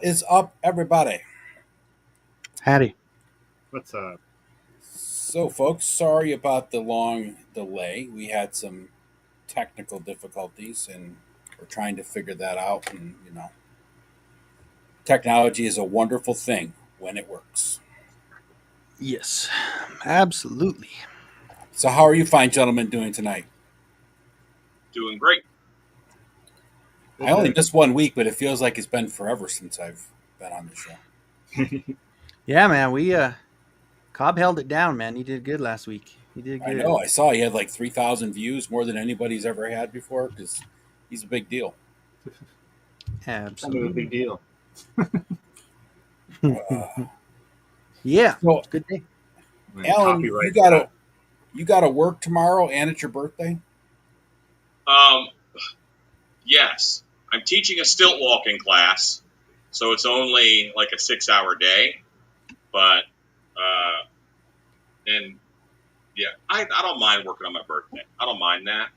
is up, everybody? Hattie. What's up? So, folks, sorry about the long delay. We had some technical difficulties, and we're trying to figure that out. And technology is a wonderful thing when it works. Yes, absolutely. So, how are you fine gentlemen doing tonight? Doing great. I only missed 1 week, but it feels like it's been forever since I've been on the show. Yeah, man. We Cobb held it down, man. He did good last week. He did good. I know. I saw he had like 3,000 views, more than anybody's ever had before, because he's a big deal. Absolutely. Kind of a big deal. Yeah. So, Good day. Alan, you gotta work tomorrow, and it's your birthday. Yes, I'm teaching a stilt walking class, so it's only like a 6-hour day. But and yeah, I don't mind working on my birthday. I don't mind that.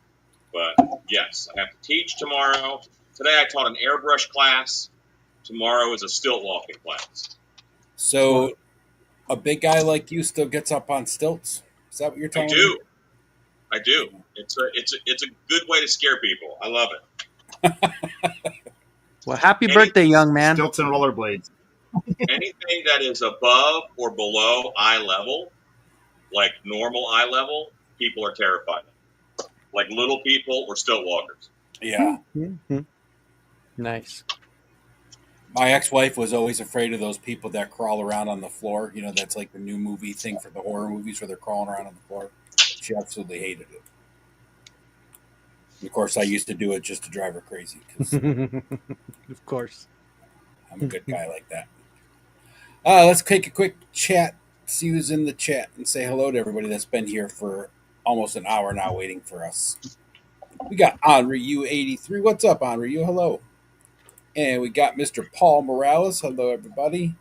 But yes, I have to teach tomorrow. Today I taught an airbrush class. Tomorrow is a stilt walking class. So, a big guy like you still gets up on stilts? Is that what you're telling me? I do. It's a good way to scare people. I love it. Well, happy birthday, young man. Stilts and rollerblades. Anything that is above or below eye level, like normal eye level, people are terrified of. Like little people or stilt walkers. Yeah. Mm-hmm. Nice. My ex-wife was always afraid of those people that crawl around on the floor. That's like the new movie thing for the horror movies where they're crawling around on the floor. She absolutely hated it. And of course, I used to do it just to drive her crazy. Because Of course. I'm a good guy like that. Let's take a quick chat, see who's in the chat, and say hello to everybody that's been here for almost an hour now waiting for us. We got Henri U83. What's up, Henri U? Hello. And we got Mr. Paul Morales. Hello, everybody.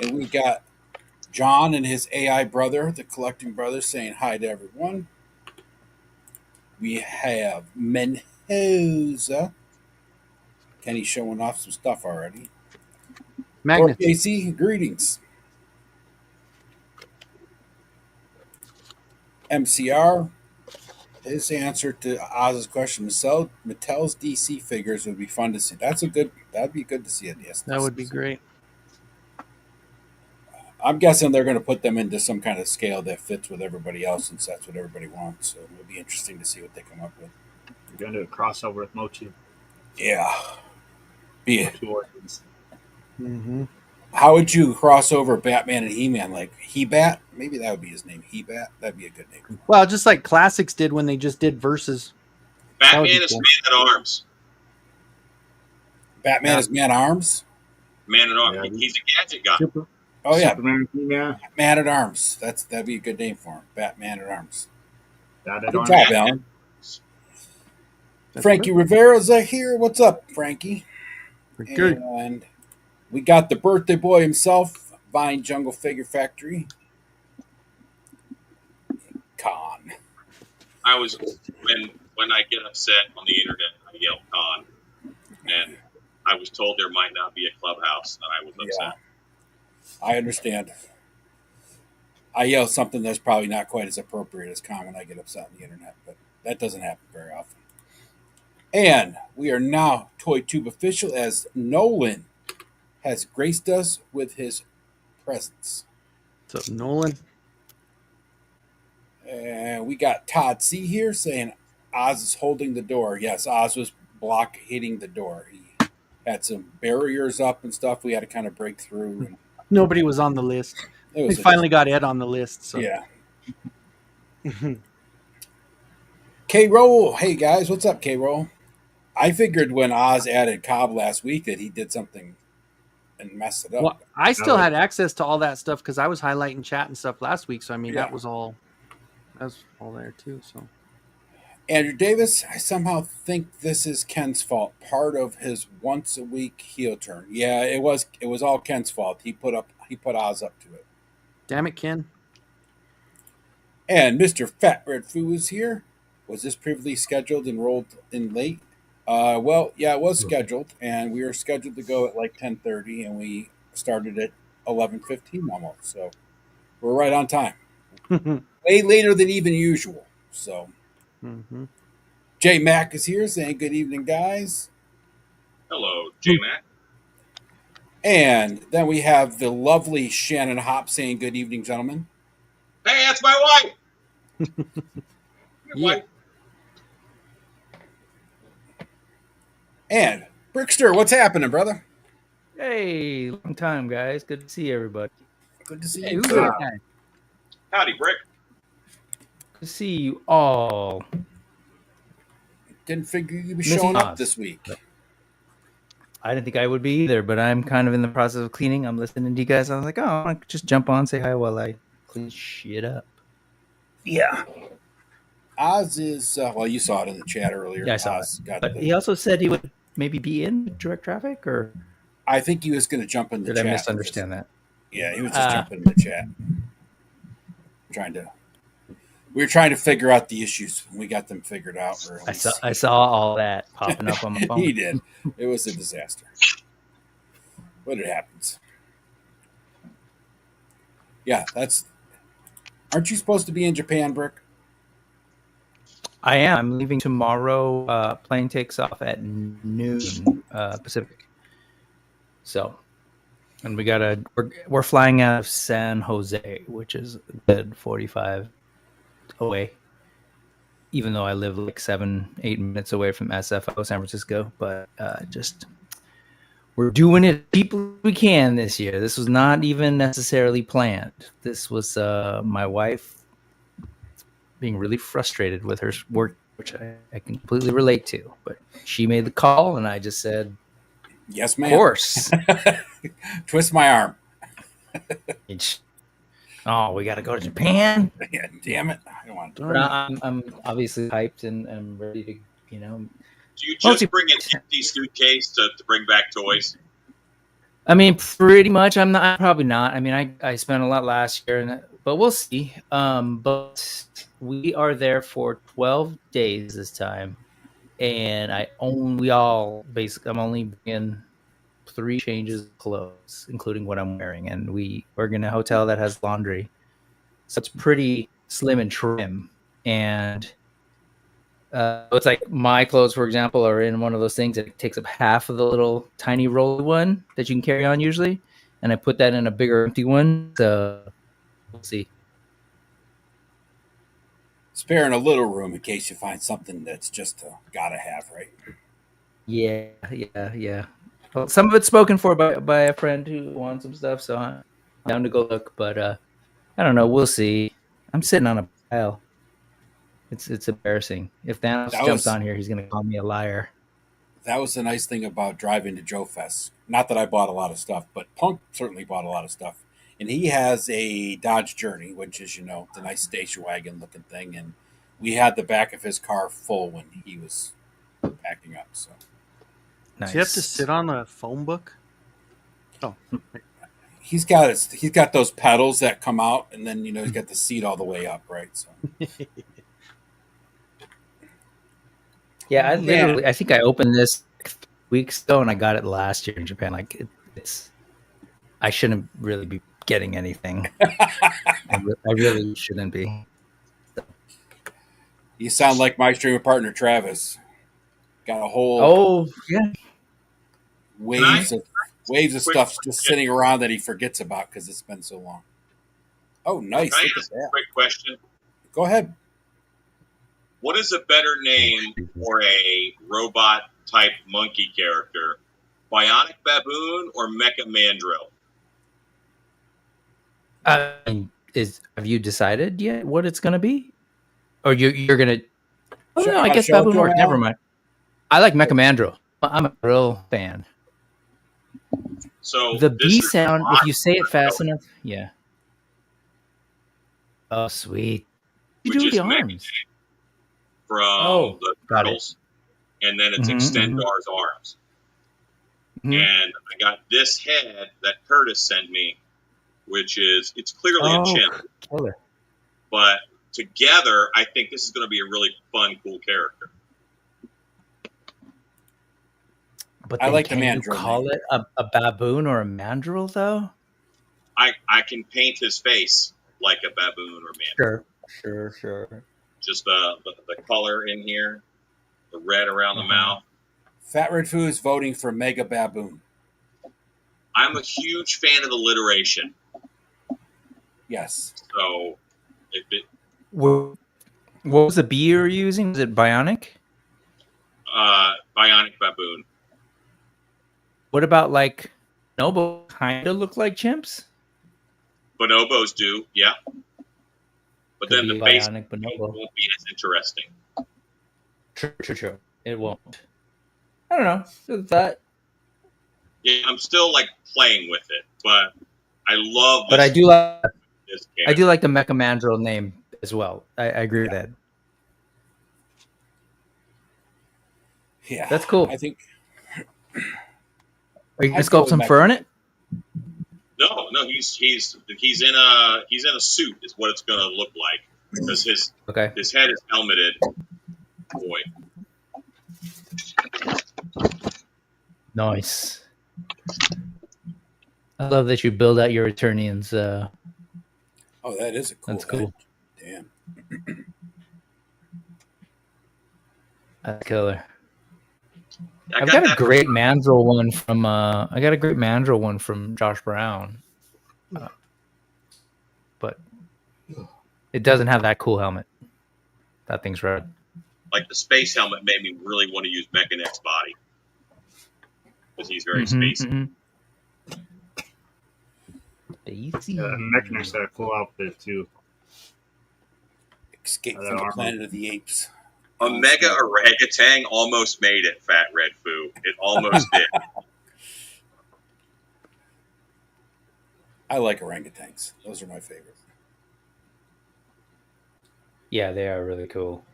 And we got John and his AI brother, the collecting brother, saying hi to everyone. We have Mendoza. Kenny's showing off some stuff already. Magnets. AC, greetings. MCR, his answer to Oz's question: Mattel's DC figures would be fun to see. That'd be good to see at the SDCC. That would be great. I'm guessing they're going to put them into some kind of scale that fits with everybody else, since that's what everybody wants. So it'll be interesting to see what they come up with. We're going to do a crossover with Mochi. Yeah. Be Two organs. Mm-hmm. How would you cross over Batman and He-Man? Like He-Bat? Maybe that would be his name. He-Bat? That'd be a good name. Well, just like Classics did when they just did Versus. Batman is cool. Man at Arms. Batman is Man at Arms? Man at Arms. Yeah. He's a gadget guy. Oh, yeah. Superman, yeah. Man at Arms. That'd be a good name for him. Batman at Arms. Good job, Alan. Frankie Rivera's here. What's up, Frankie? Good. And we got the birthday boy himself, Vine Jungle Figure Factory. Con. I was when I get upset on the internet, I yell con, and I was told there might not be a clubhouse, and I was upset. Yeah, I understand. I yell something that's probably not quite as appropriate as con when I get upset on the internet, but that doesn't happen very often. And we are now Toy Tube official, as Nolan has graced us with his presence. What's up, Nolan? And we got Todd C here saying Oz is holding the door. Yes, Oz was hitting the door. He had some barriers up and stuff. We had to kind of break through. And nobody was on the list. We finally got Ed on the list. So. Yeah. K-Roll. Hey, guys. What's up, K-Roll? I figured when Oz added Cobb last week that he did something and messed it up. Well, I still had access to all that stuff because I was highlighting chat and stuff last week. So, I mean, that was all there, too. So, Andrew Davis, I somehow think this is Ken's fault. Part of his once-a-week heel turn. Yeah, it was all Ken's fault. He put Oz up to it. Damn it, Ken. And Mr. Fat Red Foo is here. Was this previously scheduled and rolled in late? Well, yeah, it was scheduled, and we were scheduled to go at like 10:30, and we started at 11:15 almost. So we're right on time. Way later than even usual. So Mm-hmm. J Mac is here saying good evening, guys. Hello, J-Mac. And then we have the lovely Shannon Hop saying good evening, gentlemen. Hey, that's my wife. Your Yeah. wife. And Brickster, what's happening, brother? Hey, long time, guys. Good to see everybody. Good to see Hey, you who's too. that guy? Howdy, Brick. Good to see you all. Didn't figure you'd be Missing showing up us. this week. I didn't think I would be either, but I'm kind of in the process of cleaning. I'm listening to you guys. I was like, oh, I could just jump on, say hi while I clean shit up. Yeah. Oz is, well, you saw it in the chat earlier. Yeah, I saw Oz it. got But he also said he would maybe be in direct traffic, or I think he was going to jump in the did chat. I misunderstand that? Yeah, he was just jumping in the chat. We were trying to figure out the issues. We got them figured out. Or at I saw all that popping up on my phone. He did. It was a disaster. But it happens. Yeah, that's. Aren't you supposed to be in Japan, Brick? I am. I'm leaving tomorrow. Plane takes off at noon Pacific. So, and we're flying out of San Jose, which is a good 45 away. Even though I live like 7-8 minutes away from SFO, San Francisco, but just we're doing it as cheap as we can this year. This was not even necessarily planned. This was my wife being really frustrated with her work, which I can completely relate to. But she made the call, and I just said, Yes, "Of ma'am. course." Twist my arm. Oh, we got to go to Japan. Yeah, damn it. I don't want to. But I'm obviously hyped and ready to, Do you just Mostly- bring an empty suitcase to bring back toys? I mean, pretty much. I'm probably not. I mean, I spent a lot last year, but we'll see. But we are there for 12 days this time, and I'm only bringing 3 changes of clothes, including what I'm wearing, and we're in a hotel that has laundry, so it's pretty slim and trim. And it's like my clothes, for example, are in one of those things that takes up half of the little tiny roll one that you can carry on usually, and I put that in a bigger empty one. So we'll see. Sparing a little room in case you find something that's just a gotta have, right? Yeah. Well, some of it's spoken for by a friend who wants some stuff, so I'm down to go look. But I don't know. We'll see. I'm sitting on a pile. It's embarrassing. If Thanos jumps on here, he's gonna call me a liar. That was the nice thing about driving to Joe Fest. Not that I bought a lot of stuff, but Punk certainly bought a lot of stuff. And he has a Dodge Journey, which is, the nice station wagon looking thing. And we had the back of his car full when he was packing up. So Nice. Does he have to sit on a phone book? Oh, he's got those pedals that come out, and then he's got the seat all the way up, right? So yeah, I think I opened this weeks ago, and I got it last year in Japan. Like I shouldn't really be getting anything. I really shouldn't be. You sound like my streamer partner Travis. Got a whole waves of stuff just sitting around that he forgets about because it's been so long. Oh, nice! Can I Look ask at that. a quick question? Go ahead. What is a better name for a robot type monkey character? Bionic Baboon or Mecha Mandrill? Have you decided yet what it's gonna be? Or you're gonna? Oh Show- no, I guess show it Baboon to works. him Never now. mind. I like Mecha Mandrill. I'm a real fan. So The this B is sound, if you say it fast Mandrill, enough, yeah. Oh, sweet. You which do is the Mecha arms. from the got it. Turtles, and then it's Mhm, Extendar's arms. Mhm. And I got this head that Curtis sent me, which it's clearly a Oh, chimp, killer. but together I think this is going to be a really fun, cool character. But I then like the can you mandrill call it a baboon or a mandrill, though? I can paint his face like a baboon or man. Sure. Just the color in here, the red around the mouth. Fat Red Foo is voting for Mega Baboon. I'm a huge fan of alliteration. Yes. So if it What was the bee you were using? Was it bionic? bionic baboon. What about like Nobo? Kind of look like chimps. Bonobos do, yeah. But Could then be the face bionic bonobo. won't be as interesting. True. It won't. I don't know. Just that. Yeah, I'm still like playing with it, but I love this. But I do like this the Mecha Mandrill name as well. I agree with that. Yeah. That's cool. I think. Are you gonna I'd go sculpt with some Mecha. fur in it? No, he's in a suit is what it's gonna look like because his head is helmeted. Boy, Nice. I love that you build out your Eternians. Oh, that is a cool. That's cool. Damn. That's killer. I I've got a that- great Mandrill one from. I got a great Mandrill one from Josh Brown, but it doesn't have that cool helmet. That thing's red. Like the space helmet made me really want to use Mechanex's body because he's very spacey. Mechanix had a cool outfit too. Escape That from the armor. Planet of the Apes. A mega orangutan almost made it, Fat Red Foo. It almost did. I like orangutans. Those are my favorite. Yeah, they are really cool.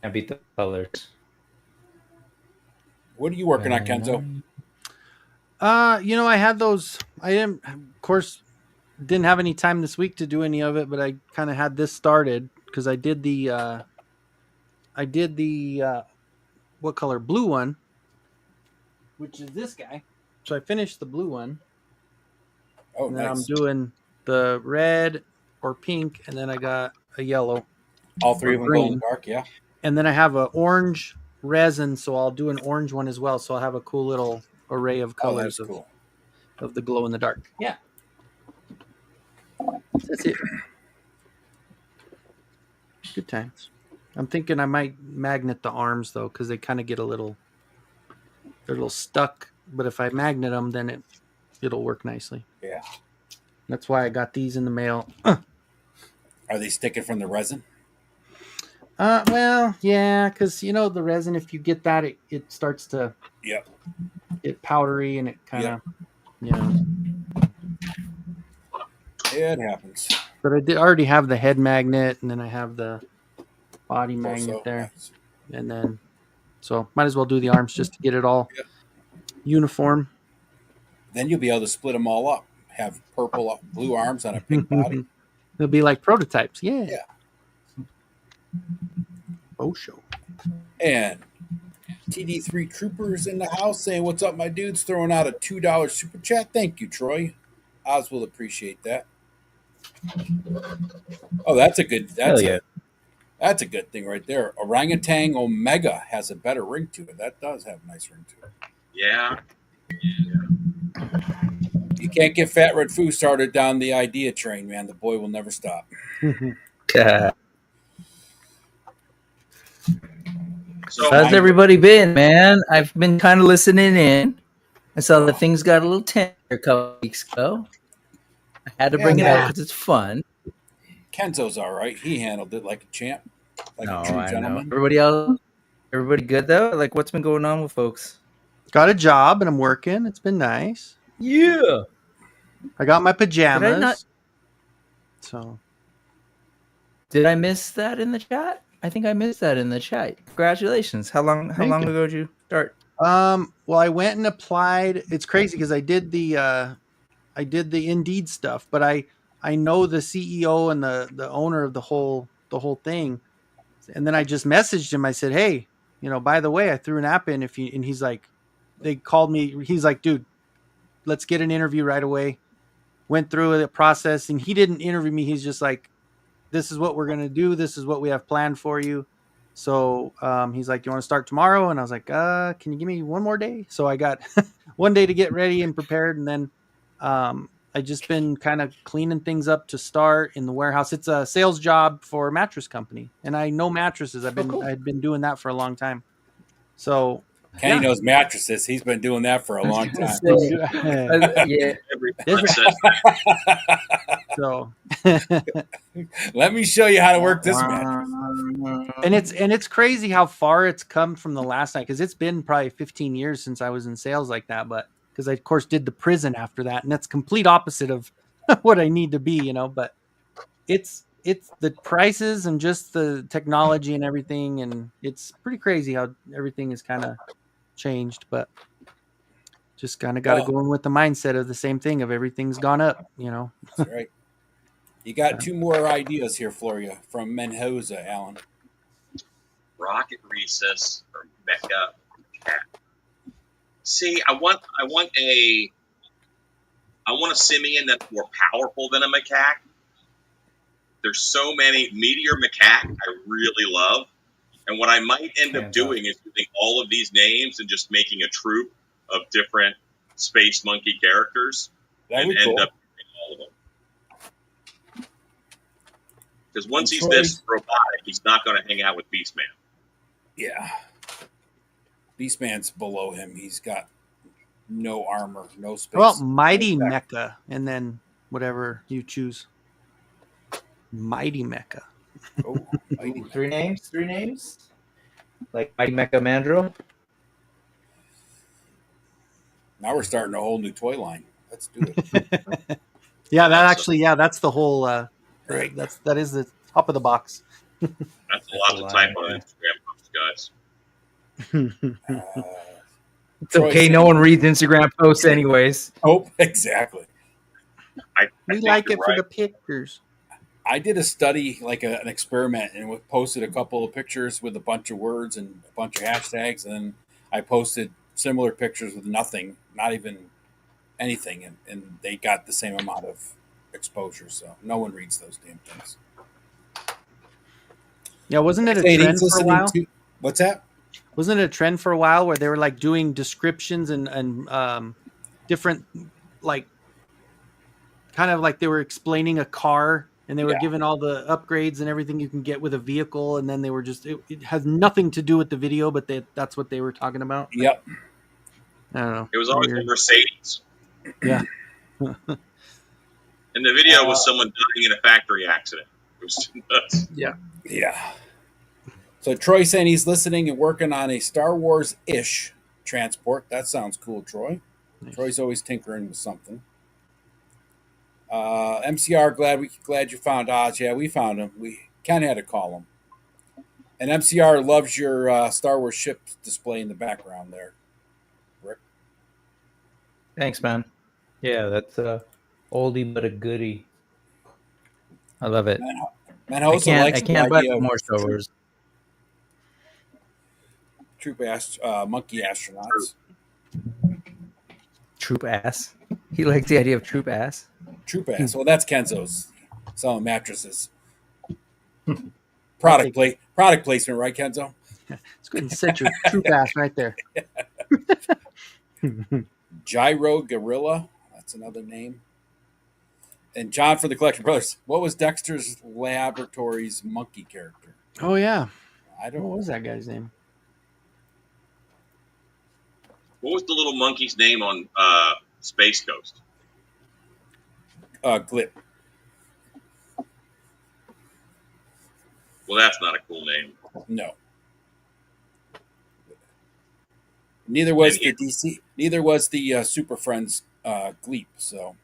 I beat the colors. What are you working on, Kenzo? I had those. I didn't, of course, didn't have any time this week to do any of it, but I kind of had this started because I did the what color? Blue one, which is this guy. So I finished the blue one. Oh, And then nice. I'm doing the red or pink, and then I got a yellow. All three of them green. glow in the dark, yeah. And then I have an orange resin, so I'll do an orange one as well. So I'll have a cool little array of Oh, colors that's cool. of the glow in the dark. Yeah. That's it. Good times. I'm thinking I might magnet the arms though, because they kind of get they're a little stuck. But if I magnet them, then it'll work nicely. Yeah. That's why I got these in the mail. Are they sticking from the resin? Well, yeah, because the resin, if you get that, it starts to get powdery and it kind of, It happens. But I already have the head magnet, and then I have the body magnet Also, there, nice. and then so might as well do the arms just to get it all uniform. Then you'll be able to split them all up. Have purple, blue arms on a pink body. They'll be like prototypes. Yeah. Oh, show. And TD3 Troopers in the house saying, "What's up, my dudes?" Throwing out a $2 super chat. Thank you, Troy. Oz will appreciate that. Oh, that's a good. That's a good thing right there. Orangutan Omega has a better ring to it. That does have a nice ring to it. Yeah. You can't get Fat Red Foo started down the idea train, man. The boy will never stop. So How's everybody been, man? I've been kind of listening in. I saw that things got a little tender a couple weeks ago. I had to bring it up because it's fun. Kenzo's all right. He handled it like a champ, like a true gentleman. Everybody else, everybody good though? Like, what's been going on with folks? Got a job and I'm working. It's been nice. Yeah. I got my pajamas. Did I not? So. Did I miss that in the chat? I think I missed that in the chat. Congratulations. How long ago did you start? Well, I went and applied. It's crazy because I did the Indeed stuff, but I know the CEO and the owner of the whole thing. And then I just messaged him. I said, "Hey, by the way, I threw an app in and he's like, they called me. He's like, dude, let's get an interview right away. Went through the process, and he didn't interview me. He's just like, this is what we're going to do. This is what we have planned for you. So he's like, you want to start tomorrow? And I was like, can you give me one more day? So I got one day to get ready and prepared. And then I just been kind of cleaning things up to start in the warehouse. It's a sales job for a mattress company. And I know mattresses. I'd been doing that for a long time. So Kenny knows mattresses. He's been doing that for a long time. Yeah. Every says So Let me show you how to work this mattress. and it's crazy how far it's come from the last night, because it's been probably 15 years since I was in sales like that. But because I of course did the prison after that, and that's complete opposite of what I need to be, But it's the prices and just the technology and everything, and it's pretty crazy how everything is kind of changed. But just kind of got to go in with the mindset of the same thing of everything's gone up, That's right. You got 2 more ideas here, Floria, from Mendoza, Alan. Rocket Recess or Mecha Cat. See, I want a simian that's more powerful than a macaque. There's so many Meteor Macaque I really love. And what I might end up doing is using all of these names and just making a troupe of different space monkey characters and end up using all of them. Because once he's this robotic, he's not going to hang out with Beastman. Yeah. Beastman's below him. He's got no armor, no space. Well, Mighty Mecha, and then whatever you choose. Mighty Mecha. Oh, Mighty. Three names? Like Mighty Mecha Mandrill? Now we're starting a whole new toy line. Let's do it. That's the whole Right. That is the top of the box. That's a lot to type on Instagram posts, guys. It's okay. No one reads Instagram posts anyways. Oh, exactly. We like it for the pictures. I did a study, like an experiment, and we posted a couple of pictures with a bunch of words and a bunch of hashtags, and then I posted similar pictures with nothing, not even anything, and they got the same amount of exposure. So no one reads those damn things. Yeah, wasn't it a trend for a while? What's that? Wasn't it a trend for a while where they were like doing descriptions and different, like, kind of like they were explaining a car, and they were giving all the upgrades and everything you can get with a vehicle, and then they were just it has nothing to do with the video, but that's what they were talking about. Yep. I don't know. It was always a Mercedes. Yeah. And the video was someone dying in a factory accident. It was nuts. Yeah. So Troy saying he's listening and working on a Star Wars-ish transport. That sounds cool, Troy. Nice. Troy's always tinkering with something. MCR, glad you found Oz. Yeah, we found him. We kind of had to call him. And MCR loves your Star Wars ship display in the background there, Rick. Thanks, man. Yeah, that's a oldie but a goodie. I love it. I can't buy more Star Wars. Monkey astronauts. Troop ass. He likes the idea of troop ass. Troop ass. Well, that's Kenzo's selling mattresses. Product placement, right, Kenzo? It's good and set your troop ass right there. Gyro Gorilla. That's another name. And John for the Collection Brothers. What was Dexter's Laboratories monkey character? Oh, yeah. I don't know. What was that guy's name? What was the little monkey's name on Space Coast? Glip. Well, that's not a cool name. No. Neither was the DC. Neither was the Super Friends Gleep. So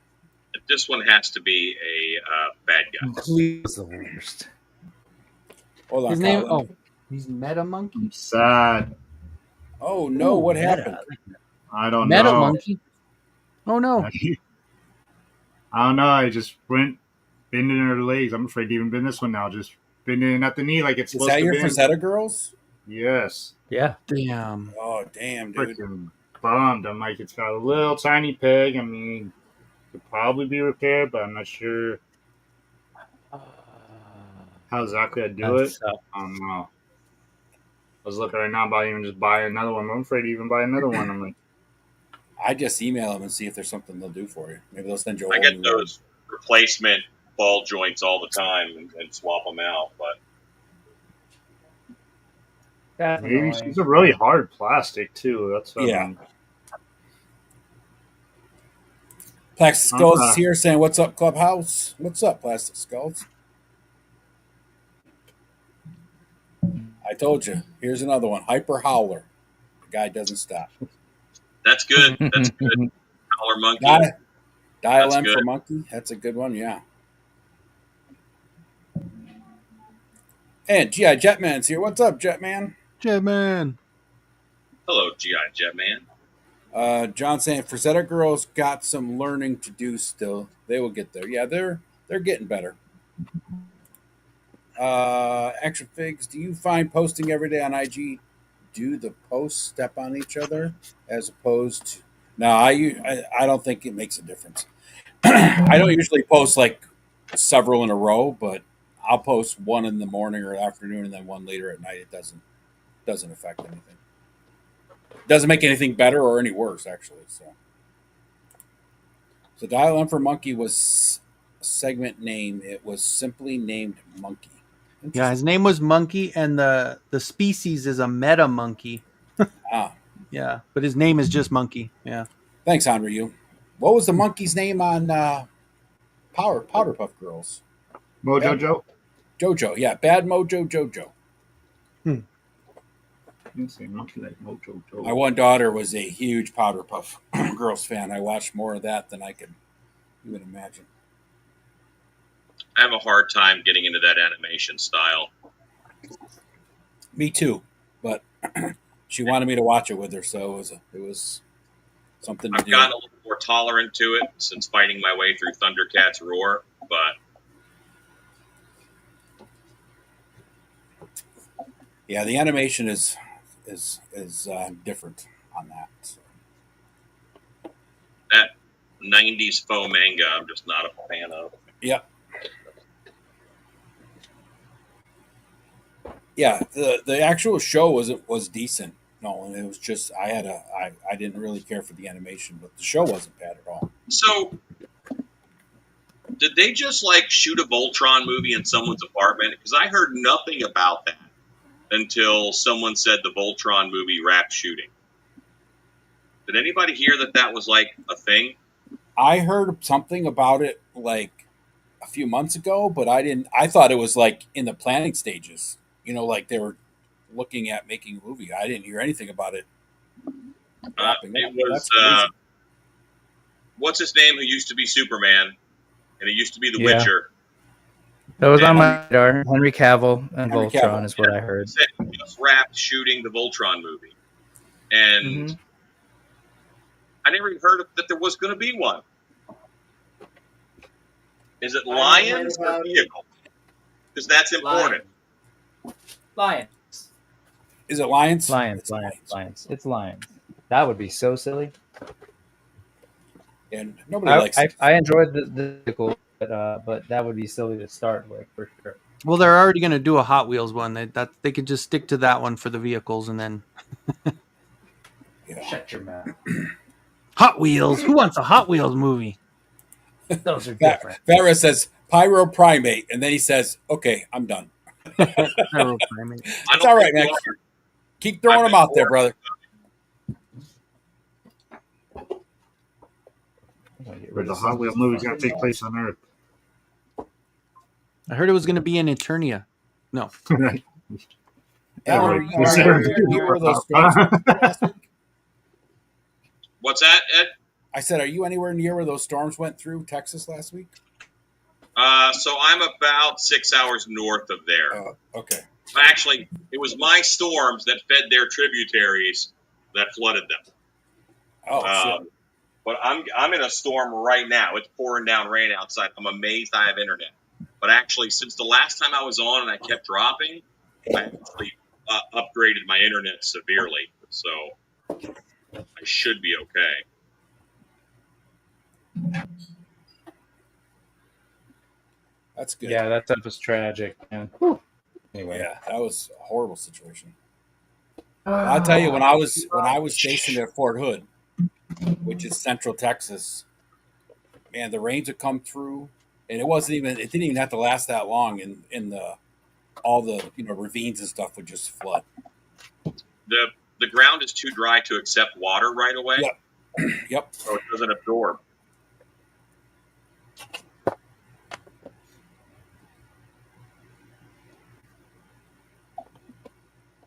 this one has to be a bad guy. Gleep is the worst. Hold on. His name? Oh, he's Meta Monkey. Sad. Oh no! What happened? I don't Meta know. Monkey. Oh no! I don't know. I just went bending her legs. I'm afraid to even bend this one now. Just bending at the knee like it's supposed to be. Is that your Frazetta girls? Yes. Yeah. Damn. Oh damn, dude. Freaking bummed. I'm like, it's got a little tiny peg. I mean, could probably be repaired, but I'm not sure how exactly I'd do it. I don't know. I was looking right now about even just buying another one. I'm afraid to even buy another one. I'm like, I just email them and see if there's something they'll do for you. Maybe they'll send you a I whole get new those replacement ball joints all the time and swap them out. But That's maybe annoying. it's a really hard plastic too. That's what Yeah. I mean. Plastic Skulls is here saying, "What's up, Clubhouse? What's up, Plastic Skulls?" I told you. Here's another one. Hyper Howler. The guy doesn't stop. that's good. That's good. Howler Monkey. Dial That's M for good. Monkey. That's a good one. Yeah. And GI Jetman's here. What's up, Jetman? Jetman. Hello, GI Jetman. John saying Frazetta girls got some learning to do still. They will get there. Yeah, they're getting better. Akxion Figs, do you find posting every day on IG do the posts step on each other as opposed to no, I don't think it makes a difference. I don't usually post like several in a row, but I'll post one in the morning or afternoon and then one later at night. It doesn't affect anything. It doesn't make anything better or any worse, actually. So Dial M for Monkey was a segment name. It was simply named Monkey. Yeah, his name was Monkey, and the species is a meta monkey. Ah, Yeah, but his name is just Monkey. Yeah. thanks, Henry. What was the monkey's name on Powderpuff Girls? Mojo Bad Joe. Jojo. Yeah, Bad Mojo Jojo. You say monkey like Mojo Joe. My one daughter was a huge Powderpuff Girls fan. I watched more of that than I could even imagine. I have a hard time getting into that animation style. Me too, but she wanted me to watch it with her, so it was something to I've do. gotten a little more tolerant to it since fighting my way through Thundercats Roar, but Yeah, the animation is different on that. So. that 90s faux manga I'm just not a fan of. Yep. Yeah, the actual show was decent. No, it was just I didn't really care for the animation, but the show wasn't bad at all. So, did they just like shoot a Voltron movie in someone's apartment? Because I heard nothing about that until someone said the Voltron movie wrapped shooting. Did anybody hear that was like a thing? I heard something about it like a few months ago, but I didn't. I thought it was like in the planning stages. You know, like they were looking at making a movie. I didn't hear anything about it. It was what's his name? Who used to be Superman, and it used to be The Yeah. Witcher. That was on my radar. Henry Cavill and Henry Voltron Cavill. is what I heard. Said he just wrapped shooting the Voltron movie, and I never even heard that there was going to be one. Is it lions or vehicle? Because that's important. Lions. Is it Lions? Lions. It's Lions. It's Lions. That would be so silly. And nobody likes it. I enjoyed the vehicle, but that would be silly to start with for sure. Well, they're already going to do a Hot Wheels one. They could just stick to that one for the vehicles, and then Yeah. Shut your mouth. Hot Wheels. Who wants a Hot Wheels movie? Those are different. Farrah says Pyro Primate, and then he says, "Okay, I'm done." Pyro Primate. It's all right, man. Keep throwing them out there, brother. Where the Hot Wheels movie's gonna take place on Earth. I heard it was going to be in Eternia. No. Right. Yeah, were you near those storms last week? What's that, Ed? I said, are you anywhere near where those storms went through Texas last week? So I'm about 6 hours north of there. Okay. Actually, it was my storms that fed their tributaries that flooded them. Oh, shit. But I'm in a storm right now. It's pouring down rain outside. I'm amazed I have internet. But actually, since the last time I was on and I kept dropping, I actually upgraded my internet severely. So I it should be okay. That's good. Yeah, that stuff was tragic, man. Anyway, Yeah, that was a horrible situation. I'll tell you, when I was stationed at Fort Hood, which is Central Texas, man, the rains would come through, and it didn't even have to last that long, in all the ravines and stuff would just flood. The ground is too dry to accept water right away. Yep. So it doesn't absorb.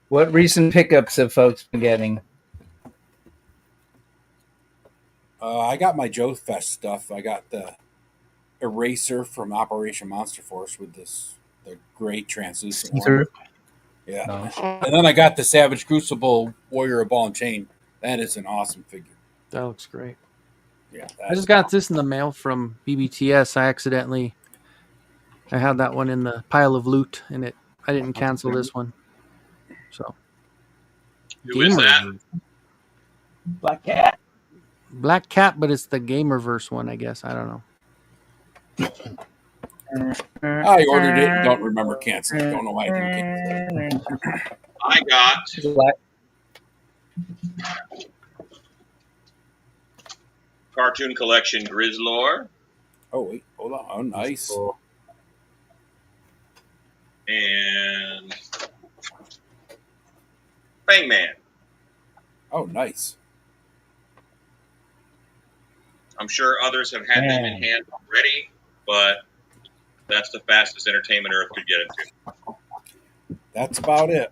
what recent pickups have folks been getting? I got my Joe Fest stuff. I got the eraser from Operation Monster Force with the great translucent one. Yeah. Nice. And then I got the Savage Crucible Warrior of Ball and Chain. That is an awesome figure. That looks great. Yeah. I just got this in the mail from BBTS. I had that one in the pile of loot, and I didn't cancel this one. So. Who is that? Black Cat. Black Cat, but it's the Gamerverse one, I guess. I don't know. I ordered it and don't remember canceling. Don't know why I didn't cancel it. I got Cartoon Collection Grizzlor. Oh, wait. Hold on. Oh, nice. And Fangman. Oh, nice. I'm sure others have had them in hand already, but that's the fastest Entertainment Earth could get into. That's about it.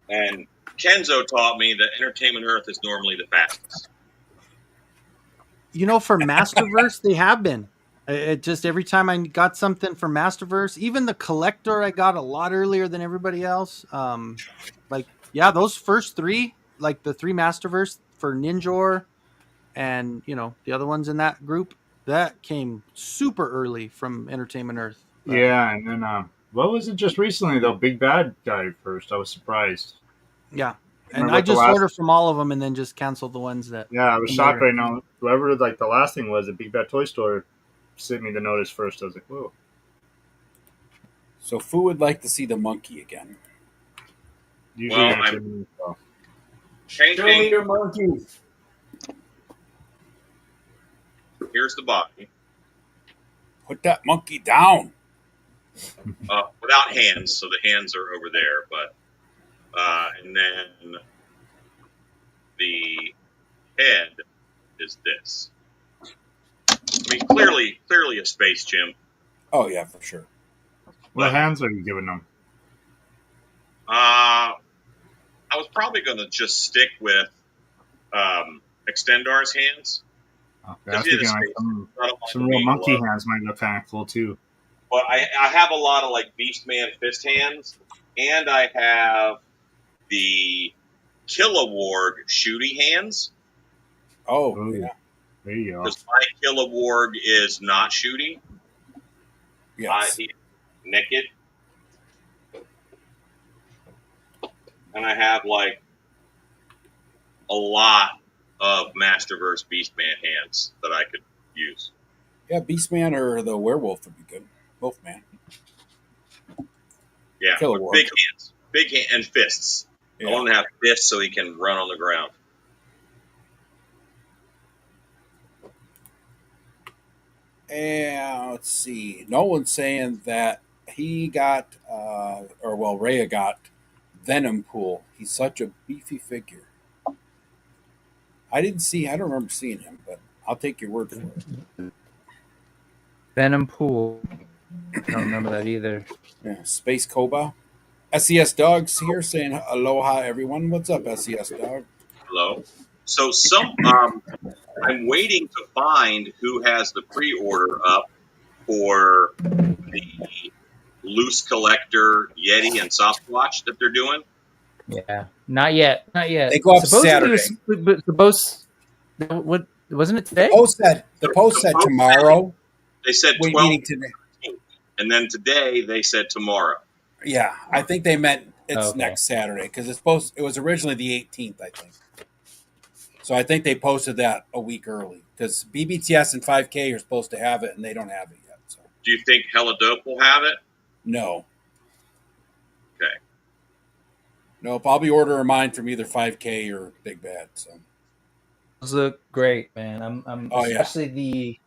And Kenzo taught me that Entertainment Earth is normally the fastest. For Masterverse, they have been. It just every time I got something from Masterverse, even the collector I got a lot earlier than everybody else. Those first three, like the three Masterverse for Ninjor and, the other ones in that group, that came super early from Entertainment Earth. Yeah, and then what was it just recently though? Big Bad guy first. I was surprised. Yeah, and I just ordered from all of them and then just canceled the ones that. Yeah, I was shocked right now. Whoever the last thing was, the Big Bad Toy Store sent me the notice first. I was like, whoa. So Fu would like to see the monkey again. Usually, Well, I'm changing. your monkeys. Here's the body. Put that monkey down. Without hands, so the hands are over there, but and then the head is this. I mean, clearly a Space Gym. Oh yeah, for sure. What hands are you giving them? I was probably going to just stick with Extendar's hands. Okay, I was thinking some real monkey hands might look kind of cool too. But I have a lot of Beastman fist hands, and I have the Killawarg shooty hands. Oh, Ooh, yeah. There you go. Because my Killawarg is not shooty. Yes. He's naked. And I have a lot of Masterverse Beastman hands that I could use. Yeah, Beastman or the werewolf would be good. Wolfman. Yeah, Killawarg. big hands. Big hands and fists. Yeah. I want him to have fists so he can run on the ground. And let's see. Nolan's saying that he got, Rhea got Venom Pool. He's such a beefy figure. I don't remember seeing him, but I'll take your word for it. Venom Pool. I don't remember that either. Yeah, Space Koba. SES Dogs here saying aloha, everyone. What's up, SES Dog? Hello. So I'm waiting to find who has the pre-order up for the Loose Collector Yeti and Sasquatch that they're doing. Yeah, not yet. They go up Saturday. What wasn't it today? The post said tomorrow. They said We're 12, meeting today. and then today they said tomorrow. Yeah, I think they meant It's next Saturday because it was originally the 18th, I think. So I think they posted that a week early because BBTS and 5K are supposed to have it and they don't have it yet. So Do you think Hella Dope will have it? no. Okay. Nope. I'll be ordering mine from either 5K or Big Bad. So Those look great, man. I'm especially the.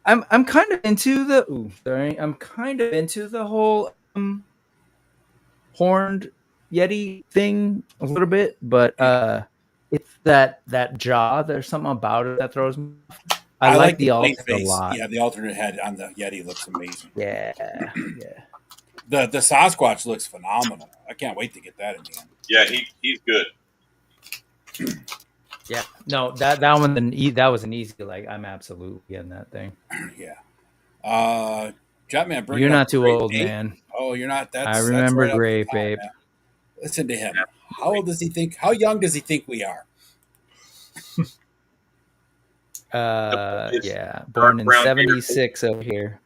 I'm kind of into the. I'm kind of into the whole horned Yeti thing a little bit, but it's that jaw. There's something about it that throws me off. I like the plain alternate a lot. Yeah, the alternate head on the Yeti looks amazing. Yeah. The Sasquatch looks phenomenal. I can't wait to get that in the end. Yeah, he's good. Yeah. No, that one that was an easy. Like, I'm absolutely getting that thing. Yeah. Jetman, You're not too old, Ape. man. Oh, you're not. I remember that's Grape Ape. Listen to him. How old does he think? How young does he think we are? Yeah, born in '76 over here.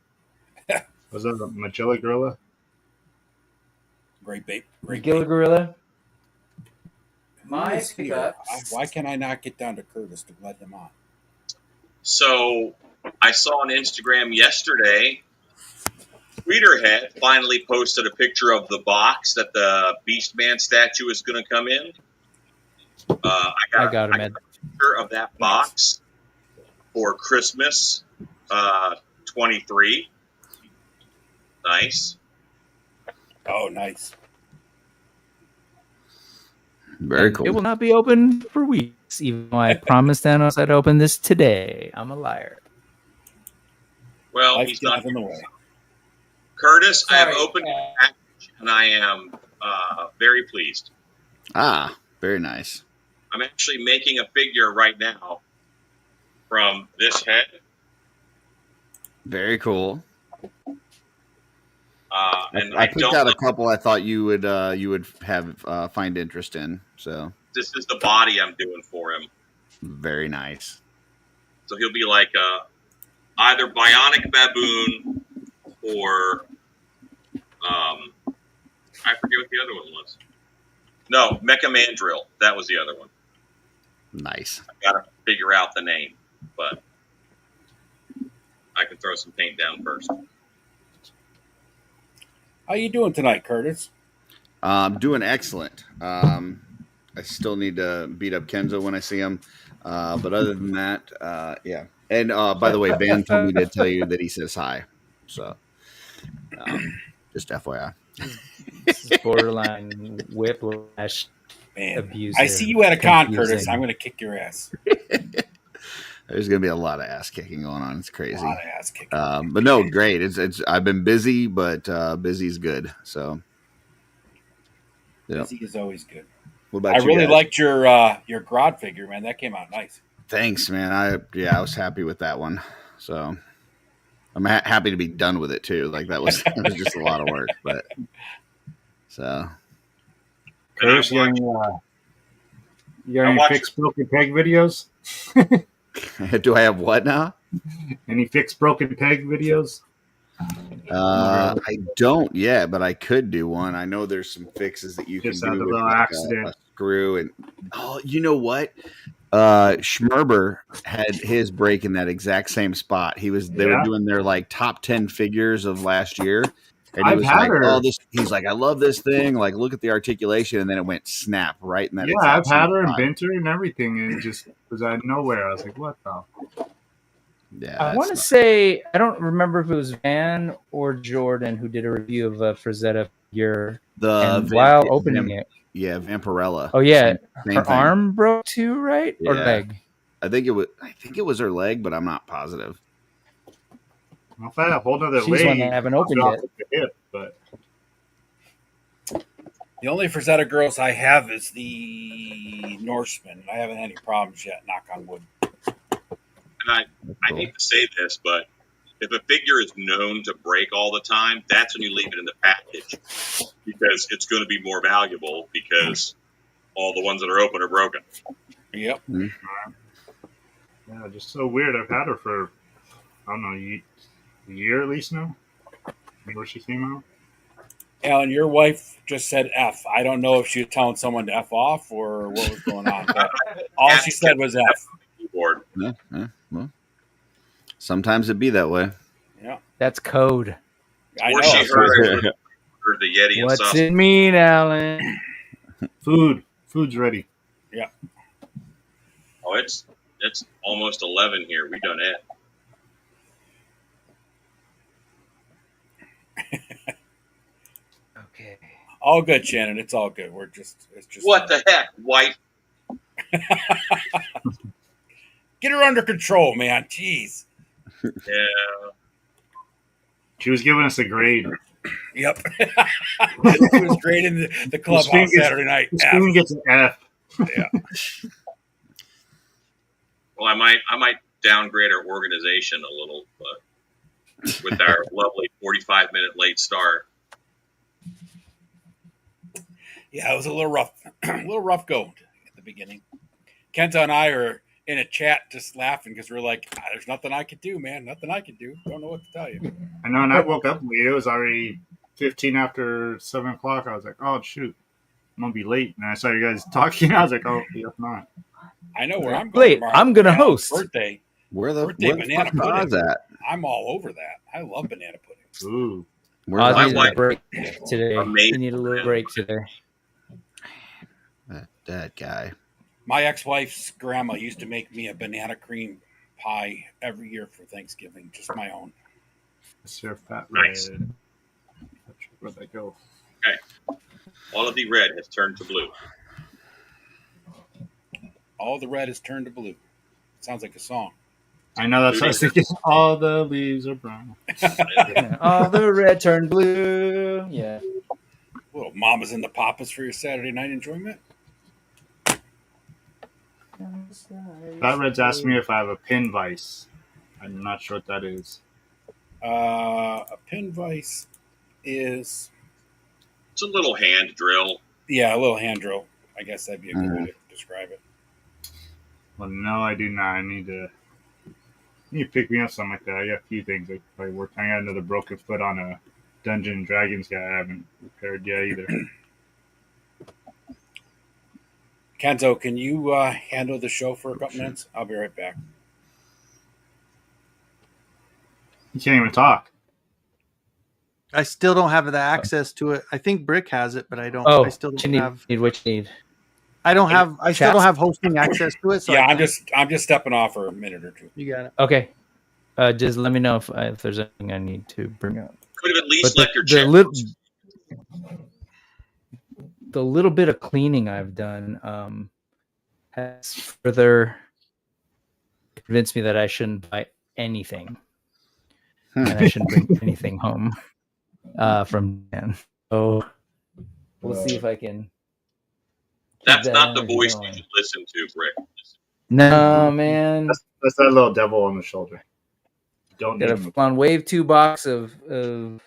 Was that a Magilla Gorilla? Grape Ape. Magilla Gorilla. My pickups. Why can I not get down to Curtis to let him on? So I saw on Instagram yesterday, Tweeterhead finally posted a picture of the box that the Beastman statue is going to come in. I got a picture of that box for Christmas 23. Nice. Oh, nice. Very cool. It will not be open for weeks, even though I promised Thanos I'd open this today. I'm a liar. Well, he's not in the way. Curtis, I have opened the package, and I am very pleased. Ah, very nice. I'm actually making a figure right now from this head. Very cool. And I picked out a couple I thought you would have find interest in. So this is the body I'm doing for him. Very nice. So he'll be like either bionic baboon or I forget what the other one was. No, Mecha Mandrill. That was the other one. Nice. I gotta figure out the name, but I can throw some paint down first. How you doing tonight, Curtis? I'm doing excellent. I still need to beat up Kenzo when I see him. But other than that, yeah. And by the way, Ben told me to tell you that he says hi. So just FYI. This is borderline whiplash. Man, abusive, I see you at a con, confusing. Curtis. I'm going to kick your ass. There's going to be a lot of ass kicking going on. It's crazy. A lot of ass kicking. But no, great. It's I've been busy, but busy's good. So busy is always good. What about I you really guys? liked your Grodd figure, man. That came out nice. Thanks, man. I was happy with that one. So I'm happy to be done with it too. Like that was just a lot of work, but so. Curtis, you got any fixed broken peg videos? Do I have what now? Any fixed broken peg videos? I don't yet, but I could do one. I know there's some fixes that you Just can out do of with the like accident. a screw and you know what? Schmerber had his break in that exact same spot. They were doing their like top 10 figures of last year. And he was like, he's like, I love this thing. Like, look at the articulation. And then it went snap right in that. Yeah, I've had her and bent her and everything. And it just was out of nowhere. I was like, what the? Yeah. I want to say, I don't remember if it was Van or Jordan who did a review of a Frazetta figure. While opening it. Yeah, Vampirella. Oh, yeah. Same her thing. arm broke too, right? Yeah. Or leg? I think it was her leg, but I'm not positive. If I had a whole other She's leg, one that I haven't opened yet. the hip, but The only Frazetta girls I have is the Norseman. I haven't had any problems yet, knock on wood. And I hate to say this, but if a figure is known to break all the time, that's when you leave it in the package because it's going to be more valuable because all the ones that are open are broken. Yep. Mm-hmm. yeah, just so weird. I've had her for, I don't know, a year at least now. Where she came out. Alan, your wife just said F. I don't know if she was telling someone to F off or what was going on, but all she said was F. Keyboard. Yeah, well, sometimes it be that way. Yeah, That's code. I Or know. she heard the Yeti and What's sausage. it mean, Alan? Food's ready. Yeah. Oh, it's almost 11 here. We done it. Okay. All good, Shannon. It's all good. It's just What the heck, wife? Get her under control, man. Jeez. Yeah. She was giving us a grade. Yep. It was great in the clubhouse Saturday night. The spoon gets an F. Yeah. Well, I might downgrade our organization a little, but with our lovely 45-minute late start. Yeah, it was a little rough go at the beginning. Kenta and I are in a chat just laughing because we're like, there's nothing I could do, man. Nothing I could do. Don't know what to tell you. I know, and I woke up late. It was already 15 after 7 o'clock. I was like, oh, shoot. I'm going to be late. And I saw you guys talking. I was like, oh, if not. I know where I'm going. Wait, I'm going to host. Birthday. Where the banana fuck pudding. is that? I'm all over that. I love banana pudding. Ooh. Where's I need wife- a break today. Amazing. You need a little break today. that guy? My ex-wife's grandma used to make me a banana cream pie every year for Thanksgiving, just my own. It's your fat Nice. red. Where'd that go? All of the red has turned to blue. All the red is turned to blue. Sounds like a song. I know, that's what I was thinking. All the leaves are brown. All the red turned blue. Yeah. Little mamas and the papas for your Saturday night enjoyment. Fat Red's asked me if I have a pin vise. I'm not sure what that is. A pin vise is, It's a little hand drill. a little hand drill. I guess that'd be a good way to describe it. Well, no, I do not. I need to pick me up something like that. I got a few things I probably work. I got another broken foot on a Dungeons and Dragons guy I haven't repaired yet either. Kento, can you handle the show for a couple minutes? I'll be right back. You can't even talk. I still don't have the access to it. I think Brick has it, but I don't. Oh, I still what don't you have. need what you need. I don't have. I still don't have hosting access to it. So Yeah, I I'm just stepping off for a minute or two. You got it. Okay. Just let me know if there's anything I need to bring up. Could have at least But left your check. the little bit of cleaning I've done has further convinced me that I shouldn't buy anything. And I shouldn't bring anything home from Dan. So we'll see if I can. That's that not the energy voice going. you should listen to, Brick. No, man. That's that little devil on the shoulder. Don't Got need a on Wave 2 box of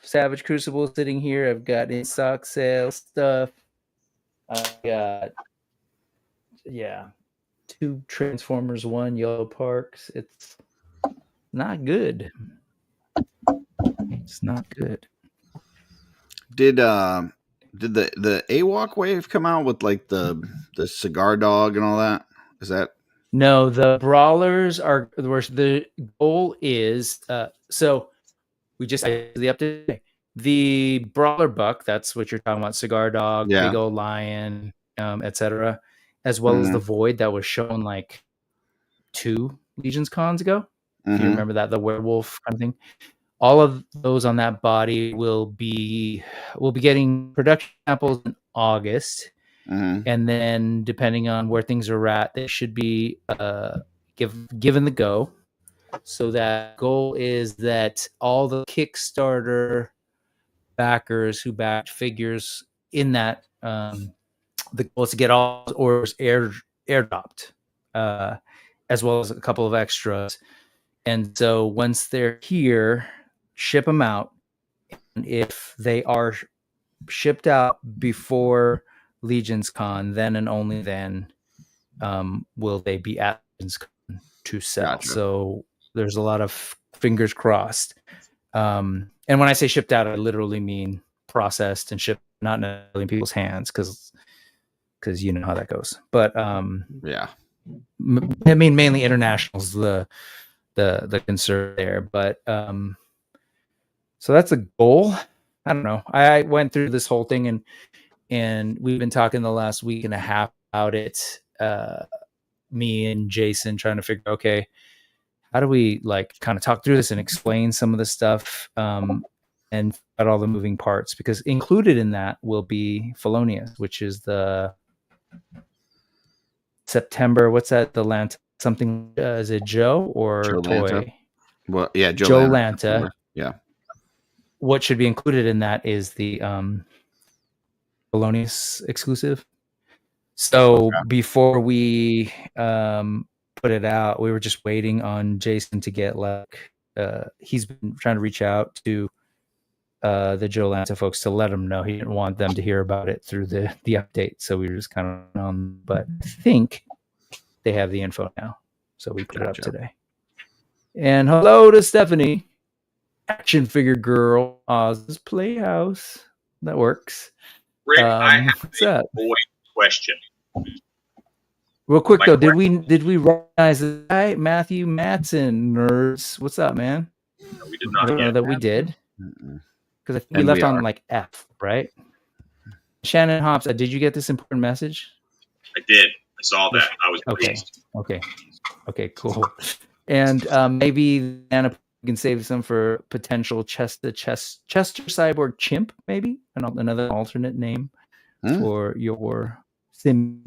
Savage Crucible sitting here. I've got in stock sale stuff. I've got 2 Transformers, 1 Yellow Parks. It's not good. It's not good. Did the AWOC wave come out with like the cigar dog and all that? Is that No, the brawlers are the goal is so we just the update. The brawler buck, that's what you're talking about, cigar dog, big old lion, etc. As well as the void that was shown like 2 Legions cons ago. If you remember that, the werewolf kind of thing. All of those on that body will be getting production samples in August. And then depending on where things are at, they should be given the go. So that goal is that all the Kickstarter backers who backed figures in that, the goal is to get all orders airdropped, as well as a couple of extras. And so once they're here, ship them out. And if they are shipped out before Legion's Con, then and only then will they be at Legion's Con to sell. Gotcha. So there's a lot of fingers crossed. And when I say shipped out, I literally mean processed and shipped, not necessarily in people's hands, because you know how that goes. But Yeah. I mean, mainly internationals the concern there. But so that's a goal. I don't know. I went through this whole thing, and we've been talking the last week and a half about it. Me and Jason trying to figure, okay, how do we like kind of talk through this and explain some of the stuff, and at all the moving parts, because included in that will be Felonious, which is the September. What's that? The Lanta something? Is it Joe or Joe Toy? Lanta. Well, yeah, Joe Lanta. Yeah. What should be included in that is the Felonious exclusive. So before we put it out, we were just waiting on Jason to get like he's been trying to reach out to the Joe Lanta folks to let them know. He didn't want them to hear about it through the update, so we were just kind of on. But I think they have the info now, so we put it up today. And hello to Stephanie, action figure girl, Oz's Playhouse. That works. Rick, I have what's a that? void question. Real quick My though, did we recognize the guy, Matthew Matson? Nerds, what's up, man? No, we did I not don't know yet. that we did, because we And left we on are. like F, right? Shannon Hobbs, did you get this important message? I did. I saw that. I was pleased. Okay, cool. And maybe Anna can save some for potential Chester Cyborg Chimp, maybe another alternate name for your sim.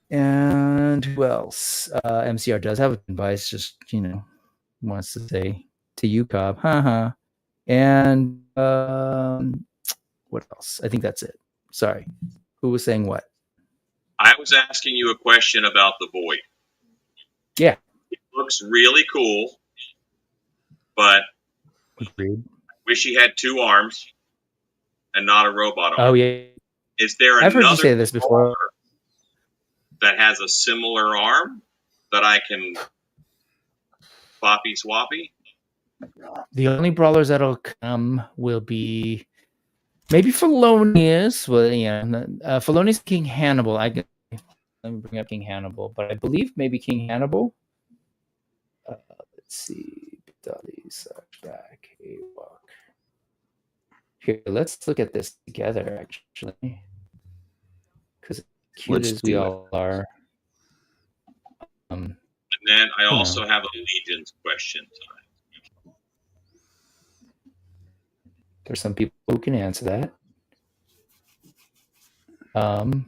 And who else? MCR does have a device, just wants to say to you, Cobb, haha. And what else? I think that's it. Sorry, who was saying what? I was asking you a question about the Void. Yeah, it looks really cool, but agreed. I wish he had 2 arms and not a robot arm. Oh yeah. Is there I've heard you another say this before that has a similar arm that I can floppy swappy? The only brawlers that'll come will be maybe Felonious. Well, yeah, Felonious, King Hannibal. Let me bring up King Hannibal, but I believe maybe King Hannibal. Let's see. Back. Here, let's look at this together, actually. Because cute as we all are. And then I also have a Legion's question time. There's some people who can answer that. Hold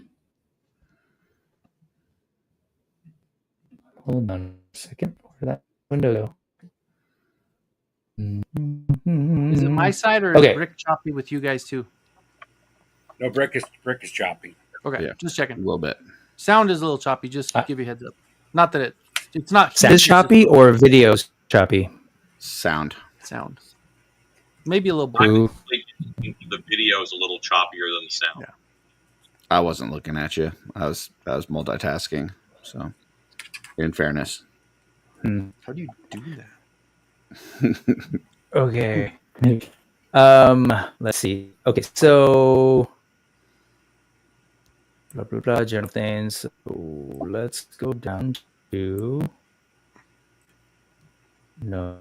on a second. Where did that window go? Is it my side or is Rick choppy with you guys too? No, Rick is choppy. Okay, Yeah, just checking. A little bit. Sound is a little choppy. Just to give you a heads up. Not that it's not. Sound is choppy or video's choppy? Sound. Maybe a little bit. The video is a little choppier than the sound. Yeah. I wasn't looking at you. I was multitasking. So, in fairness. How do you do that? Okay. Let's see. Okay, so blah blah blah general things. So let's go down to no.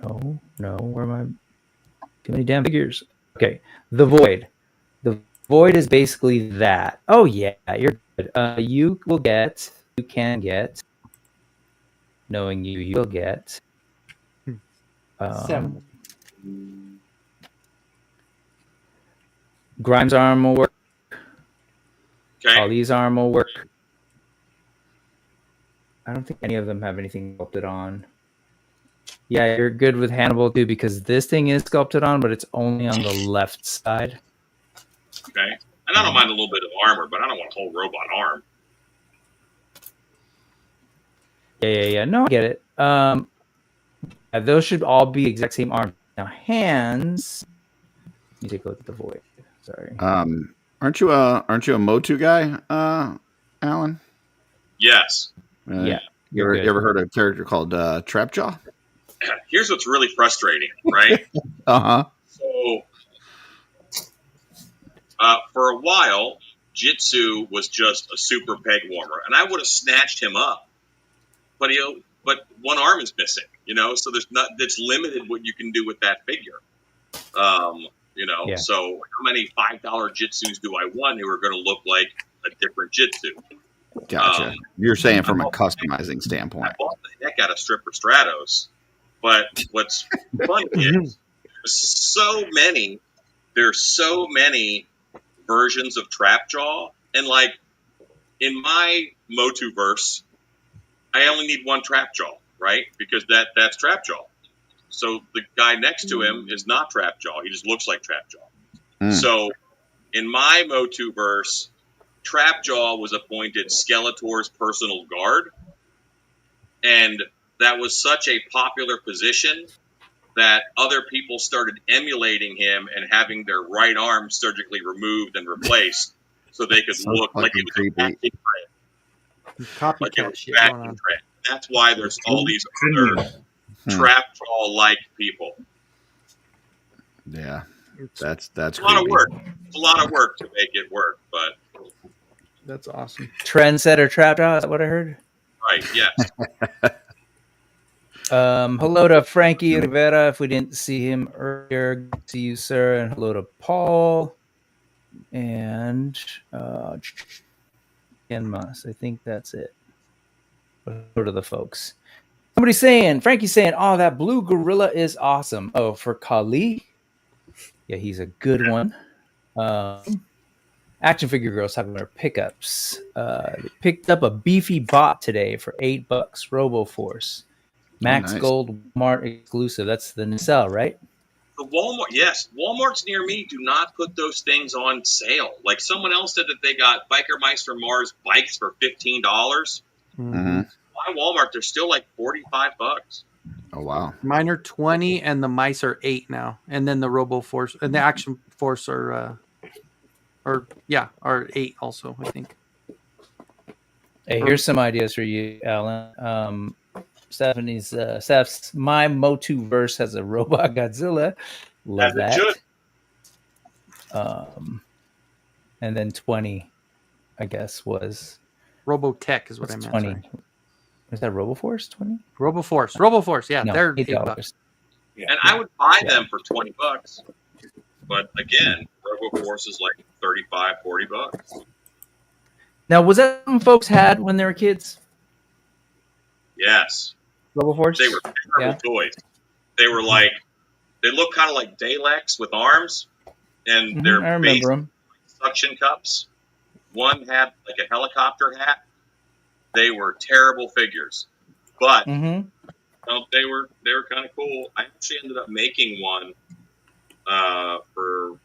Where am I? Too many damn figures. Okay, the Void. The Void is basically that. Oh yeah, you're good. You can get. Knowing you'll get. 7. Grimes' arm will work. Okay. Ali's arm will work. I don't think any of them have anything sculpted on. Yeah, you're good with Hannibal too, because this thing is sculpted on, but it's only on the left side. Okay. And I don't mind a little bit of armor, but I don't want a whole robot arm. Yeah. No, I get it. Those should all be exact same arms. Now, hands. Let me take a look at the Void. Sorry. Aren't you a Motu guy, Alan? Yes. Yeah. You ever heard of a character called Trapjaw? Here's what's really frustrating, right? Uh-huh. So For a while, Jitsu was just a super peg warmer, and I would have snatched him up, but one arm is missing, so it's limited what you can do with that figure. Yeah. So how many $5 Jitsus do I want who are going to look like a different Jitsu? Gotcha. You're saying from a customizing standpoint. I bought the heck out of Stripper Stratos, but what's funny is there's so many versions of Trapjaw, and like in my Motuverse, I only need one Trapjaw, right? Because that's Trapjaw. So the guy next to him is not Trapjaw. He just looks like Trapjaw. So in my Motuverse, Trapjaw was appointed Skeletor's personal guard, and that was such a popular position that other people started emulating him and having their right arm surgically removed and replaced so they could look like it was a vacuum tray. Copycat shit going on. That's why there's all these other Trapjaw-like people. Yeah, that's a lot of work. It's a lot of work to make it work, but that's awesome. Trendsetter Trapjaw, is that what I heard? Right, yes. Hello to Frankie Rivera, if we didn't see him earlier. Good to see you, sir. And hello to Paul. And Genmas. I think that's it. Hello to the folks. Frankie's saying, oh, that blue gorilla is awesome. Oh, for Kali? Yeah, he's a good one. Action Figure Girls talking about our pickups. They picked up a beefy bot today for $8. RoboForce. Max Gold Walmart exclusive. That's the nacelle, right? The Walmart, yes. Walmarts near me do not put those things on sale. Like someone else said that they got Biker Meister Mars bikes for $15. Mm-hmm. My Walmart, they're still like $45. Oh wow! Mine are 20, and the mice are 8 now, and then the RoboForce and the Action Force are 8 also. I think. Hey, here's some ideas for you, Alan. Steph's my Motuverse has a robot Godzilla. Love that. And then 20, I guess, was Robotech is what I meant. 20. Sorry. Was that RoboForce 20? RoboForce, yeah, no, they're $8. Yeah. And I would buy them for $20. But again, RoboForce is like $35, $40. Now, was that something folks had when they were kids? Yes. RoboForce? They were terrible toys. They were like, they look kind of like Daleks with arms, and they're I remember them. Suction cups. One had like a helicopter hat. They were terrible figures, but they were kind of cool. I actually ended up making one for,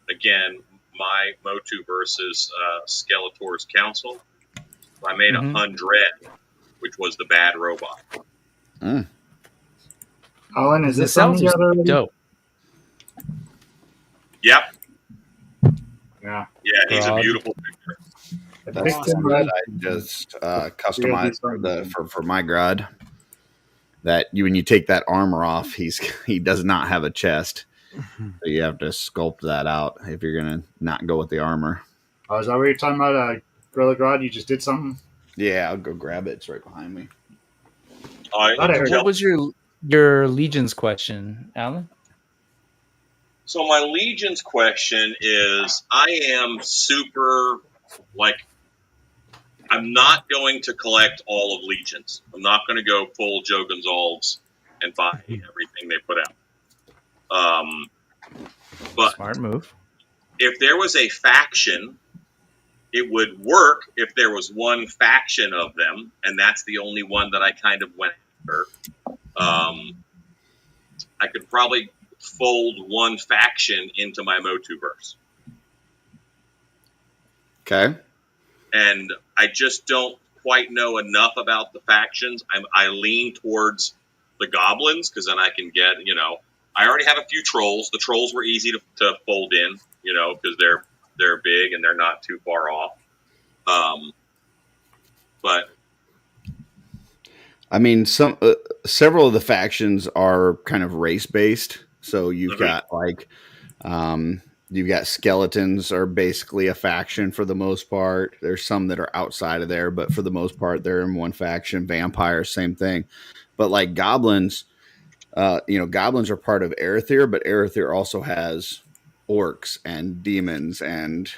again, my Motu versus Skeletor's Council. So I made 100, which was the bad robot. Alan, is this something you got already? Dope. Yep. Yeah. Yeah, he's a beautiful picture. That's awesome. I just customized for my Grod. That when you take that armor off, he does not have a chest. So you have to sculpt that out if you're gonna not go with the armor. Oh, is that what you're talking about? Gorilla Grodd, you just did something? Yeah, I'll go grab it. It's right behind me. What was your Legion's question, Alan? So my Legion's question is, I am super, I'm not going to collect all of Legions. I'm not going to go full Joe Gonzalez and buy everything they put out. But smart move. If there was a faction, it would work if there was one faction of them, and that's the only one that I kind of went after. I could probably fold one faction into my Motuverse. Okay. And I just don't quite know enough about the factions. I lean towards the goblins because then I can get, I already have a few trolls. The trolls were easy to fold in, because they're big and they're not too far off. But I mean, several of the factions are kind of race based. So you've got You've got skeletons are basically a faction for the most part. There's some that are outside of there, but for the most part, they're in one faction. Vampires, same thing. But like goblins, goblins are part of Erethyr, but Erethyr also has orcs and demons and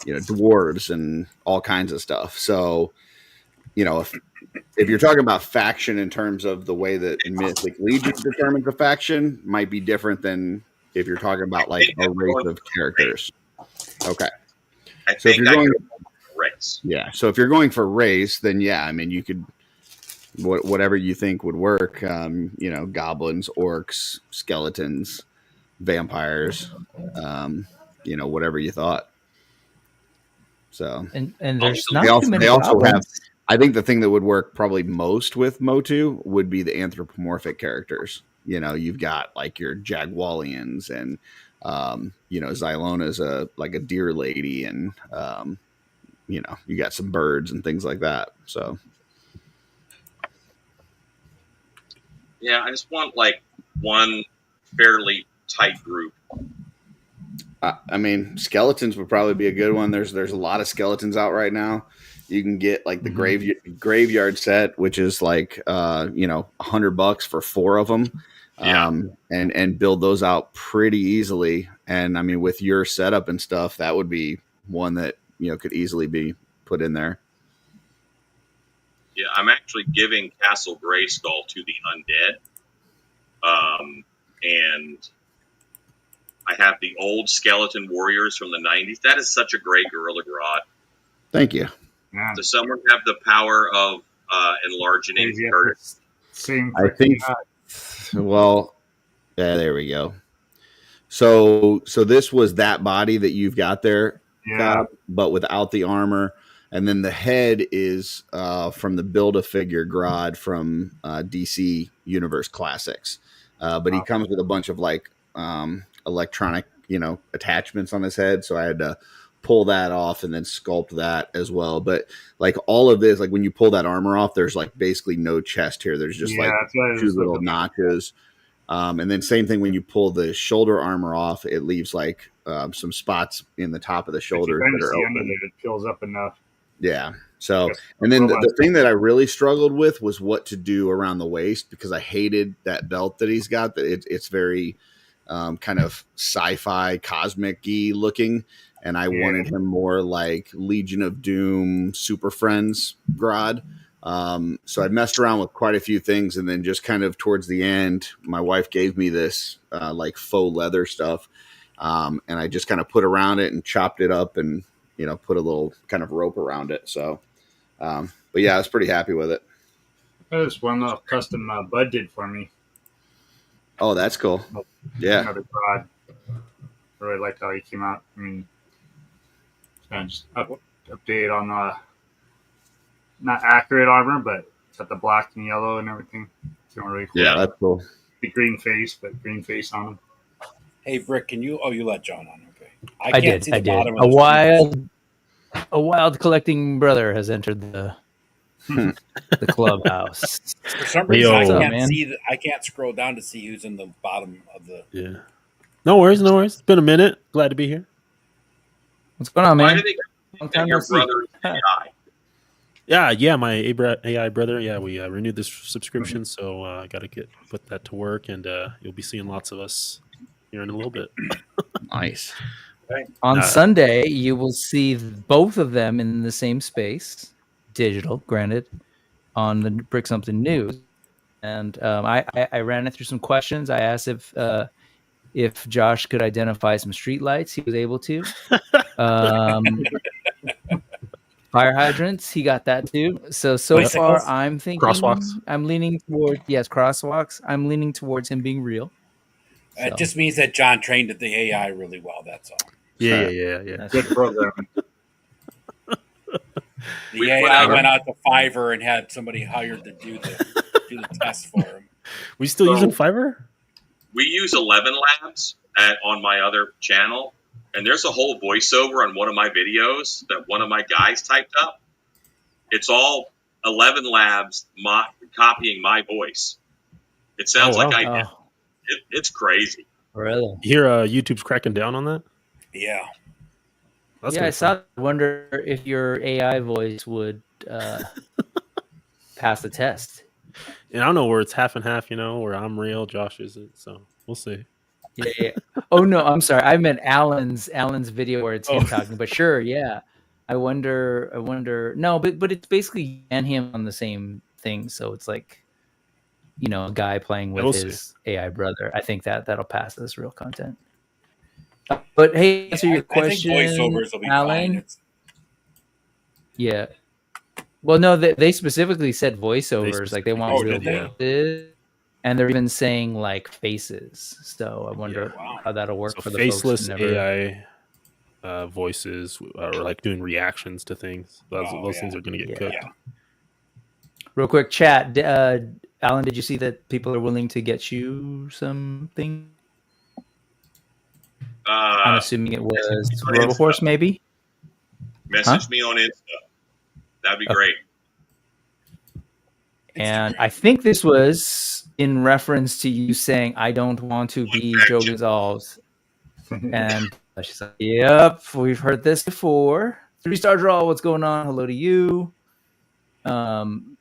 dwarves and all kinds of stuff. So, if you're talking about faction in terms of the way that Mythic Legion determines a faction, might be different than if you're talking about like a race of characters. Okay. So if you're going race. Yeah. So if you're going for race, then yeah, I mean you could whatever you think would work. Goblins, orcs, skeletons, vampires, whatever you thought. So and there's they also have. I think the thing that would work probably most with Motu would be the anthropomorphic characters. You've got like your Jagwallians and Xylona's a deer lady, and you got some birds and things like that. So yeah, I just want like one fairly tight group. I mean, skeletons would probably be a good one. There's a lot of skeletons out right now. You can get like the graveyard set, which is like $100 for 4 of them, and build those out pretty easily. And I mean, with your setup and stuff, that would be one that could easily be put in there. Yeah, I'm actually giving Castle Grayskull to the undead, and I have the old skeleton warriors from the 90s. That is such a great Gorilla Grodd. Thank you. Yeah. Does someone have the power of enlarging Curtis? I think. Well, yeah, there we go. So this was that body that you've got there, but without the armor, and then the head is from the Build-A-Figure Grodd from DC Universe Classics, but he comes with a bunch of like electronic, attachments on his head, so I had to pull that off and then sculpt that as well. But like all of this, like when you pull that armor off, there's like basically no chest here. There's just like 2 little notches. And then same thing when you pull the shoulder armor off, it leaves like some spots in the top of the shoulders that are open. It peels up enough. Yeah. So, and then the thing that I really struggled with was what to do around the waist, because I hated that belt that he's got. That it's very kind of sci-fi, cosmic-y looking. And I wanted him more like Legion of Doom, Super Frenz Grodd. So I messed around with quite a few things, and then just kind of towards the end, my wife gave me this like faux leather stuff, and I just kind of put around it and chopped it up, and put a little kind of rope around it. So, but yeah, I was pretty happy with it. That was one little custom Bud did for me. Oh, that's cool. Yeah, another Grodd. I really liked how he came out. I mean, just update on not accurate armor, but it's got the black and yellow and everything. It's really cool. Yeah, that's cool. The green face on him. Hey, Brick, can you? Oh, you let John on. Okay, I did. A wild collecting brother has entered the clubhouse. For some reason, I can't scroll down to see who's in the bottom of the. Yeah. No worries. It's been a minute. Glad to be here. What's going on, man? Why do they think your brother AI? Yeah, my AI brother. Yeah, we renewed this subscription, so I got to put that to work, and you'll be seeing lots of us here in a little bit. Nice. On Sunday, you will see both of them in the same space, digital, granted, on the Brick Something News. And I ran it through some questions. I asked if Josh could identify some streetlights. He was able to. Fire hydrants, he got that too. So far, I'm thinking crosswalks. I'm leaning towards crosswalks. I'm leaning towards him being real. It just means that John trained the AI really well. That's all. Yeah. Good programming. The AI went out to Fiverr and had somebody hired to do the test for him. We still using Fiverr? We use 11 Labs on my other channel, and there's a whole voiceover on one of my videos that one of my guys typed up. It's all 11 Labs copying my voice. It sounds like I did. It's crazy. Really? You hear YouTube's cracking down on that? Yeah. That's yeah, gonna I be saw. fun. I wonder if your AI voice would pass the test. And I don't know where it's half and half, where I'm real, Josh isn't. So we'll see. Yeah. Oh no, I'm sorry. I meant Alan's video where it's him Oh. talking. But sure, yeah. I wonder. No, but it's basically you and him on the same thing. So it's like, a guy playing with we'll see. his AI brother. I think that'll pass as real content. But hey, answer your question, I think voiceovers will be Alan. fine. Yeah. Well, no, they specifically said voiceovers. Like they want Oh, real did they? voices, and they're even saying like faces. So I wonder wow. how that'll work So for the faceless folks who never. AI voices are like doing reactions to things. Those things are going to get cooked. Yeah. Real quick chat. Alan, did you see that people are willing to get you something? I'm assuming it was Roto Horse, maybe. Message me on Insta. That'd be great. And I think this was in reference to you saying, "I don't want to be Joe Gonzalez." And she's like, "Yep, we've heard this before. 3-star draw. What's going on? Hello to you."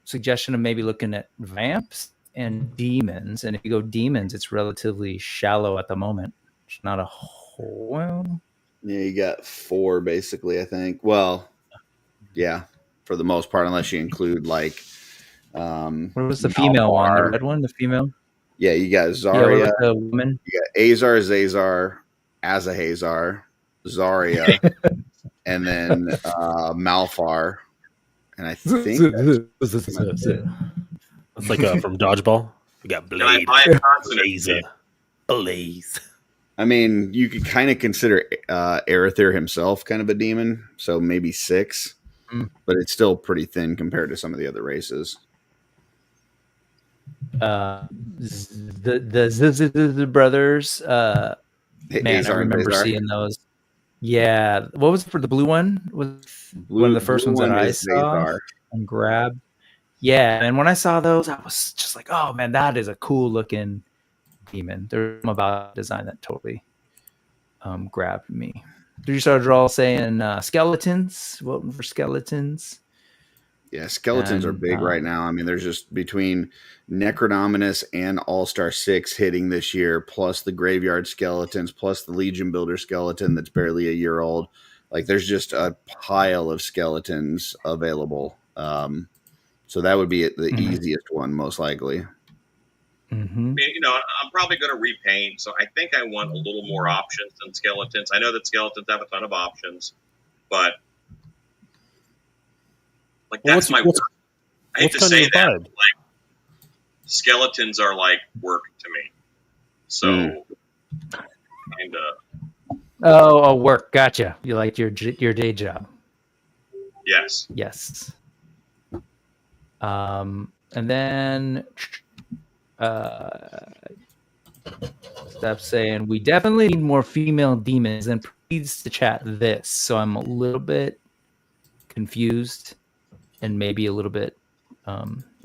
Suggestion of maybe looking at vamps and demons. And if you go demons, it's relatively shallow at the moment. It's not a whole. Yeah, you got 4 basically, I think. Well, yeah, for the most part, unless you include like. What was the female one? The red one, the female. Yeah, you got Zarya. Yeah, what was the woman? You got Azar, Zazar, Azahazar, Zarya, and then Malphar. And I think it's like from Dodgeball. We got Blade, Blaze. I mean, you could kind of consider Arethyr himself kind of a demon, so maybe 6, but it's still pretty thin compared to some of the other races. The brothers. Man, I remember seeing those. Yeah, what was it for the blue one? Was one of the first ones that I saw and grabbed. Yeah, and when I saw those, I was just like, "Oh man, that is a cool looking demon." There's something about design that totally grabbed me. 3-star draw saying skeletons. Voting for skeletons. Yeah, skeletons are big right now. I mean, there's just between Necronominus and All-Star 6 hitting this year, plus the Graveyard Skeletons, plus the Legion Builder skeleton that's barely a year old. Like, there's just a pile of skeletons available. So that would be the easiest one, most likely. Mm-hmm. I mean, I'm probably going to repaint, so I think I want a little more options than skeletons. I know that skeletons have a ton of options, but like that's my work. I hate to say that, but like skeletons are like work to me. So kind of. Oh, work. Gotcha. You like your day job. Yes. Yes. And then stop saying we definitely need more female demons and proceeds to chat this. So I'm a little bit confused and maybe a little bit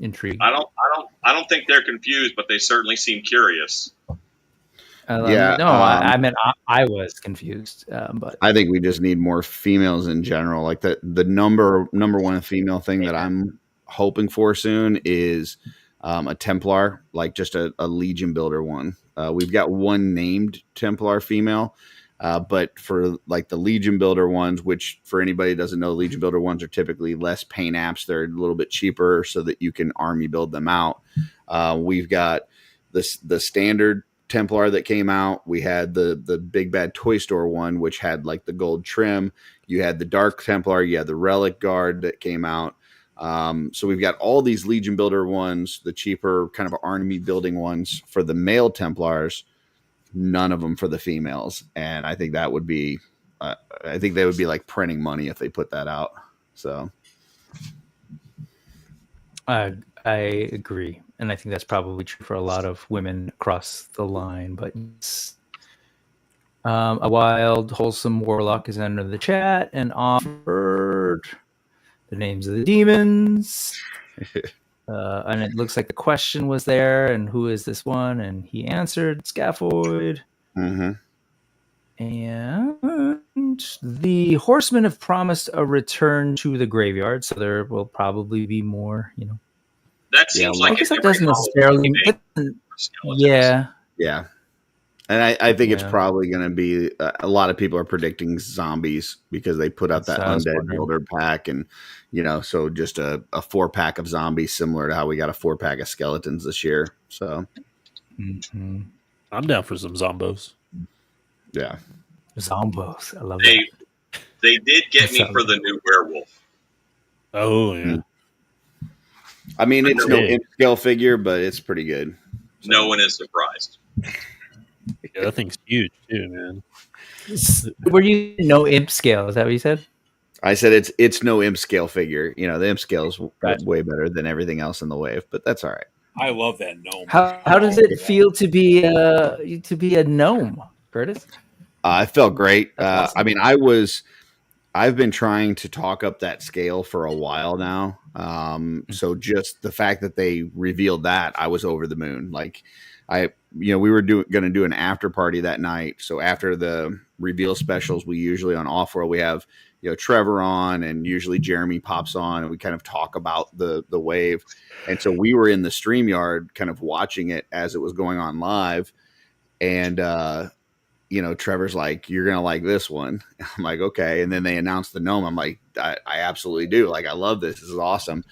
intrigued. I don't think they're confused, but they certainly seem curious. I meant I was confused, but I think we just need more females in general. Like the number one female thing that I'm hoping for soon is a Templar, like just a Legion Builder one. We've got one named Templar female, but for like the Legion Builder ones, which for anybody who doesn't know, Legion Builder ones are typically less paint apps. They're a little bit cheaper so that you can army build them out. We've got the standard Templar that came out. We had the Big Bad Toy Store one, which had like the gold trim. You had the Dark Templar. You had the Relic Guard that came out. So we've got all these Legion Builder ones, the cheaper kind of army building ones for the male Templars, none of them for the females. And I think that would be, I think they would be like printing money if they put that out. So I agree. And I think that's probably true for a lot of women across the line, but a wild, wholesome warlock is under the chat and offered the names of the demons. And it looks like the question was there, and who is this one? And he answered Scaphoid. Mm-hmm. And the horsemen have promised a return to the graveyard, so there will probably be more, That seems like I guess it that doesn't necessarily. Yeah. Yeah. And I think it's Yeah. probably going to be a lot of people are predicting zombies because they put out that That's what I was undead wondering. builder pack, and so just a 4-pack of zombies, similar to how we got a 4-pack of skeletons this year. So Mm-hmm. I'm down for some zombos. yeah, Zombos. I love that. They did get me for the new werewolf. Oh yeah. I mean it's no Yeah. imp scale figure, but it's pretty good. So. No one is surprised. Yeah, that thing's huge too, man. Were you no imp scale? Is that what you said? I said it's no imp scale figure. The imp scale is Gotcha. way better than everything else in the wave, but that's all right. I love that gnome. How does it feel to be a gnome, Curtis? It felt great. That's awesome. I mean, I've been trying to talk up that scale for a while now. So just the fact that they revealed that, I was over the moon. Like we were going to do an after party that night. So after the reveal specials, we usually on Off World, we have, Trevor on, and usually Jeremy pops on, and we kind of talk about the wave. And so we were in the StreamYard kind of watching it as it was going on live. And, Trevor's like, "You're going to like this one." I'm like, "Okay." And then they announced the gnome. I'm like, I absolutely do. Like, I love this. This is awesome.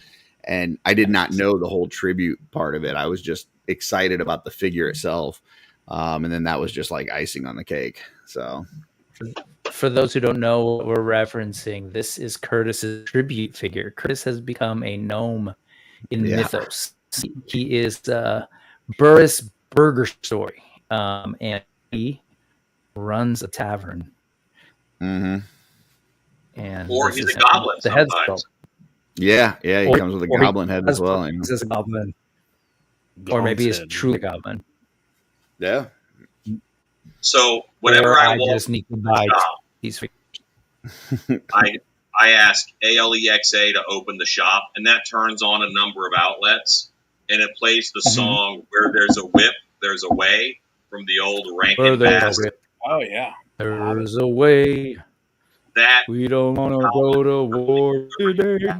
And I did not know the whole tribute part of it. I was just excited about the figure itself. And then that was just like icing on the cake. So for those who don't know what we're referencing, this is Curtis's tribute figure. Curtis has become a gnome in Mythos. He is Burris Burger Story. And he runs a tavern. Mm-hmm. And or he's a goblin. The head sometimes. sculpt. Yeah, he comes with a goblin head as well. He's a goblin. Or maybe he's truly a goblin. Yeah. So whenever I walk just need to buy these figures. I ask ALEXA to open the shop, and that turns on a number of outlets, and it plays the song "Where There's a Whip, There's a Way" from the old Rankin Bass. Oh yeah, there's a way. That we don't want to go to war today.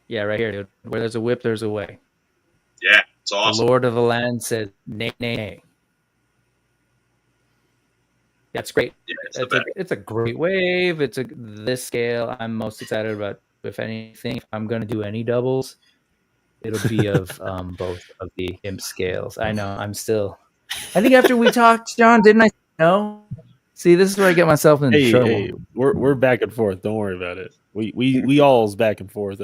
Yeah, right here, dude. Where there's a whip, there's a way. Yeah, it's awesome. The Lord of the Land said, "Nay, nay." That's great. Yeah, it's a great wave. It's this scale. I'm most excited about. If anything, if I'm going to do any doubles, it'll be of both of the imp scales. I know. I think after we talked, John, didn't I know? See, this is where I get myself in trouble. Hey, we're back and forth. Don't worry about it. We all's back and forth.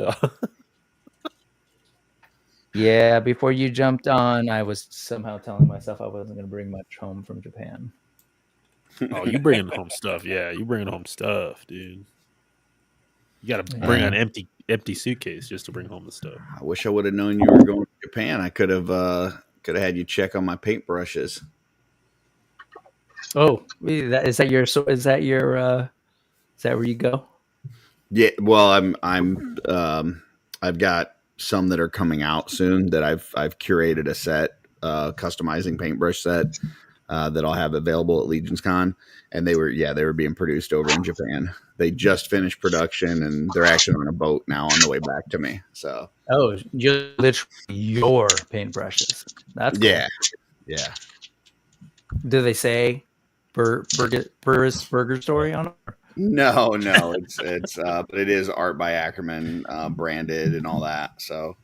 Yeah, before you jumped on, I was somehow telling myself I wasn't going to bring much home from Japan. Oh, you bringing home stuff? Yeah, you bringing home stuff, dude. You got to bring an empty suitcase just to bring home the stuff. I wish I would have known you were going to Japan. I could have had you check on my paintbrushes. Oh, is that where you go? Yeah, well, I've got some that are coming out soon that I've curated a set, customizing paintbrush set that I'll have available at Legion's Con, and they were being produced over in Japan. They just finished production, and they're actually on a boat now on the way back to me. So, you're literally your paintbrushes. That's cool. Yeah. Do they say Burris Burger Story on it? No, it's but it is art by Ackerman, branded and all that. So,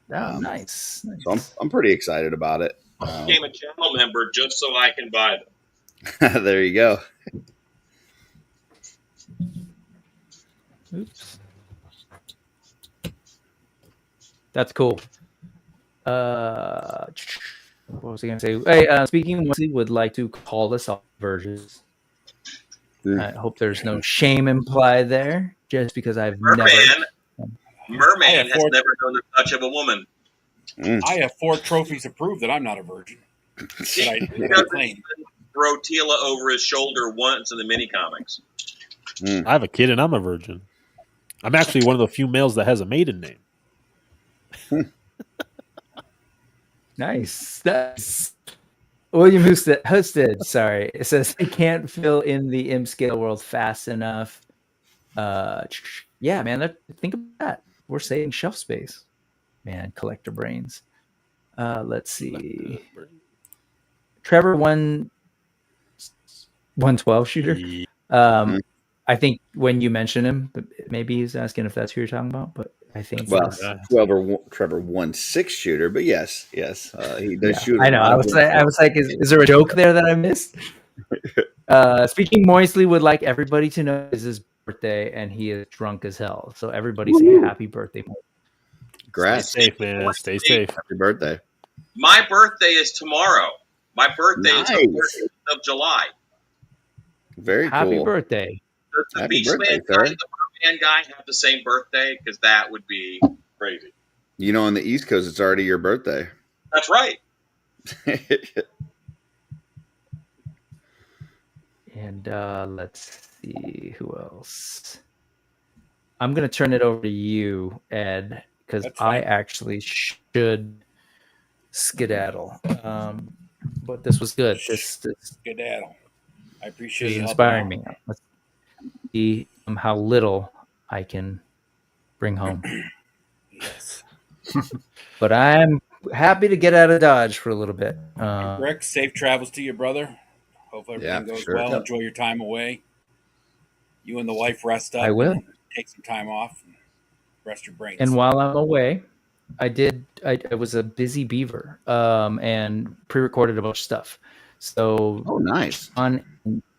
nice. So I'm pretty excited about it. I became a channel member just so I can buy them. There you go. Oops. That's cool. What was I going to say? Hey, speaking of Wesley, would like to call this off versions. I hope there's no shame implied there, just because Merman has never known the touch of a woman. I have 4 trophies to prove that I'm not a virgin. He doesn't even throw Tila over his shoulder once in the mini comics. I have a kid and I'm a virgin. I'm actually one of the few males that has a maiden name. Nice. That's William Husted, sorry. It says they can't fill in the M scale world fast enough. Yeah, man. Think about that. We're saving shelf space. Man, collector brains. Let's see. Trevor 112 shooter. I think when you mention him, maybe he's asking if that's who you're talking about, but I think Trevor 1.6 shooter, but yes, he does shoot. I know. I was like, is there a joke there that I missed? Speaking moistly, would like everybody to know it's his birthday and he is drunk as hell. So everybody say happy birthday. Congrats. Stay safe, man. Stay safe. Happy birthday. My birthday is tomorrow. My birthday is the 14th of July. Very cool. Happy birthday. Does the Beastman guy and the Birdman guy have the same birthday? Because that would be crazy. You know, on the East Coast, it's already your birthday. That's right. And let's see who else. I'm going to turn it over to you, Ed, because I actually should skedaddle. But this was good. This skedaddle. I appreciate it. You Inspiring me. Let's see how little I can bring home. Yes. But I'm happy to get out of Dodge for a little bit. Rick, safe travels to your brother. Hope everything goes well. Yep. Enjoy your time away. You and the wife rest up. I will. Take some time off and rest your brains. And while I'm away, I was a busy beaver and pre-recorded a bunch of stuff. So nice. On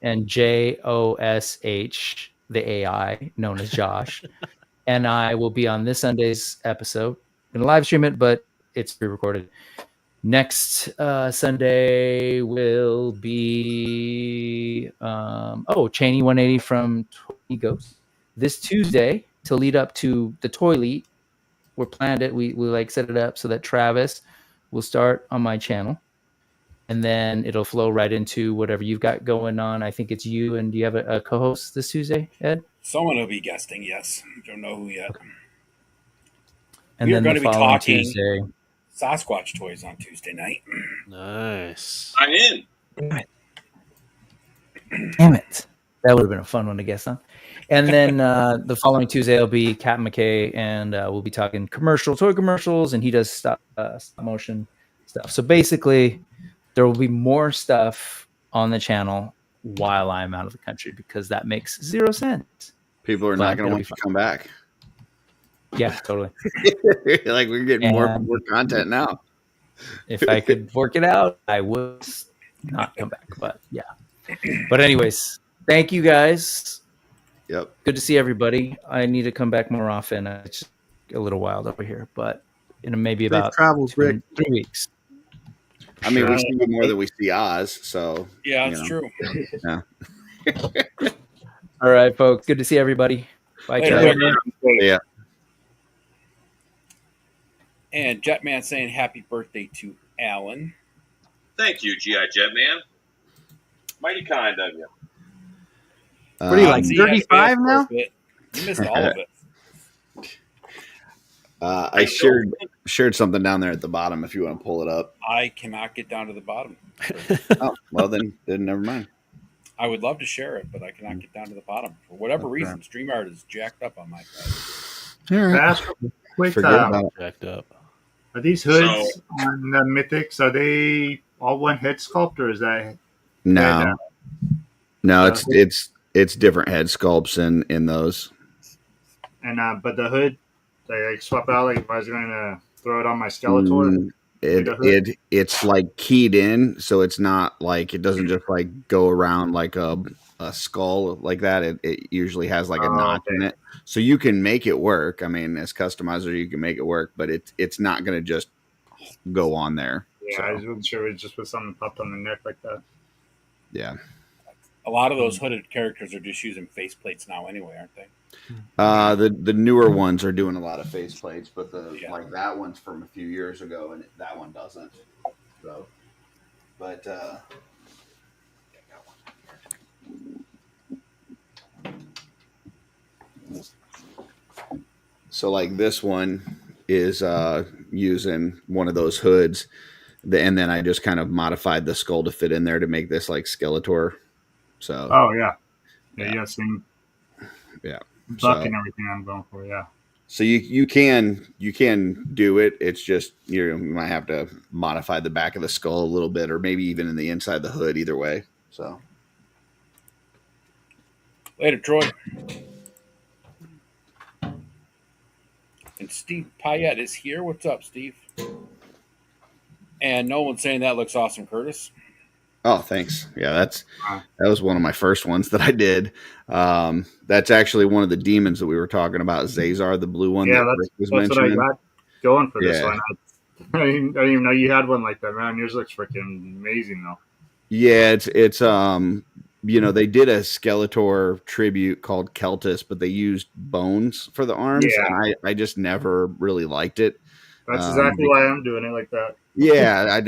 and JOSH, the AI known as Josh, and I will be on this Sunday's episode. I'm gonna live stream it, but it's pre-recorded. Next Sunday will be Cheney 180 from Toy Ghost. This Tuesday to lead up to the Toilet, we're planned it. We like set it up so that Travis will start on my channel, and then it'll flow right into whatever you've got going on. I think it's you, and do you have a co-host this Tuesday, Ed? Someone will be guesting. Yes, don't know who yet. Okay. And then going to be talking Tuesday. Sasquatch toys on Tuesday night. Nice. I'm in. Damn it. That would have been a fun one to guess on. And then the following Tuesday will be Captain McKay, and we'll be talking toy commercials, and he does stop motion stuff. So basically, there will be more stuff on the channel while I'm out of the country because that makes 0 sense. People are not going to want to come back. Yeah, totally. Like we're getting more content now. If I could work it out, I would not come back. But yeah. But anyways, thank you guys. Yep. Good to see everybody. I need to come back more often. It's just a little wild over here, but maybe about 3 weeks. I mean, we see you more than we see Oz, so yeah, that's true. Yeah. All right, folks. Good to see everybody. Bye, Trevor. Yeah. And Jetman saying happy birthday to Alan. Thank you, G.I. Jetman. Mighty kind of you. What are you, like 35 now? You missed all of it. I shared something down there at the bottom if you want to pull it up. I cannot get down to the bottom. Oh, well, then never mind. I would love to share it, but I cannot get down to the bottom. For whatever reason, StreamYard is jacked up on my side. All right. Quick, Jacked up. Are these hoods on the Mythics, are they all one head sculpt, or is that... No, it's different head sculpts in those. And but the hood, they swap out. Like if I was going to throw it on my Skeletor, it's like keyed in, so it's not like it doesn't just like go around like a skull like that. It usually has like a notch in it, so you can make it work. I mean, as customizer, you can make it work, but it's not going to just go on there. Yeah, so. I wasn't sure it was just with something popped on the neck like that. Yeah. A lot of those hooded characters are just using faceplates now anyway, aren't they? The newer ones are doing a lot of faceplates, but like that one's from a few years ago, and that one doesn't. So, but so like this one is using one of those hoods. and then I just kind of modified the skull to fit in there to make this like Skeletor. So Oh yeah, same yeah, buck and everything I'm going for. Yeah. So you can do it. It's just you might have to modify the back of the skull a little bit, or maybe even in the inside of the hood. Either way. So Later, Troy. And Steve Payette is here. What's up, Steve? And no one's saying that looks awesome, Curtis. Oh, thanks. Yeah, that was one of my first ones that I did. That's actually one of the demons that we were talking about, Zazar, the blue one. Yeah, that Rick was that's mentioning. what I got going for this Yeah. one. I didn't even know you had one like that, man. Yours looks freaking amazing, though. Yeah, it's they did a Skeletor tribute called Keltis, but they used bones for the arms, and I just never really liked it. That's exactly why I'm doing it like that. Yeah,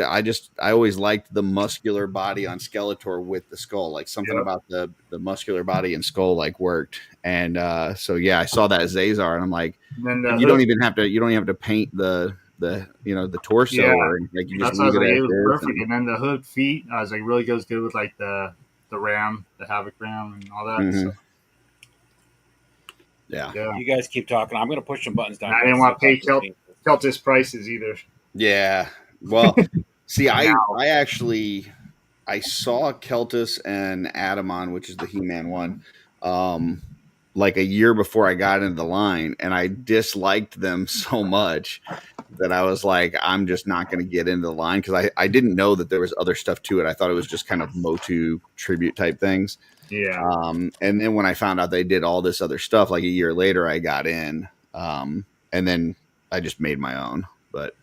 I always liked the muscular body on Skeletor with the skull. Like something about the muscular body and skull like worked. And so yeah, I saw that Zazar, and I'm like, and you don't even have to paint the torso or like you just leave it as is. Perfect. And then the hood feet, I was like, really goes good with like the Ram, the Havoc Ram, and all that. Mm-hmm. So. Yeah. You guys keep talking. I'm going to push some buttons down. I didn't want to pay Keltis prices either. Yeah. Well, see, I saw Keltis and Adamon, which is the He-Man one, like a year before I got into the line, and I disliked them so much that I was like, I'm just not going to get into the line because I didn't know that there was other stuff to it. I thought it was just kind of Motu tribute type things. Yeah. And then when I found out they did all this other stuff, like a year later, I got in, and then I just made my own. But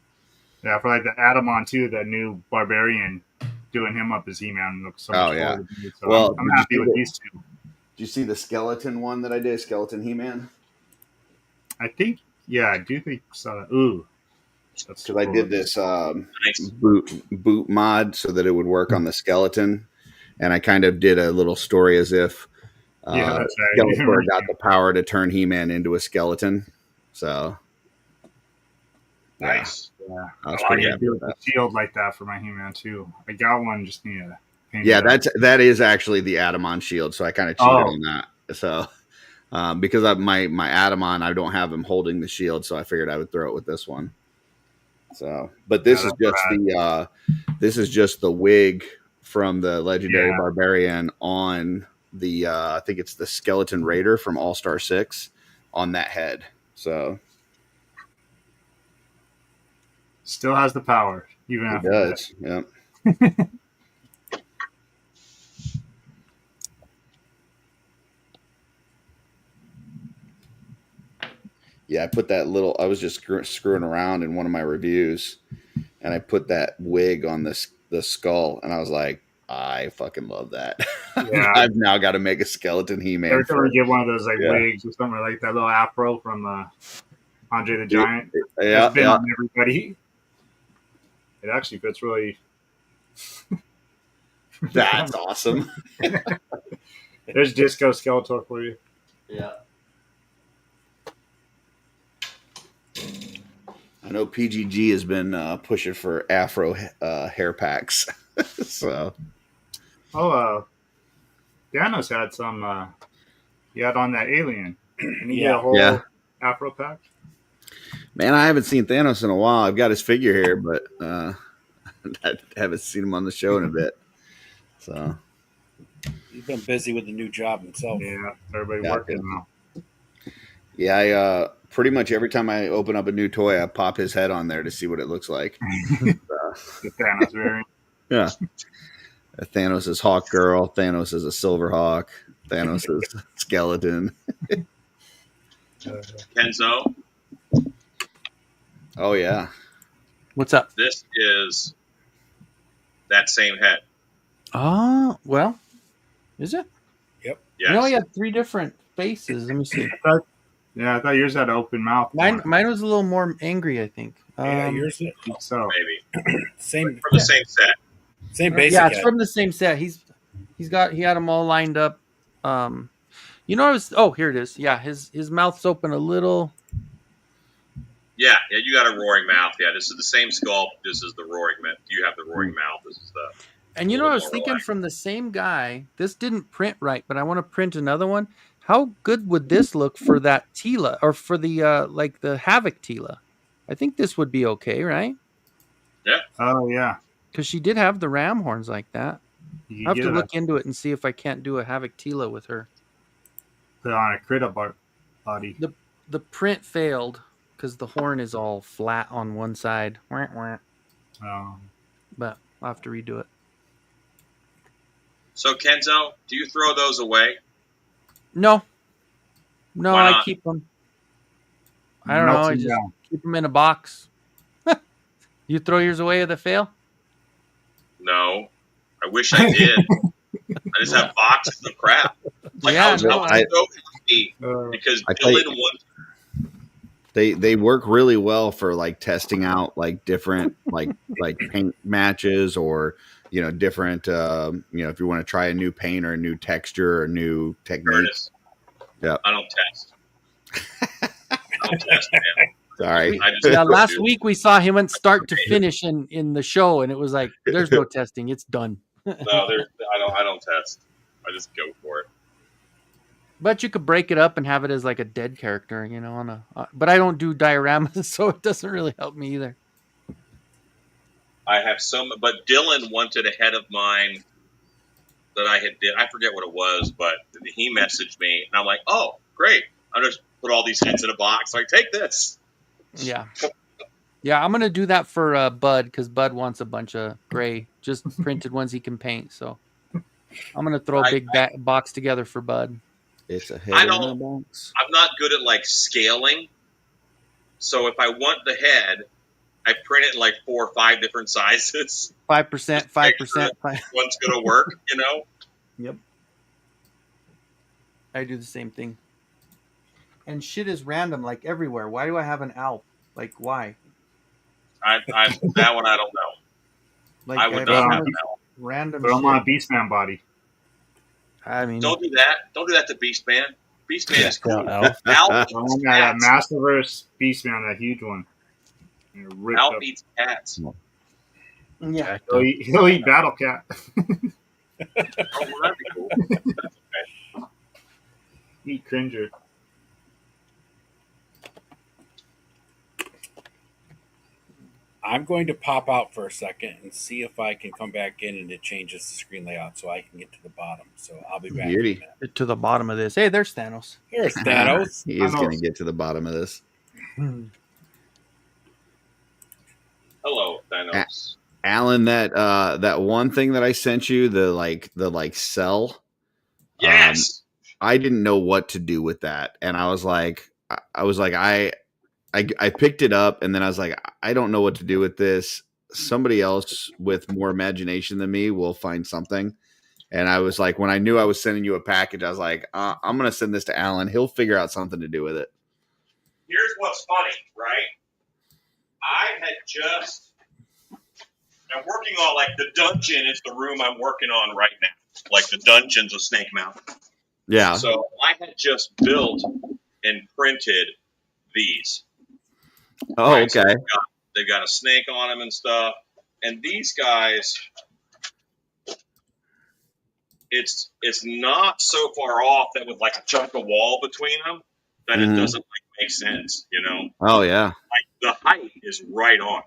yeah, for like the Adamon too, the new Barbarian, doing him up as He-Man looks so much cool. So well, I'm happy with these two. Did you see the skeleton one that I did? Skeleton He-Man? I think, yeah, I do think so. Ooh. Because I did this boot mod so that it would work on the skeleton. And I kind of did a little story as if Skeletor got the power to turn He-Man into a skeleton. So. Nice. Yeah. I need to do a shield like that for my He-Man too. I got one, just need to paint it. that is actually the Adamon shield. So I kind of cheated on that. So because my Adamon, I don't have him holding the shield, so I figured I would throw it with this one. So, but this is just the wig from the legendary Barbarian on the I think it's the Skeleton Raider from All-Star 6 on that head. So still has the power, even after does. That. Yeah. Yeah, I put that little. I was just screwing around in one of my reviews, and I put that wig on the skull, and I was like, I fucking love that. Yeah. I've now got to make a skeleton He-Man. Every time I get one of those like wigs or something like that little afro from Andre the Giant. Yeah, it's been on everybody. It actually fits really. That's awesome. There's Disco Skeletor for you. Yeah. I know PGG has been pushing for Afro hair packs. So. Thanos had some. He had on that alien. And he had a whole Afro pack. Man, I haven't seen Thanos in a while. I've got his figure here, but I haven't seen him on the show in a bit. So. He's been busy with the new job himself. Yeah, everybody working now. Yeah, I pretty much every time I open up a new toy, I pop his head on there to see what it looks like. The Thanos variant. Yeah. Thanos is Hawk Girl. Thanos is a Silver Hawk. Thanos is Skeleton. Kenzo. Oh, yeah. What's up? This is that same head. Oh, well, is it? Yep. Yes. You know, he had 3 different faces. Let me see. I thought yours had an open mouth. Mine was a little more angry, I think. Yours is so maybe same from the same set. Same basic. Yeah, it's from the same set. He had them all lined up. You know, here it is. Yeah, his mouth's open a little. Yeah, you got a roaring mouth. Yeah, this is the same sculpt. This is the roaring mouth. You have the roaring mouth. This is the. And you know, I was thinking from the same guy, this didn't print right, but I want to print another one. How good would this look for that Tila or for the like the Havoc Tila? I think this would be okay, right? Yeah. Oh yeah. Because she did have the ram horns like that. You I have get to it. look into it and see if I can't do a Havoc Tila with her. Put it on a critter body. The print failed because the horn is all flat on one side. But I'll have to redo it. So Kenzo, do you throw those away? No, Why I not? keep them. I don't know. I just keep them in a box. You throw yours away if they fail? No. I wish I did. I just have boxes of crap. Like Yeah, I was so happy because Dylan won. They work really well for like testing out like different like paint matches or different if you want to try a new paint or a new texture or a new technique. Yeah. I don't test. I don't test, man. Sorry. Last week we saw him went start to finish in the show, and it was like, there's no testing, it's done. No, I don't test. I just go for it. But you could break it up and have it as like a dead character, but I don't do dioramas, so it doesn't really help me either. I have but Dylan wanted a head of mine that I did. I forget what it was, but he messaged me, and I'm like, oh, great. I'll just put all these heads in a box. Like, take this. Yeah. Yeah, I'm going to do that for Bud, because Bud wants a bunch of gray, just printed ones he can paint. So I'm going to throw a big box together for Bud. It's a head in a box. I'm not good at, like, scaling. So if I want the head, I print it in, like, 4 or 5 different sizes. 5%, 5%. One's going to work, Yep. I do the same thing. And shit is random, like, everywhere. Why do I have an Alp? Like, why? That one I don't know. Like, I would not have an Alp. Random Put them on a Beastman body. I mean, don't do that. Don't do that to Beastman. Beastman is cool. Alp. That Masterverse Beastman, that huge one. Alp eats cats. Yeah. He'll eat Battle Cat. Oh, well, that'd be cool. That's okay. Eat Cringer. I'm going to pop out for a second and see if I can come back in and it changes the screen layout so I can get to the bottom. So I'll be back. To the bottom of this. Hey, there's Thanos. There's Thanos. He is going to get to the bottom of this. Hello, Thanos. Alan, that one thing that I sent you, the cell. Yes. I didn't know what to do with that, and I was like, I picked it up, and then I was like, I don't know what to do with this. Somebody else with more imagination than me will find something. And I was like, when I knew I was sending you a package, I was like, I'm going to send this to Alan. He'll figure out something to do with it. Here's what's funny, right? I'm working on, like, the dungeon is the room I'm working on right now. Like, the dungeons of Snake Mountain. Yeah. So I had just built and printed these. Oh, right? okay. So they've got a snake on them and stuff. And these guys, it's not so far off that with like a chunk of wall between them that it doesn't make sense, Oh yeah. Like the height is right on.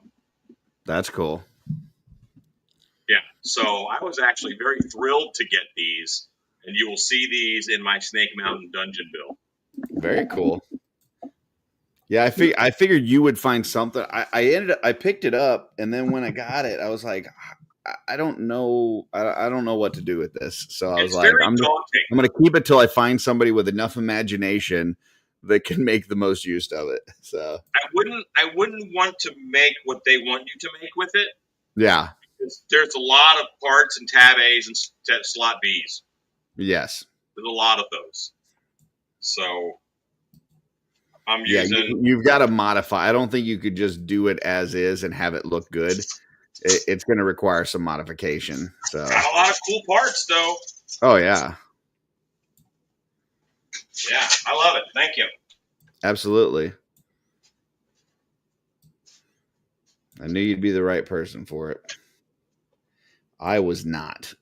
That's cool. Yeah. So I was actually very thrilled to get these, and you will see these in my Snake Mountain dungeon build. Very cool. Yeah, I figured you would find something. I picked it up, and then when I got it, I was like, I don't know. I don't know what to do with this. So I was like, I'm going to keep it till I find somebody with enough imagination that can make the most use of it. So I wouldn't want to make what they want you to make with it. Yeah. There's a lot of parts and tab A's and slot B's. Yes. There's a lot of those. So I'm using. You've got to modify. I don't think you could just do it as is and have it look good. It's going to require some modification. So got a lot of cool parts, though. Oh yeah. Yeah, I love it. Thank you. Absolutely. I knew you'd be the right person for it. I was not.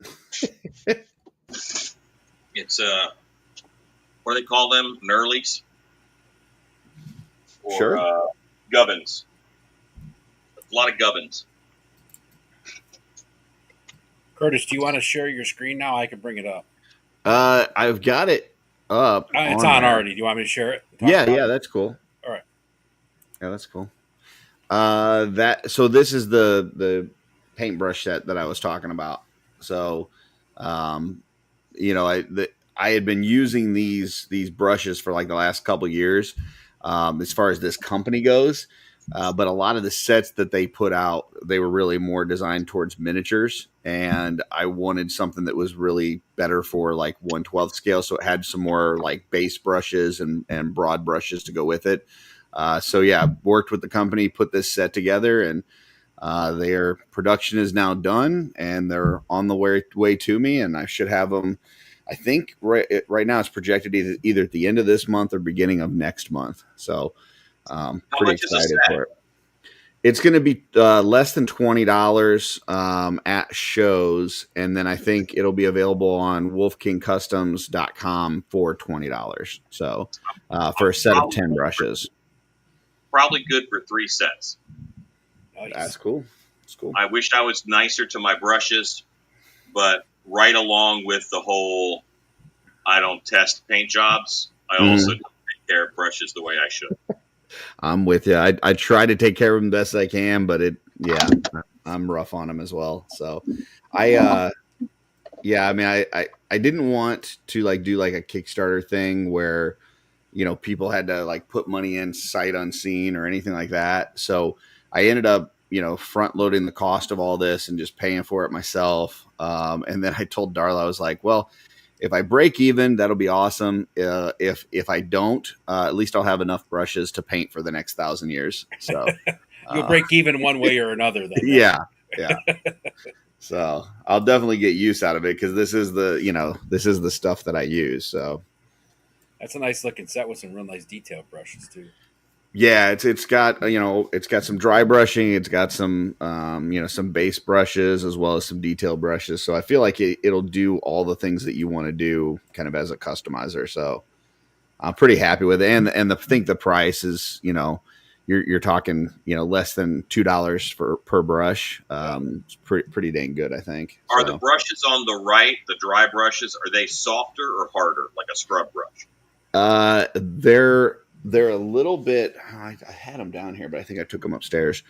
It's what do they call them? Knurlies? Or Sure. gubbins. A lot of gubbins. Curtis, do you want to share your screen now? I can bring it up. I've got it up. It's on there. already. Do you want me to share it? Yeah, that's cool. All right. Yeah, that's cool. So this is the paintbrush set that I was talking about. So, I had been using these brushes for like the last couple of years, as far as this company goes. But a lot of the sets that they put out, they were really more designed towards miniatures, and I wanted something that was really better for like 1/12 scale. So it had some more like base brushes and broad brushes to go with it. Worked with the company, put this set together, and their production is now done, and they're on the way to me, and I should have them. I think right now it's projected either at the end of this month or beginning of next month. So pretty excited for it. It's going to be less than $20 at shows, and then I think it'll be available on wolfkingcustoms.com for $20. So for a set of 10 brushes. Probably good for 3 sets. Nice. That's cool. That's cool. I wished I was nicer to my brushes, but right along with the whole I don't test paint jobs, I also don't take care of brushes the way I should. I'm with you. I try to take care of them best I can, but I'm rough on them as well. So I didn't want to like do like a Kickstarter thing where, people had to like put money in sight unseen or anything like that. So I ended up, front loading the cost of all this and just paying for it myself. And then I told Darla, I was like, well, if I break even, that'll be awesome. If I don't, at least I'll have enough brushes to paint for the next 1,000 years. So you'll break even one way or another. Then, yeah. So I'll definitely get use out of it because this is the stuff that I use. So that's a nice looking set with some real nice detailed brushes too. Yeah, it's got some dry brushing, it's got some some base brushes as well as some detail brushes. So I feel like it'll do all the things that you want to do kind of as a customizer. So I'm pretty happy with it, and I think the price is you're talking less than $2 per brush. It's pretty dang good, I think. Are the brushes on the right, the dry brushes, are they softer or harder, like a scrub brush? They're a little bit. I had them down here, but I think I took them upstairs.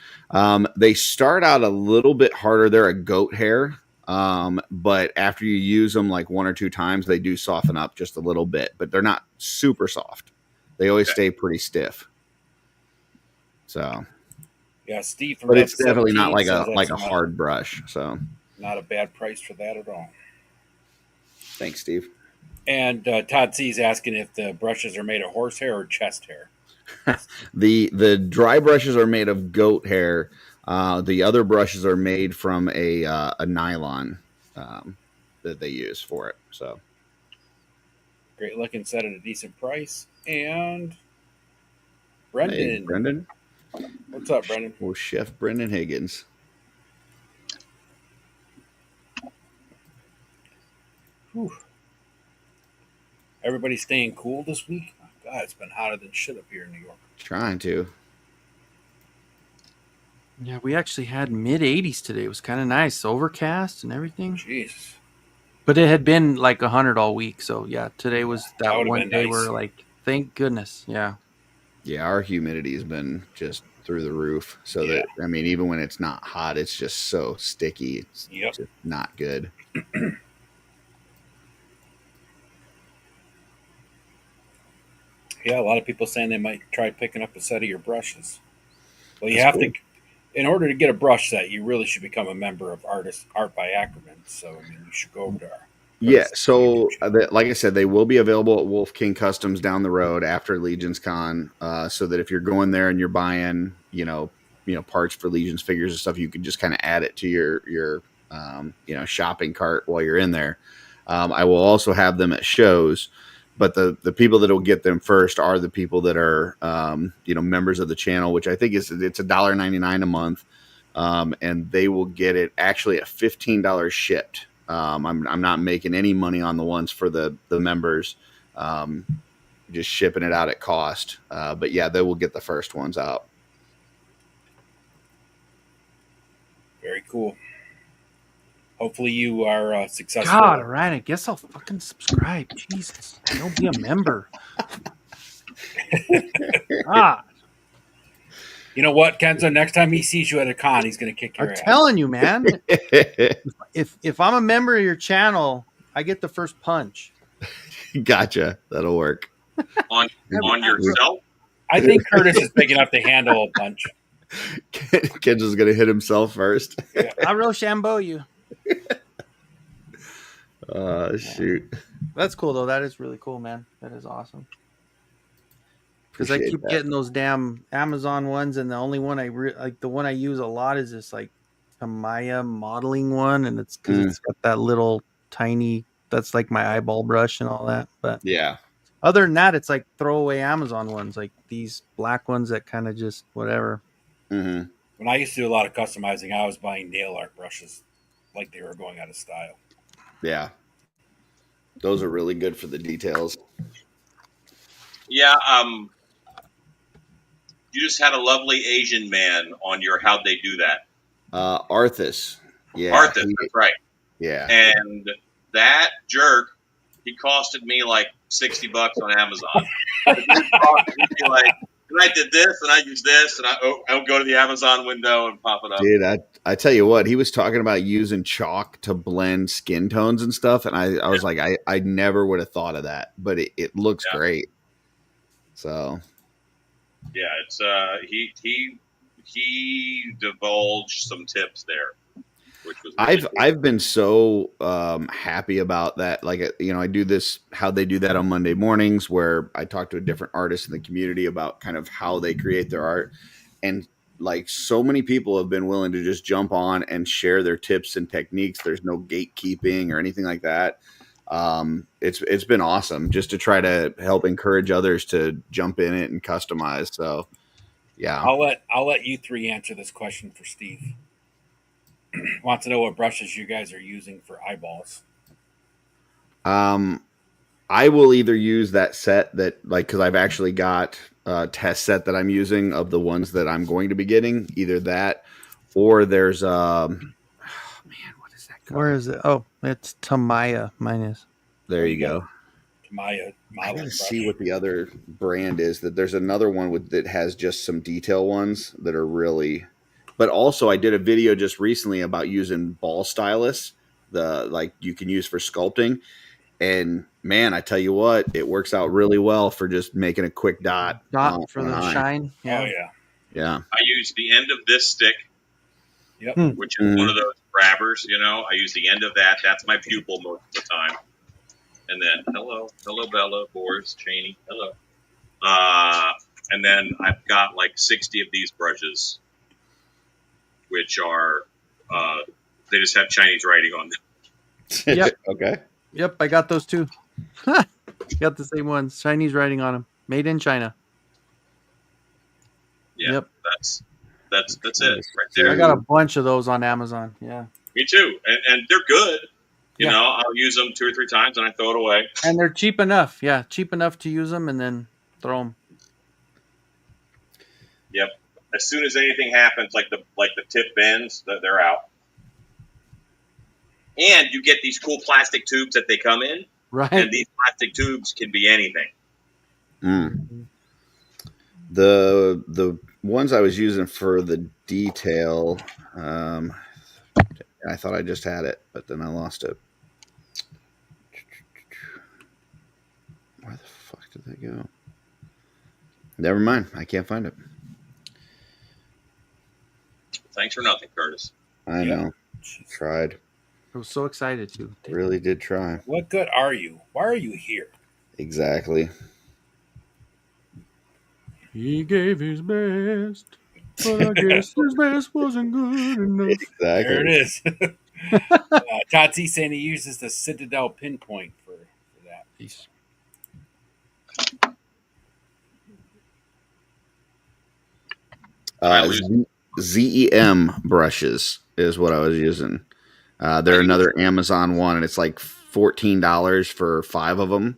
They start out a little bit harder. They're a goat hair, but after you use them like 1 or 2 times, they do soften up just a little bit. But they're not super soft. They always stay pretty stiff. So yeah, Steve. But it's definitely not like a hard brush. So not a bad price for that at all. Thanks, Steve. And Todd C is asking if the brushes are made of horsehair or chest hair. The dry brushes are made of goat hair. The other brushes are made from a nylon that they use for it. So great looking set at a decent price. And Brendan. Hey, Brendan. What's up, Brendan? Well, Chef Brendan Higgins. Whew. Everybody staying cool this week? Oh, God, it's been hotter than shit up here in New York. Trying to. Yeah, we actually had mid-80s today. It was kind of nice. Overcast and everything. Jesus. But it had been like 100 all week. So, yeah, today was that one day nice. where like, thank goodness. Yeah. Yeah, our humidity has been just through the roof. So that, I mean, even when it's not hot, it's just so sticky. It's just not good. Yeah, a lot of people saying they might try picking up a set of your brushes. Well, you have to, in order to get a brush set, you really should become a member of Art by Ackerman. So, I mean, you should go over there. Yeah, so like I said, they will be available at Wolf King Customs down the road after Legion's Con, so that if you're going there and you're buying, parts for Legion's figures and stuff, you can just kind of add it to your shopping cart while you're in there. I will also have them at shows. But the people that will get them first are the people that are, members of the channel, which I think it's $1.99 a month. and they will get it actually at $15 shipped. I'm not making any money on the ones for the members. Just shipping it out at cost. But yeah, they will get the first ones out. Very cool. Hopefully you are successful. God, Ryan, I guess I'll fucking subscribe. Jesus, don't be a member. God, You know what, Kenzo? Next time he sees you at a con, he's going to kick your I'm ass. telling you, man. If I'm a member of your channel, I get the first punch. Gotcha. That'll work. On yourself. I think Curtis is big enough to handle a punch. Kenzo's going to hit himself first. I Rochambeau you. Shoot. That's cool though. That is really cool, man. That is awesome. Because I keep getting those damn Amazon ones, and the only one the one I use a lot is this like Tamiya modeling one, and it's because it's got that little tiny. That's like my eyeball brush and all that. But yeah, other than that, it's like throwaway Amazon ones, like these black ones that kind of just whatever. Mm-hmm. When I used to do a lot of customizing, I was buying nail art brushes like they were going out of style. Yeah, those are really good for the details. Yeah, you just had a lovely Asian man on your How'd They Do That? Arthas. Yeah. Arthas, that's right. Yeah. And that jerk, he costed me like $60 on Amazon. He'd be like, and I did this, and I used this, and I would go to the Amazon window and pop it up. Dude, I tell you what, he was talking about using chalk to blend skin tones and stuff, and I was like, I never would have thought of that, but it looks great. So, yeah, it's he divulged some tips there, which was really cool. I've been so happy about that. Like, I do this How They Do That on Monday mornings, where I talk to a different artist in the community about kind of how they create their art, and like so many people have been willing to just jump on and share their tips and techniques. There's no gatekeeping or anything like that. It's been awesome just to try to help encourage others to jump in it and customize. So yeah, I'll let you three answer this question for Steve. Wants to know what brushes you guys are using for eyeballs. I will either use that set that because I've actually got a test set that I'm using of the ones that I'm going to be getting, either that or there's what is that called? Where is it? Oh, it's Tamiya. Mine is. There you go. Tamiya. I gotta see what the other brand is. That there's another one that has just some detail ones that are really. But also, I did a video just recently about using ball stylus, you can use for sculpting, and man, I tell you what, it works out really well for just making a quick dot for the shine. Yeah. Oh yeah. I use the end of this stick. Yep. Which is one of those grabbers, I use the end of that. That's my pupil most of the time. And then, hello, Bella, Boris, Cheney, hello. And then I've got like 60 of these brushes, which are, they just have Chinese writing on them. Yep. Okay. Yep, I got those too. Got the same ones. Chinese writing on them. Made in China. Yeah, yep. That's it right there. I got a bunch of those on Amazon. Yeah. Me too. And they're good. You know, I'll use them 2 or 3 times and I throw it away. And they're cheap enough. Yeah, cheap enough to use them and then throw them. Yep. As soon as anything happens, like the tip bends, they're out. And you get these cool plastic tubes that they come in. Right. And these plastic tubes can be anything. The ones I was using for the detail, I thought I just had it, but then I lost it. Where the fuck did they go? Never mind. I can't find it. Thanks for nothing, Curtis. I know. Tried. I was so excited to. Really did try. What good are you? Why are you here? Exactly. He gave his best, but I guess his best wasn't good enough. Exactly. There it is. Tati saying he uses the Citadel pinpoint for that. Peace. ZEM brushes is what I was using. They're another Amazon one, and it's like $14 for 5 of them.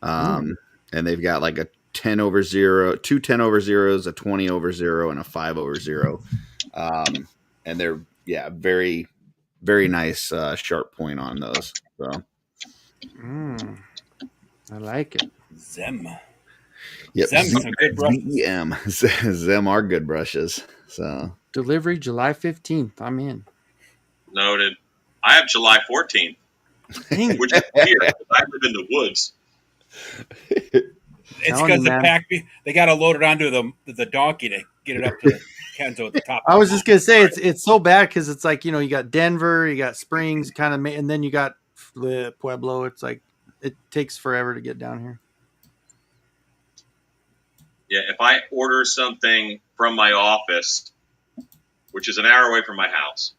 And they've got like a 10 over 0, 2 10 over 0s, a 20 over 0, and a 5 over 0. And they're very, very nice sharp point on those. So I like it. Zem. Yep. Zem's some good brushes. ZEM. Zem are good brushes. So Delivery July 15th. I'm in. Noted. I have July 14th, which is weird because I live in the woods. It's because the pack, they got to load it onto the donkey to get it up to the Kenzo at the top. I was just gonna say it's so bad because it's like, you know, you got Denver, you got Springs, kind of, and then you got Pueblo. It's like it takes forever to get down here. Yeah, if I order something from my office, which is an hour away from my house,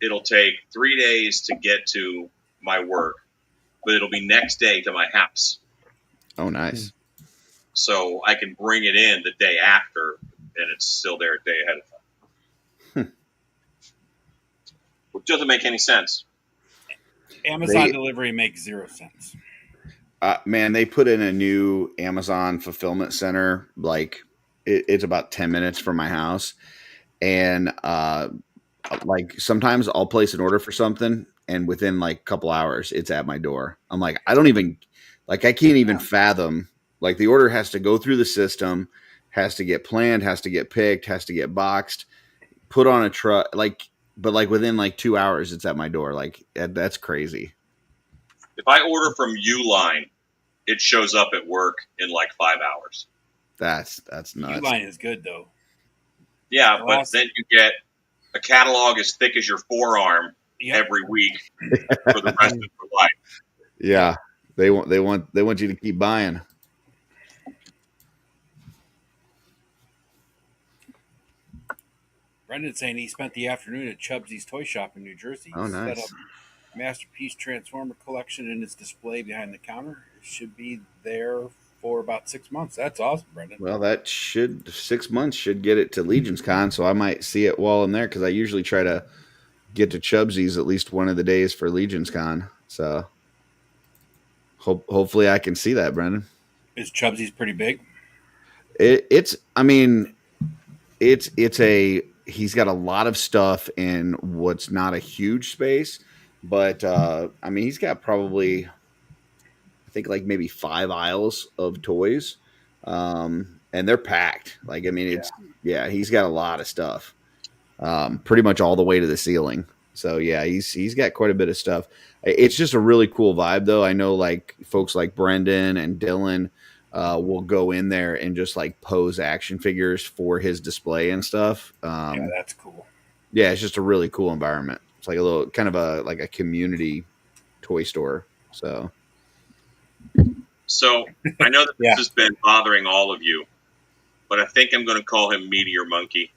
it'll take 3 days to get to my work, but it'll be next day to my house. Oh, nice. So I can bring it in the day after, and it's still there a day ahead of time. Which doesn't make any sense. Amazon delivery makes 0 sense. Man, they put in a new Amazon fulfillment center. Like it's about 10 minutes from my house, and like sometimes I'll place an order for something, and within like a couple hours, it's at my door. I'm like, I can't even fathom. Like the order has to go through the system, has to get planned, has to get picked, has to get boxed, put on a truck. But within like 2 hours, it's at my door. Like that's crazy. If I order from Uline, it shows up at work in like 5 hours. That's nuts. Uline is good though. Yeah, but then you get a catalog as thick as your forearm every week for the rest of your life. Yeah, they want you to keep buying. Brendan's saying he spent the afternoon at Chubbsy's Toy Shop in New Jersey. Oh, nice. Set up Masterpiece Transformer collection in its display behind the counter. It should be there for about 6 months. That's awesome, Brendan. Well, 6 months should get it to Legion's Con, so I might see it while I'm there because I usually try to get to Chubbsy's at least one of the days for Legion's Con. So hopefully I can see that, Brendan. Is Chubbsy's pretty big? He's got a lot of stuff in what's not a huge space, but he's got probably, I think like maybe 5 aisles of toys, and they're packed. He's got a lot of stuff, pretty much all the way to the ceiling. So yeah, he's got quite a bit of stuff. It's just a really cool vibe though. I know like folks like Brendan and Dylan will go in there and just like pose action figures for his display and stuff. Yeah, that's cool. Yeah, it's just a really cool environment. It's like a little kind of a community toy store. So I know that this has been bothering all of you, but I think I'm going to call him Meteor Monkey.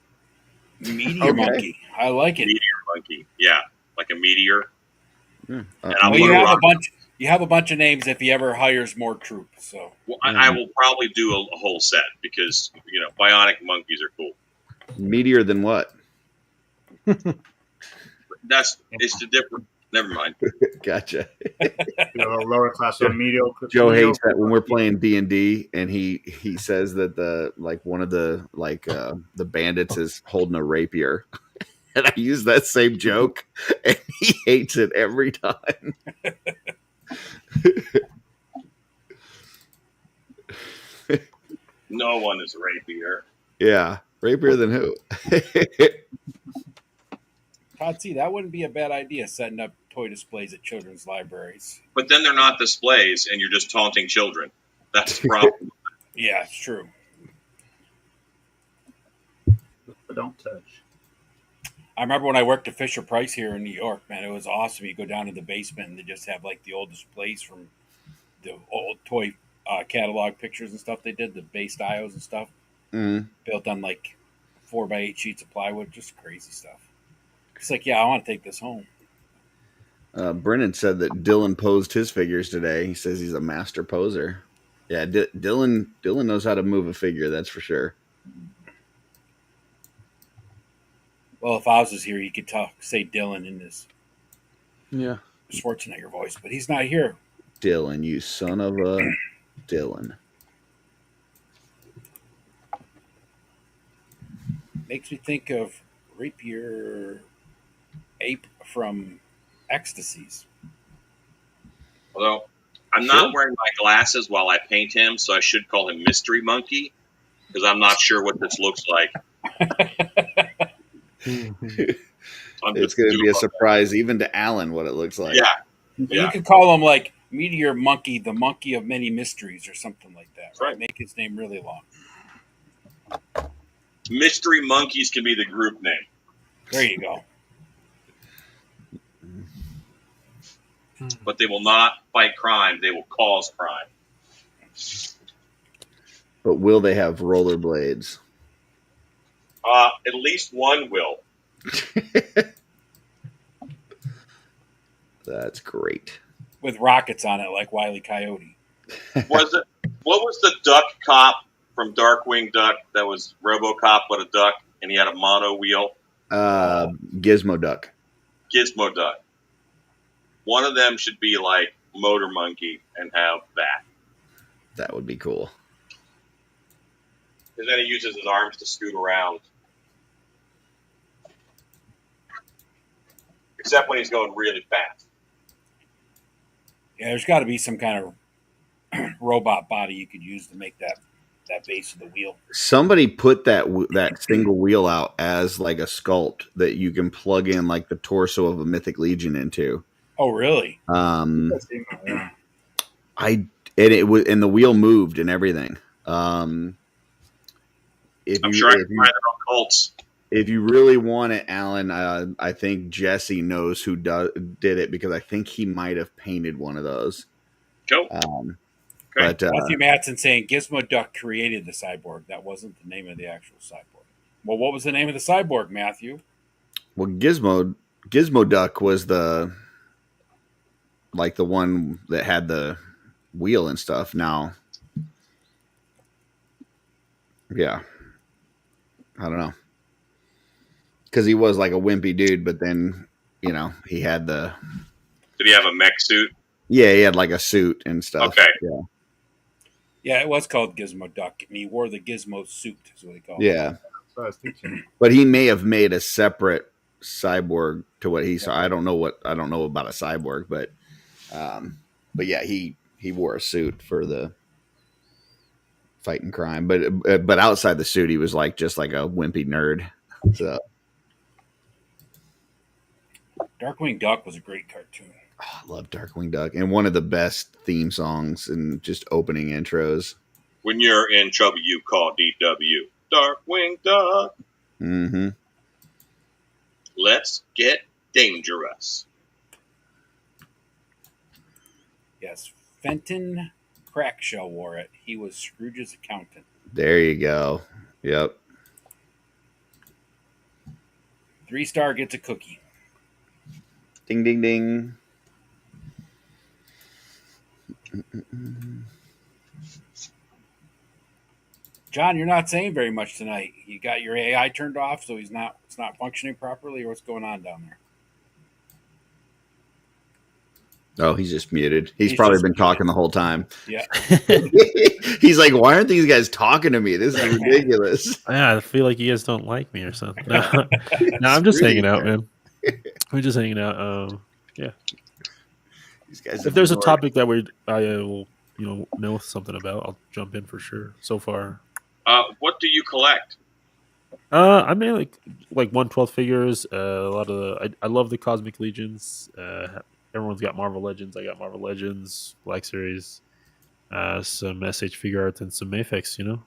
Meteor Monkey. I like it. Meteor Monkey. Yeah, like a meteor. Yeah. And you have a bunch of names if he ever hires more troops. So I will probably do a whole set because bionic monkeys are cool. Meteor than what? It's the different. Never mind. Gotcha. Lower class of mediocre. Joe hates that when we're playing D&D and he says that one of the bandits is holding a rapier. And I use that same joke, and he hates it every time. No one is rapier. Yeah, rapier than who? Todd, see, that wouldn't be a bad idea, setting up toy displays at children's libraries. But then they're not displays, and you're just taunting children. That's the problem. Yeah, it's true. But don't touch. I remember when I worked at Fisher Price here in New York, man, it was awesome. You go down to the basement and they just have like the old displays from the old toy catalog pictures and stuff they did, the base dials and stuff, built on like 4x8 sheets of plywood, just crazy stuff. It's like, yeah, I want to take this home. Brennan said that Dylan posed his figures today. He says he's a master poser. Yeah, Dylan knows how to move a figure, that's for sure. Well, if Oz was here, he could say Dylan in his Yeah. Schwarzenegger voice, but he's not here. Dylan, you son of a Dylan. Makes me think of Rapier Ape from Ecstasies. Although I'm not wearing my glasses while I paint him, so I should call him Mystery Monkey because I'm not sure what this looks like. It's going to be a surprise even to Alan what it looks like. Yeah. You could call him like Meteor Monkey, the monkey of many mysteries, or something like that. Right? Make his name really long. Mystery Monkeys can be the group name. There you go. But they will not fight crime; they will cause crime. But will they have rollerblades? At least one will. That's great. With rockets on it, like Wile E. Coyote. What was the duck cop from Darkwing Duck that was RoboCop but a duck, and he had a mono wheel? Gizmo Duck. Gizmo Duck. One of them should be like Motor Monkey and have that. That would be cool. Because then he uses his arms to scoot around. Except when he's going really fast. Yeah, there's got to be some kind of robot body you could use to make that base of the wheel. Somebody put that single wheel out as like a sculpt that you can plug in like the torso of a Mythic Legion into. Oh, really? And the wheel moved and everything. I'm sure I can find it on Colts. If you really want it, Alan, I think Jesse knows who did it because I think he might have painted one of those. Cool. But Matthew Matson saying Gizmo Duck created the cyborg. That wasn't the name of the actual cyborg. Well, what was the name of the cyborg, Matthew? Well, Gizmo Duck was the one that had the wheel and stuff. Now, yeah, I don't know. Because he was like a wimpy dude, but then, he had the... Did he have a mech suit? Yeah, he had like a suit and stuff. Okay. Yeah. Yeah, it was called Gizmo Duck, and he wore the Gizmo suit, is what they call it. Yeah. That's what I was thinking. But he may have made a separate cyborg to what he saw. I don't know about a cyborg, but yeah, he wore a suit for the fighting crime. But outside the suit, he was just like a wimpy nerd. So... Darkwing Duck was a great cartoon. Oh, I love Darkwing Duck. And one of the best theme songs and just opening intros. When you're in trouble, you call DW. Darkwing Duck. Mm-hmm. Let's get dangerous. Yes, Fenton Crackshell wore it. He was Scrooge's accountant. There you go. Yep. 3-star gets a cookie. Ding, ding, ding. John, you're not saying very much tonight. You got your AI turned off, so it's not functioning properly, or what's going on down there? Oh, he's just muted. He's probably been talking the whole time. Yeah. He's like, why aren't these guys talking to me? This is ridiculous. Yeah, I feel like you guys don't like me or something. No, I'm just hanging out, man. We're just hanging out. Yeah. These guys if there's a topic that I will, know something about, I'll jump in for sure. So far. What do you collect? I mean, like 1/12 figures. A lot of I love the Cosmic Legions. Everyone's got Marvel Legends. I got Marvel Legends, Black Series, some SH figure arts, and some Mafex.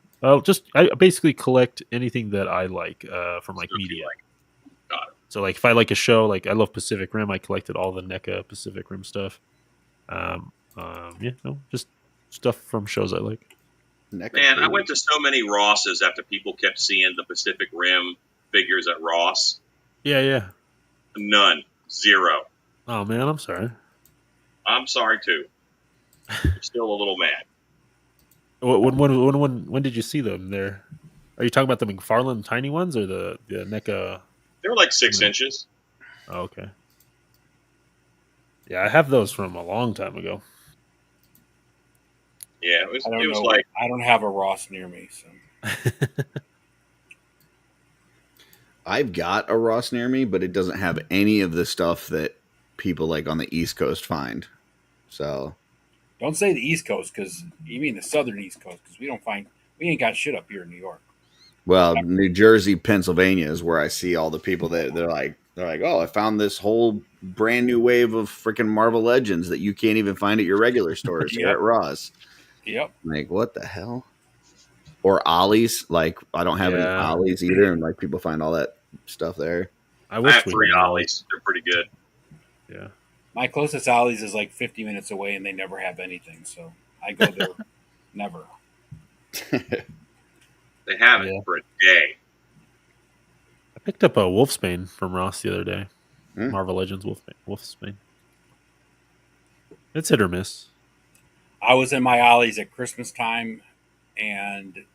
I basically collect anything that I like from media. Got it. So if I like a show, I love Pacific Rim, I collected all the NECA Pacific Rim stuff. Just stuff from shows I like. Man, I went to so many Rosses after people kept seeing the Pacific Rim figures at Ross. Yeah. None. Zero. Oh man, I'm sorry. I'm sorry too. I'm still a little mad. When did you see them there? Are you talking about the McFarlane tiny ones or the NECA They were like 6 inches. Oh, okay. Yeah, I have those from a long time ago. Yeah, it was. I don't It was know. like I don't have a Ross near me, so I've got a Ross near me, but it doesn't have any of the stuff that people like on the East Coast find. So don't say the East Coast because you mean the Southern East Coast because we ain't got shit up here in New York. well, New Jersey, Pennsylvania is where I see all the people that they're like, oh, I found this whole brand new wave of freaking Marvel Legends that you can't even find at your regular stores here Yep. at Ross. Yep. Like, what the hell? Or Ollie's. Like, I don't have any Yeah. Ollie's either, and like people find all that stuff there. I I wish have we 3 had more. ollies. They're pretty good. Yeah. My closest Ollie's is like 50 minutes away, and they never have anything. So I go there never. They have it Yeah. for a day. I picked up a Wolfsbane from Ross the other day. Hmm. Marvel Legends Wolfsbane. It's hit or miss. I was in my Ollie's at Christmas time, and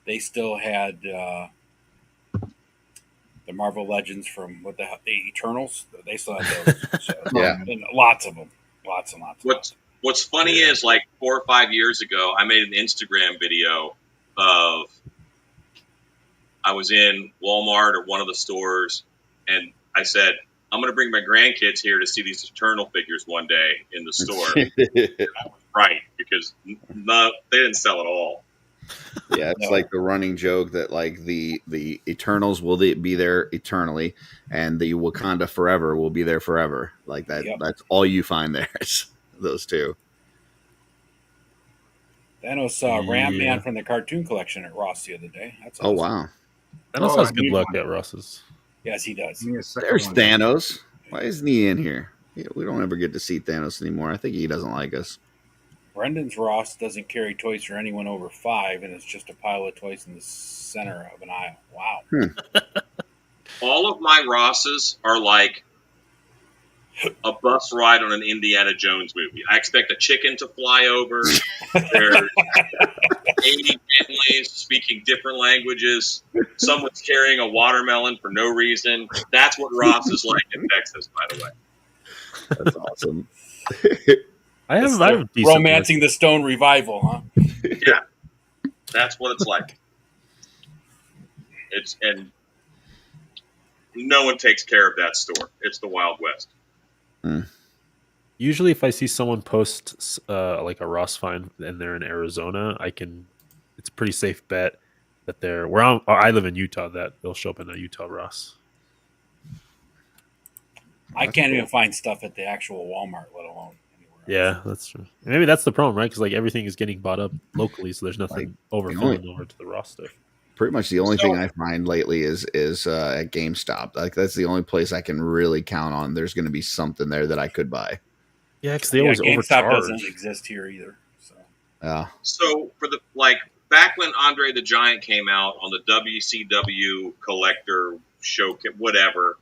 they still had the Marvel Legends from the Eternals. They still had those. So, Yeah. and lots of them, lots and lots. What's funny is like 4 or 5 years ago, I made an Instagram video of I was in Walmart or one of the stores, and I said, I'm going to bring my grandkids here to see these Eternal figures one day in the store. I was right, because they didn't sell at all. Yeah, it's like the running joke that like the Eternals will be there eternally, and the Wakanda Forever will be there forever. Like that. Yep. That's all you find there. Is those two. Thanos Ram Man from the cartoon collection at Ross the other day. That's Oh awesome. wow! Thanos Oh, has I good need luck one. at Ross's. Yes, he does. Give me a second There's one. Thanos. Why isn't he in here? We don't ever get to see Thanos anymore. I think he doesn't like us. Brendan's Ross doesn't carry toys for anyone over 5, and it's just a pile of toys in the center of an aisle. Wow. All of my Rosses are like a bus ride on an Indiana Jones movie. I expect a chicken to fly over. There's 80 families speaking different languages. Someone's carrying a watermelon for no reason. That's what Ross is like in Texas, by the way. That's awesome. I have It's decent Romancing the Stone revival, huh? Yeah, that's what it's like. And no one takes care of that store. It's the Wild West. Usually, if I see someone post like a Ross find and they're in Arizona, it's a pretty safe bet that they're I live in Utah, that they'll show up in a Utah Ross. I can't even find stuff at the actual Walmart, let alone anywhere else. Yeah, that's true. Maybe that's the problem, right? Because like everything is getting bought up locally, so there's nothing overflowing over to the Ross stuff. Pretty much the only thing I find lately is at GameStop. Like that's the only place I can really count on. There's going to be something there that I could buy. Yeah, because they always GameStop overcharge. doesn't exist here either. So. So for the back when Andre the Giant came out on the WCW collector show, whatever,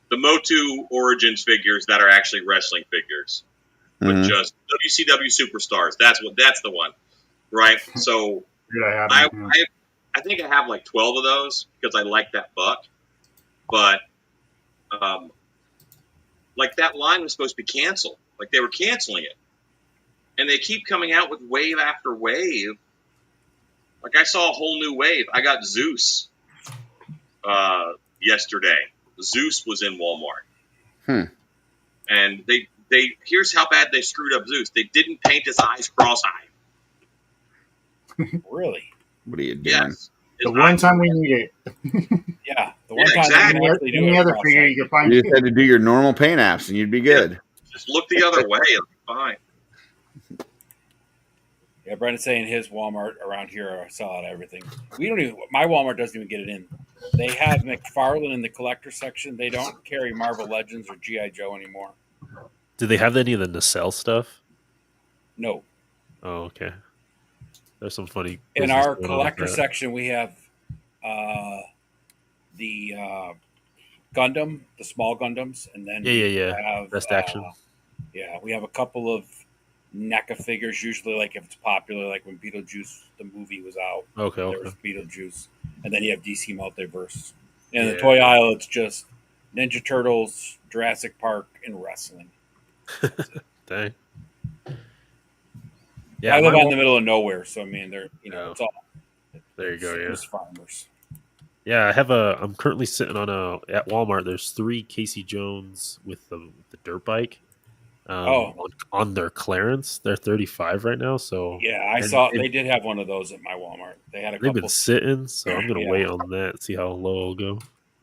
the Motu Origins figures that are actually wrestling figures, but just WCW superstars. That's the one, right? So I think I have like 12 of those because I like that buck, but like that line was supposed to be canceled. Like they were canceling it, and they keep coming out with wave after wave. Like I saw a whole new wave. I got Zeus yesterday. Zeus was in Walmart, and they here's how bad they screwed up Zeus. They didn't paint his eyes cross-eyed. Really? What are you doing? Yes. The one time we need it. Yeah. The one time exactly. we can actually do Any it other across figure that. you can find. You just had to do your normal paint apps and you'd be good. Just look the other way. It'll be fine. Yeah, Brendan's saying his Walmart around here sell out everything. My Walmart doesn't even get it in. They have McFarlane in the collector section. They don't carry Marvel Legends or G.I. Joe anymore. Do they have any of the Nacelle stuff? No. Oh, okay. There's some funny. In business our going on collector with that. section, we have the Gundam, the small Gundams, and then we have Best Action. Yeah, we have a couple of NECA figures, usually like if it's popular, like when Beetlejuice, the movie was out. Okay. There was Beetlejuice. And then you have DC Multiverse. In the Yeah. toy aisle, it's just Ninja Turtles, Jurassic Park, and wrestling. Dang. I live my out in the middle of nowhere, so I mean, they're Oh. it's all There you go. Yeah. just farmers. Yeah, I'm currently sitting at Walmart. There's 3 Casey Jones with the dirt bike. Oh. On their clearance, they're 35 right now. So Yeah, I and saw they did have one of those at my Walmart. They had a they've couple. been sitting, so I'm gonna Yeah. wait on that. See how low it'll go.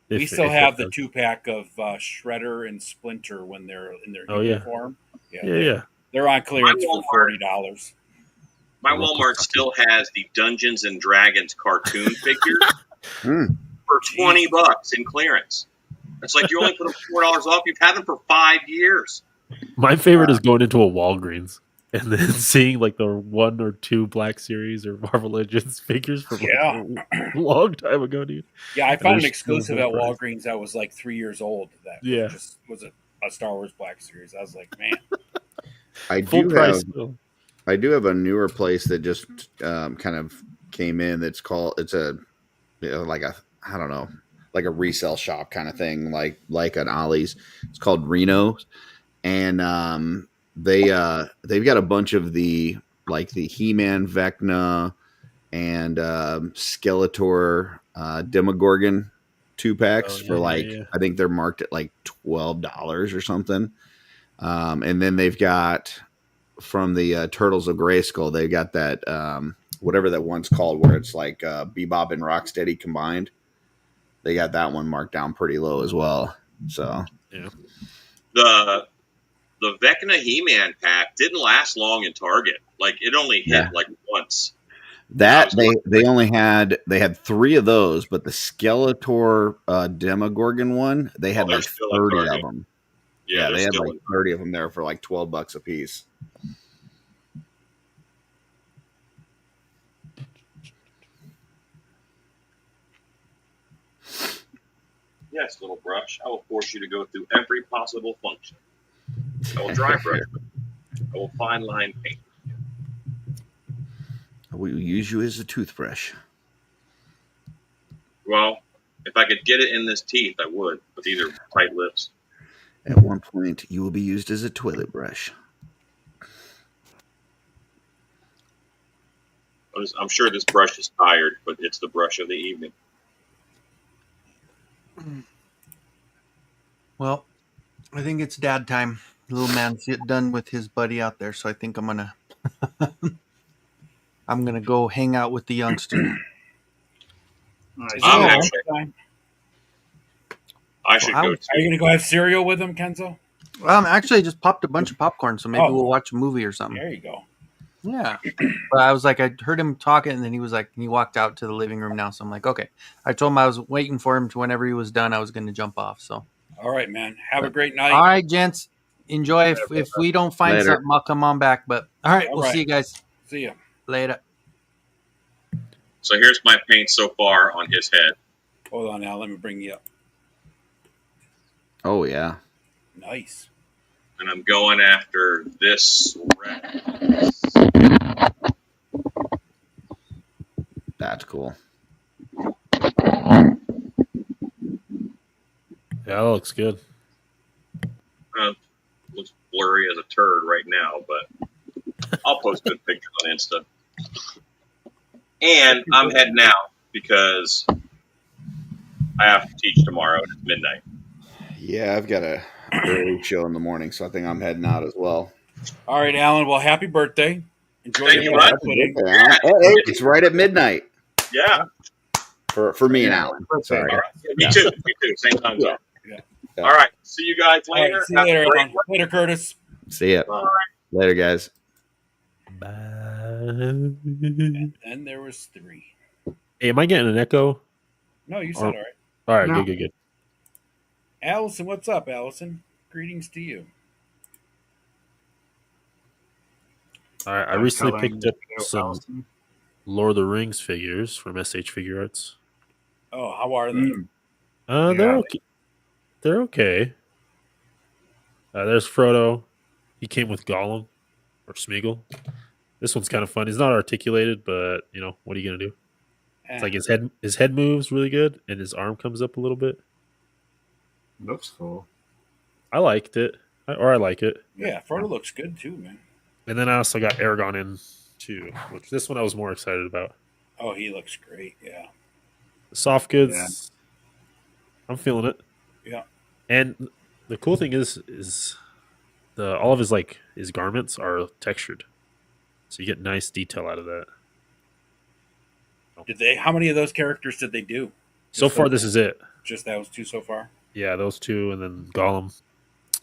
We If- still if it have the does. 2-pack of Shredder and Splinter when they're in their Oh, yeah. uniform. Yeah. They're on clearance My for Walmart- $40. My Local Walmart Kentucky. still has the Dungeons and Dragons cartoon figures Hmm. for $20 in clearance. It's like you only put them $4 off. You've had them for 5 years. My favorite is going into a Walgreens and then seeing like the 1 or 2 Black Series or Marvel Legends figures from Yeah. a long time ago, dude. Yeah, I found an there's exclusive still at full price. Walgreens that was like 3 years old. That Yeah. was a Star Wars Black Series. I was like, man. I Full do price. have Still. I do have a newer place that just kind of came in. It's a like a I don't know, like a resale shop kind of thing, like an Ollie's. It's called Reno, and they've got a bunch of the He-Man, Vecna, and Skeletor, Demogorgon 2-packs for yeah. I think they're marked at like $12 or something. And then they've got from the Turtles of Grayskull, they've got that whatever that one's called, where it's like Bebop and Rocksteady combined. They got that one marked down pretty low as well. So Yeah. The Vecna He-Man pack didn't last long in Target. Like it only hit Yeah. like once. that they had 3 of those, but the Skeletor Demogorgon one, they had they're like still in 30 of Target. them. Yeah, Yeah, they're they had still like 30 of them there for like $12 a piece. Yes, little brush. I will force you to go through every possible function. I will dry brush. I will fine line paint. We will use you as a toothbrush. Well, if I could get it in this teeth, I would. But these are tight lips. At one point, you will be used as a toilet brush. I'm sure this brush is tired, but it's the brush of the evening. Well, I think it's dad time. Little man's done with his buddy out there, so I think I'm gonna go hang out with the youngster. Nice. I'm Oh, actually- okay. I should Well, go Are you too. gonna go have cereal with him, Kenzo? Actually, I just popped a bunch of popcorn, so maybe Oh. we'll watch a movie or something. There you go. Yeah. But I was like, I heard him talking, and then he was like, he walked out to the living room now. So I'm like, okay. I told him I was waiting for him to whenever he was done, I was going to jump off. So, All right, man. Have a great night. all right, gents, enjoy. If we don't find Later. something, I'll come on back. But all right, All we'll right. see you guys See ya. later. So here's my paint so far on his head. Hold on now. Let me bring you up. Oh yeah, Nice. And I'm going after this red. that's cool. Yeah, that looks good. Looks blurry as a turd right now, but I'll post good pictures on Insta. And I'm heading out because I have to teach tomorrow at midnight. Yeah, I've got a early show in the morning, so I think I'm heading out as well. All right, Alan. Well, happy birthday. Enjoy Thank your you, banana bud. pudding. Yeah. Hey, it's right at midnight Yeah. for me and Alan. Sorry. All right. Me too. Same time zone. Yeah. All right. See you guys All right, later. see you Have a later, great Alan. Later, Curtis. See ya Bye. later, guys. Bye. And then there was 3. Hey, am I getting an echo? No, you said all right. All right, No. good. Allison, what's up, Allison? Greetings to you. All right, I I'm recently telling picked up you, some Allison. Lord of the Rings figures from SH Figure Arts. Oh, how are they? Mm. They're Yeah. okay. They're okay. There's Frodo. He came with Gollum or Smeagol. This one's kind of fun. He's not articulated, but what are you gonna do? It's like his head moves really good, and his arm comes up a little bit. Looks cool. I liked it, I like it. Yeah, Frodo looks good too, man. And then I also got Aragon in too, which this one I was more excited about. Oh, he looks great. Yeah. The soft goods, I'm feeling it. Yeah. And the cool thing is all of his garments are textured, so you get nice detail out of that. How many of those characters did they do? So far, this is it. Just those two so far? Yeah, those two, and then Gollum.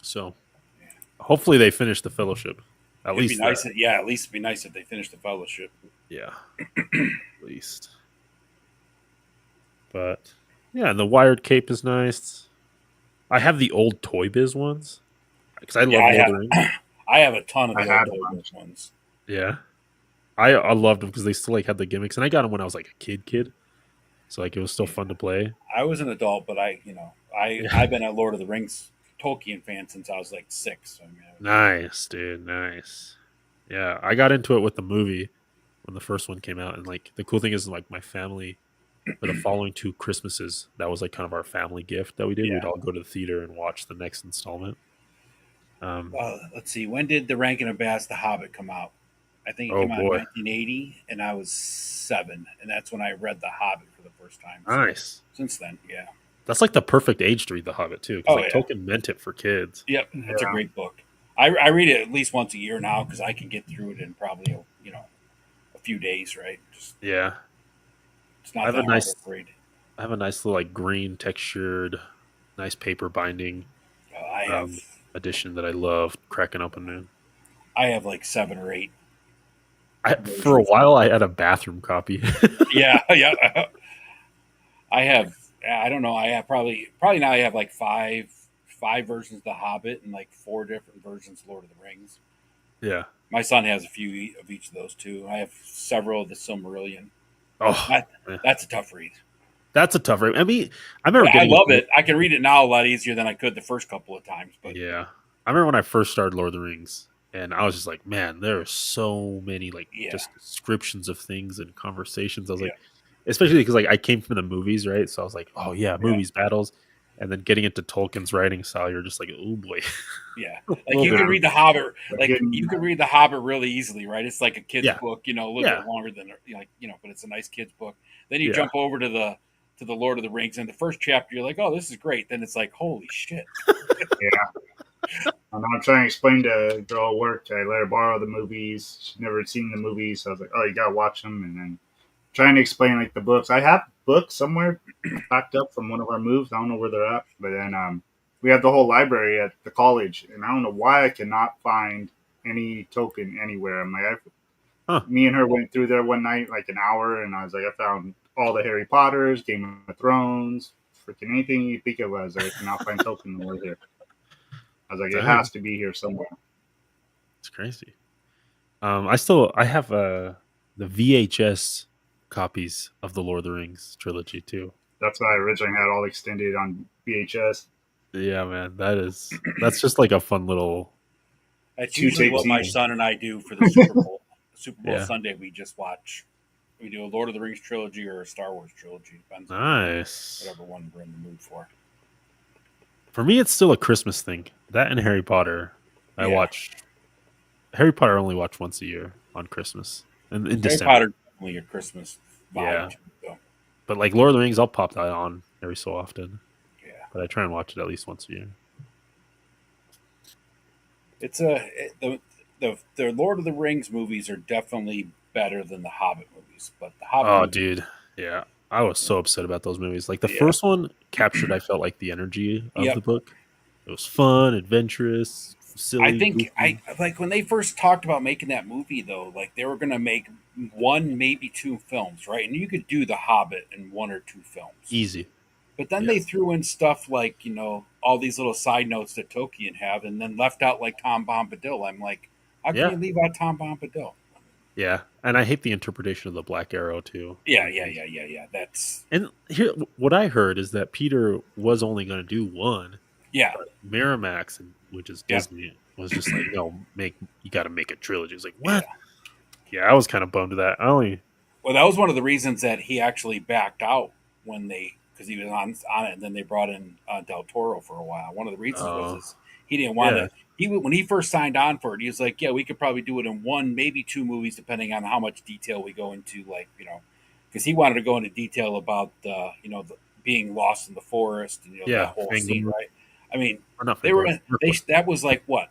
So hopefully they finish the Fellowship. At least, be nice. At least it'd be nice if they finish the Fellowship. Yeah, at least. But yeah, and the wired cape is nice. I have the old Toy Biz ones because I love Lord of the Rings. I have a ton of the old Toy Biz ones. Yeah, I loved them because they still had the gimmicks, and I got them when I was like a kid. So it was still fun to play. I was an adult, but I've been a Lord of the Rings Tolkien fan since I was like 6. So, nice, dude, nice. Yeah, I got into it with the movie when the first one came out, and like the cool thing is like my family for the following 2 Christmases, that was like kind of our family gift that we did. Yeah. We'd all go to the theater and watch the next installment. Let's see, when did The Rankin and Bass The Hobbit come out? I think it came out in 1980, and I was 7, and that's when I read The Hobbit for the first time. So nice. Since then, yeah. That's like the perfect age to read The Hobbit, too. Because Tolkien meant it for kids. Yep, it's a great book. I read it at least once a year now because I can get through it in probably a few days, right? It's not that hard to read. I have a nice little like green textured, nice paper binding. I have edition that I love cracking open, man. I have like 7 or 8. For a while, I had a bathroom copy. yeah. I have. I don't know. I have probably now. I have like 5 versions of The Hobbit and like 4 different versions of Lord of the Rings. Yeah. My son has a few of each of those too. I have several of the Silmarillion. Oh, that's a tough read. That's a tough read. I mean, I remember. I love it. I can read it now a lot easier than I could the first couple of times. But yeah, I remember when I first started Lord of the Rings. And I was just like, man, there are so many just descriptions of things and conversations. I was like, especially because like I came from the movies, right? So I was like, oh yeah, movies, battles, and then getting into Tolkien's writing style, you're just like, oh boy. Yeah, like you can read The Hobbit, you can read The Hobbit really easily, right? It's like a kid's book, a little bit longer than but it's a nice kid's book. Then you jump over to the Lord of the Rings, and the first chapter, you're like, oh, this is great. Then it's like, holy shit. And I'm trying to explain to a girl at work. I let her borrow the movies. She'd never seen the movies. So I was like, oh, you got to watch them. And then trying to explain like the books. I have books somewhere packed up from one of our moves. I don't know where they're at. But then we have the whole library at the college. And I don't know why I cannot find any Tolkien anywhere. I'm like, me and her went through there one night, like an hour. And I was like, I found all the Harry Potters, Game of Thrones, freaking anything you think of. I was like, I cannot find Tolkien nowhere here. I was like, it has to be here somewhere. It's crazy. I have the VHS copies of the Lord of the Rings trilogy too. That's what I originally had all extended on VHS. Yeah, man, that's just like a fun little. That's usually what my son and I do for the Super Bowl. Super Bowl Sunday, we just watch. We do a Lord of the Rings trilogy or a Star Wars trilogy. Depends on whatever one we're in the mood for. For me, it's still a Christmas thing. That and Harry Potter. I watch Harry Potter. I only watch once a year on Christmas and in December. Harry Potter definitely your Christmas vibe. Yeah, but like Lord of the Rings, I'll pop that on every so often. Yeah, but I try and watch it at least once a year. It's the Lord of the Rings movies are definitely better than the Hobbit movies. But the Hobbit. Oh, dude, yeah. I was so upset about those movies. Like the first one captured, I felt like the energy of the book. It was fun, adventurous, silly. I think like when they first talked about making that movie though, like they were going to make 1, maybe 2 films, right? And you could do The Hobbit in 1 or 2 films. Easy. But then they threw in stuff like, all these little side notes that Tolkien have and then left out like Tom Bombadil. I'm like, how can you leave out Tom Bombadil? Yeah, and I hate the interpretation of the Black Arrow too. Yeah. That's and here what I heard is that Peter was only going to do 1. Yeah, Miramax, which is Disney, was just like, no, you got to make a trilogy. It's like what? Yeah, I was kind of bummed to that. Well, that was one of the reasons that he actually backed out because he was on it, and then they brought in Del Toro for a while. One of the reasons was Oh, is he didn't want yeah. to. When he first signed on for it, he was like, "Yeah, we could probably do it in one, maybe two movies, depending on how much detail we go into." Like, because he wanted to go into detail about being lost in the forest and Yeah, that whole Fangor. scene, right? I mean, Or not they were Fangor, that was like what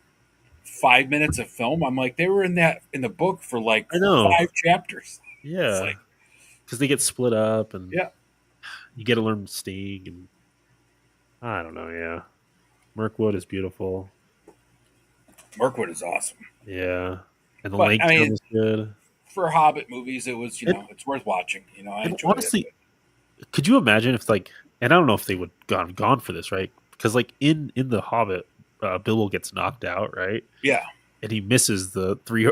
5 minutes of film. I'm like, they were in the book for like I know. 5 chapters. It's Yeah, like, because they get split up, and yeah. you get to learn Sting, and I don't know. Yeah, Mirkwood is beautiful. Mirkwood is awesome. Yeah, and the But, I Langtown mean, is good. For Hobbit movies, it was it's worth watching. I And enjoyed honestly, it. could you imagine if and I don't know if they would gone for this, right? Because in the Hobbit, Bilbo gets knocked out, right? Yeah. And he misses the three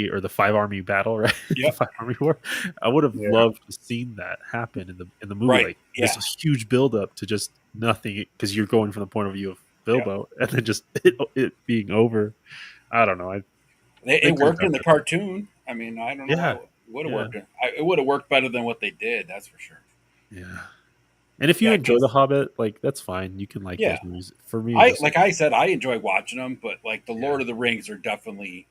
or the 5 army battle, right? Yep. The 5 army war. I would have Yeah. loved to seen that happen in the movie. Right. Like Yeah. this huge build up to just nothing, because you're going from the point of view of Bilbo, and then just it being over. I don't know. It worked in the cartoon. I mean, I don't know. Yeah. It would have Yeah. worked. It would have worked better than what they did. That's for sure. Yeah. And if you Yeah, enjoy 'cause- The Hobbit, that's fine. You can like Yeah. those movies. For me, Like I said, I enjoy watching them, but like the Yeah. Lord of the Rings are definitely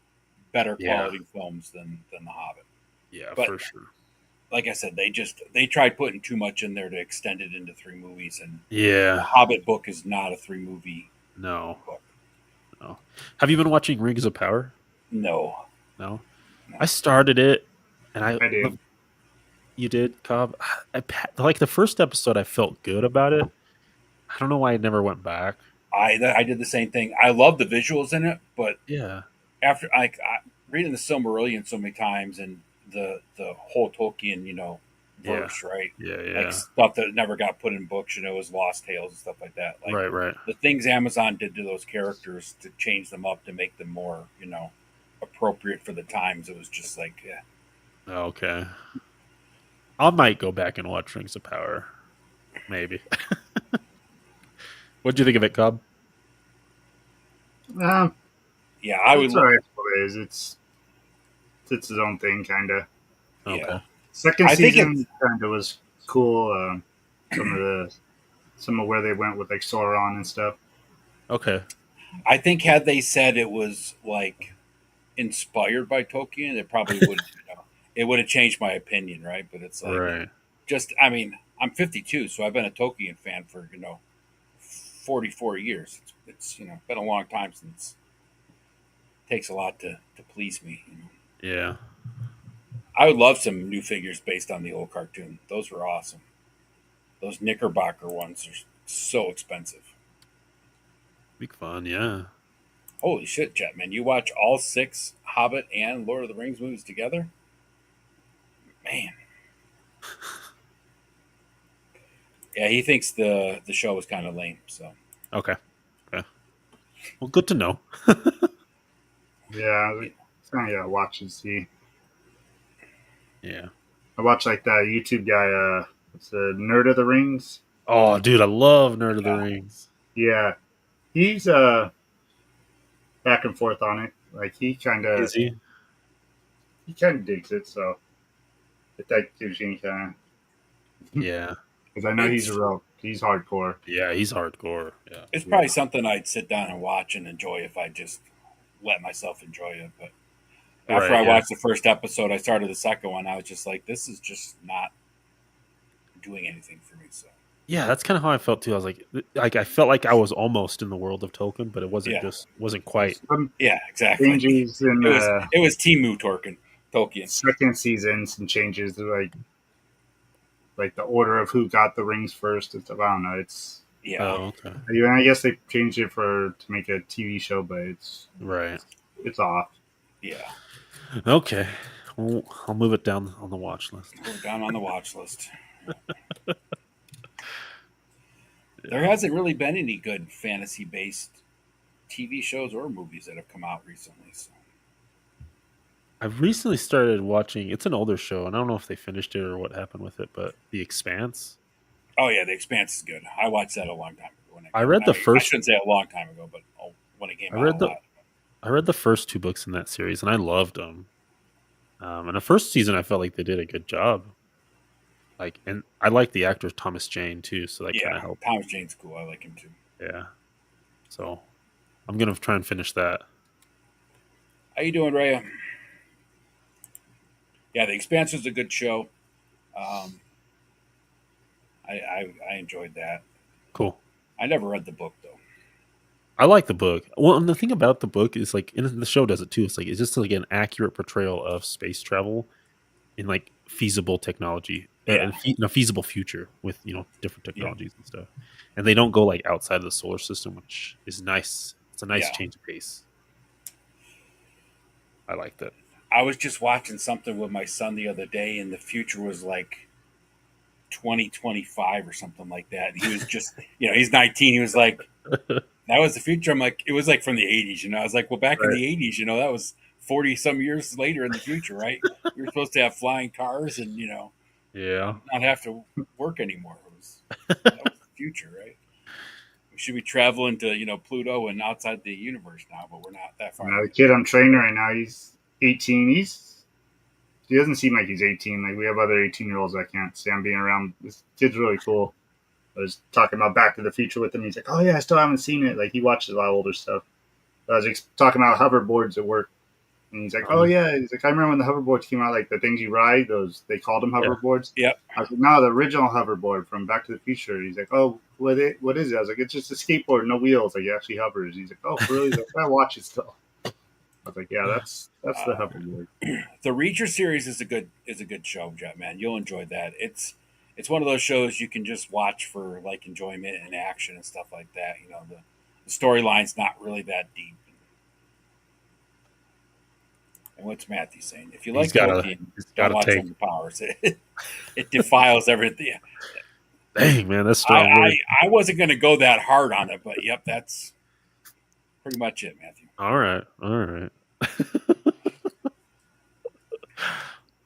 better Yeah. quality films than The Hobbit. yeah, but- for sure. Like I said, they tried putting too much in there to extend it into 3 movies, and the Yeah. Hobbit book is not a 3-movie No. book. No. Have you been watching Rings of Power? No. No. No. I started it, and I did. You did, Cobb. Like the first episode, I felt good about it. I don't know why I never went back. I did the same thing. I love the visuals in it, but Yeah. after reading the Silmarillion so many times and the whole Tolkien, verse, right? Yeah. Like stuff that never got put in books, was Lost Tales and stuff like that. Like Right. the things Amazon did to those characters to change them up to make them more, appropriate for the times. It was just like, yeah. Okay. I might go back and watch Rings of Power. Maybe. What'd you think of it, Cobb? Yeah, I would It's all right for it is. It's its own thing, kind of. Yeah. Okay. Second I think season kind of was cool. Some of where they went with like Sauron and stuff. Okay. I think had they said it was like inspired by Tolkien, it probably would it would have changed my opinion, right? But it's like Right. I'm 52, so I've been a Tolkien fan for 44 years. It's been a long time since. It takes a lot to please me. Yeah. I would love some new figures based on the old cartoon. Those were awesome. Those Knickerbocker ones are so expensive. Big fun, yeah. Holy shit, Jetman! You watch all 6 Hobbit and Lord of the Rings movies together? Man. Yeah, he thinks the show was kind of lame. So Okay. Well, good to know. Yeah, watch and see. Yeah. I watch like that YouTube guy. It's the Nerd of the Rings. Oh, dude, I love Nerd of the Rings. Yeah, he's back and forth on it. Like he kind of Is he? digs it. So if that gives you any kind of, Yeah. because I know he's hardcore. Yeah, he's hardcore. Yeah. it's probably something I'd sit down and watch and enjoy if I just let myself enjoy it. But after Right, I yeah. watched the first episode, I started the second one. I was just like, this is just not doing anything for me. So Yeah, that's kind of how I felt too. I was like I felt like I was almost in the world of Tolkien, but it wasn't Yeah. wasn't quite. Some yeah, exactly. changes in It was Timu Tolkien. second season. Some changes like the order of who got the rings first. It's, I don't know. It's Yeah. Oh, okay. I guess they changed it to make a TV show, but it's Right. off. Yeah. Okay. Well, I'll move it down on the watch list. We're down on the watch list. There hasn't really been any good fantasy based TV shows or movies that have come out recently. So. I've recently started watching. It's an older show, and I don't know if they finished it or what happened with it, but The Expanse. Oh yeah, The Expanse is good. I watched that a long time ago. When I read the I first- shouldn't say a long time ago, but when it came I out. read a the- lot. I read the first 2 books in that series, and I loved them. And the first season, I felt like they did a good job. Like, and I like the actor Thomas Jane too, so that kind of helped. Thomas Jane's cool. I like him too. Yeah. So I'm gonna try and finish that. How you doing, Rhea? Yeah, The Expanse is a good show. I enjoyed that. Cool. I never read the book though. I like the book. Well, and the thing about the book is like, and the show does it too. It's like it's just like an accurate portrayal of space travel in like feasible technology and in a feasible future with different technologies and stuff. And they don't go like outside of the solar system, which is nice. It's a nice change of pace. I liked it. I was just watching something with my son the other day, and the future was like 2025 or something like that. And he was just, he's 19. He was like, that was the future. I'm like, it was like from the 80s, I was like, well, back in the 80s, that was 40 some years later in the future, right? We were supposed to have flying cars and, not have to work anymore. That was the future, right? We should be traveling to, Pluto and outside the universe now, but we're not that far. The kid I'm training right now, he's 18. He doesn't seem like he's 18. Like, we have other 18-year-olds I can't stand being around. This kid's really cool. I was talking about Back to the Future with him. He's like, oh, yeah, I still haven't seen it. Like, he watches a lot of older stuff. I was talking about hoverboards at work. And he's like, oh, yeah. He's like, I remember when the hoverboards came out, like the things you ride, they called them hoverboards. Yeah. I was like, no, the original hoverboard from Back to the Future. He's like, oh, what is it? I was like, it's just a skateboard, no wheels. Like, it actually hovers. He's like, oh, really? He's like, I watch it still. I was like, yeah, that's the hoverboard. The Reacher series is a good show, Jet Man. You'll enjoy that. It's one of those shows you can just watch for like enjoyment and action and stuff like that. The storyline's not really that deep. And what's Matthew saying? If you like Tolkien, don't watch Under Powers. It defiles everything. Dang, man, that's strong. I wasn't going to go that hard on it, but yep, that's pretty much it, Matthew. All right.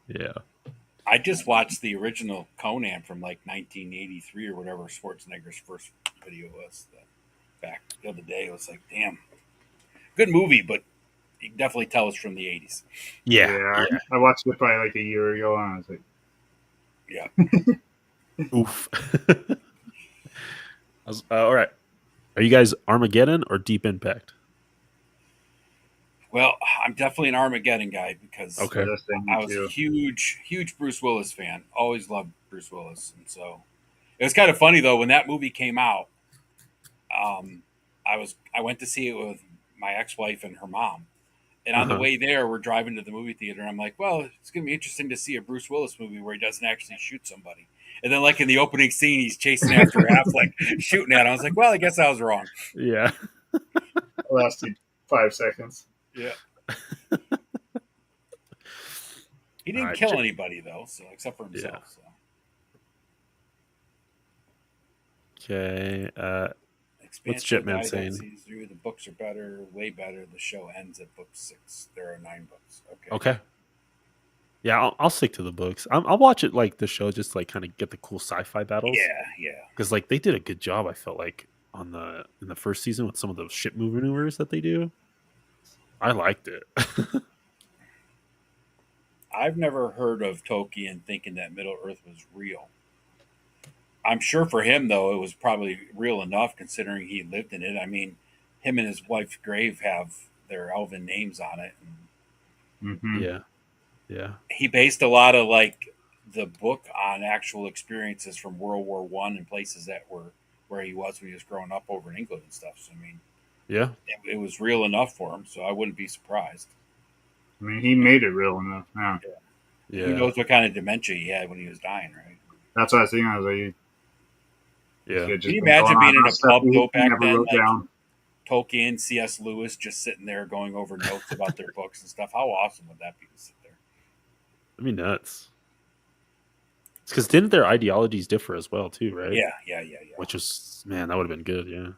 Yeah. I just watched the original Conan from like 1983 or whatever Schwarzenegger's first video was. Back the other day, it was like, damn, good movie, but you can definitely tell it's from the 80s. Yeah. I watched it probably like a year ago, and I was like, yeah. Oof. All right. Are you guys Armageddon or Deep Impact? Well, I'm definitely an Armageddon guy because okay. I was a huge Bruce Willis fan. Always loved Bruce Willis. And so it was kind of funny, though, when that movie came out, I went to see it with my ex-wife and her mom. And on the way there, we're driving to the movie theater. And I'm like, well, it's going to be interesting to see a Bruce Willis movie where he doesn't actually shoot somebody. And then, like, in the opening scene, he's chasing after Affleck, shooting at him. I was like, well, I guess I was wrong. Yeah. Lasted 5 seconds. Yeah. He didn't kill anybody, though, so except for himself. So. Okay. What's Jetman saying? The books are better, way better. The show ends at book 6. There are 9 books. Okay. Yeah, I'll stick to the books. I'll watch it like the show, just like kind of get the cool sci-fi battles. Yeah. Because like they did a good job, I felt like in the first season with some of those ship maneuvers that they do. I liked it. I've never heard of Tolkien thinking that Middle Earth was real. I'm sure for him, though, it was probably real enough considering he lived in it. I mean, him and his wife's grave have their elven names on it. Yeah. He based a lot of like the book on actual experiences from World War I and places that were where he was when he was growing up over in England and stuff. So, I mean, yeah, it was real enough for him, so I wouldn't be surprised. I mean, he made it real enough. Yeah. Who knows what kind of dementia he had when he was dying, right? That's what I was thinking. I was like, yeah. Can you imagine being in a pub though back then, like Tolkien, C.S. Lewis, just sitting there going over notes about their books and stuff? How awesome would that be to sit there? That'd be nuts. It's because didn't their ideologies differ as well too, right? Yeah. Which is, man, that would have been good. Yeah.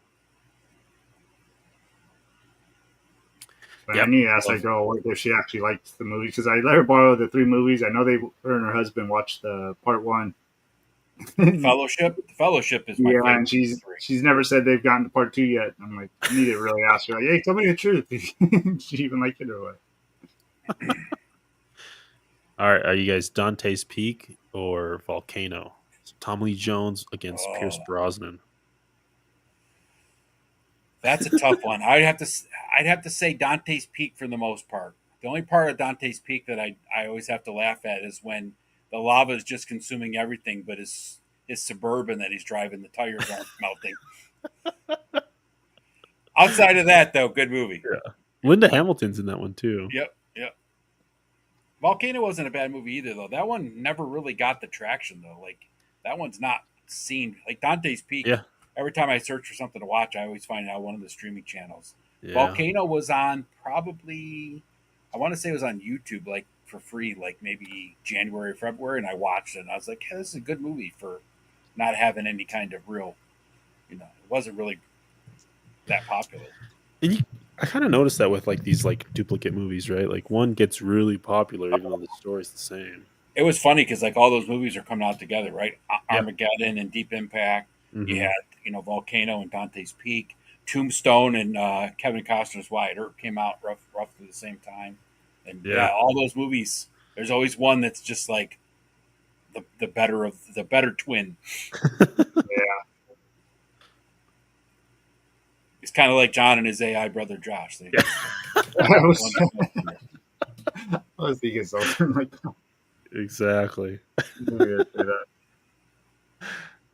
But I need to ask that girl if she actually liked the movie, because I let her borrow the 3 movies. I know her and her husband watched the part 1. Fellowship. The Fellowship is my favorite. And she's never said they've gotten to part 2 yet. I'm like, I need to really ask her, like, hey, tell me the truth. She even liked it or what? All right, are you guys Dante's Peak or Volcano? So Tom Lee Jones against Pierce Brosnan. That's a tough one. I'd have to say Dante's Peak for the most part. The only part of Dante's Peak that I always have to laugh at is when the lava is just consuming everything, but his Suburban that he's driving, the tires aren't melting. Outside of that, though, good movie. Yeah. Linda Hamilton's in that one too. Yep. Volcano wasn't a bad movie either, though. That one never really got the traction, though. Like, that one's not seen. Like, Dante's Peak, Yeah. every time I search for something to watch, I always find it on one of the streaming channels. Yeah. Volcano was on probably, I want to say it was on YouTube, like, for free, like, maybe January, February, and I watched it, and I was like, hey, this is a good movie for not having any kind of real, it wasn't really that popular. And I kind of noticed that with like these like duplicate movies, right? Like one gets really popular even though the story's the same. It was funny because like all those movies are coming out together, right? Armageddon and Deep Impact. Mhm. You had Volcano and Dante's Peak. Tombstone and Kevin Costner's Wyatt Earp came out roughly the same time. And all those movies. There's always one that's just like the better twin. Yeah. It's kind of like John and his AI brother Josh. I was thinking something like that. Exactly. Yeah,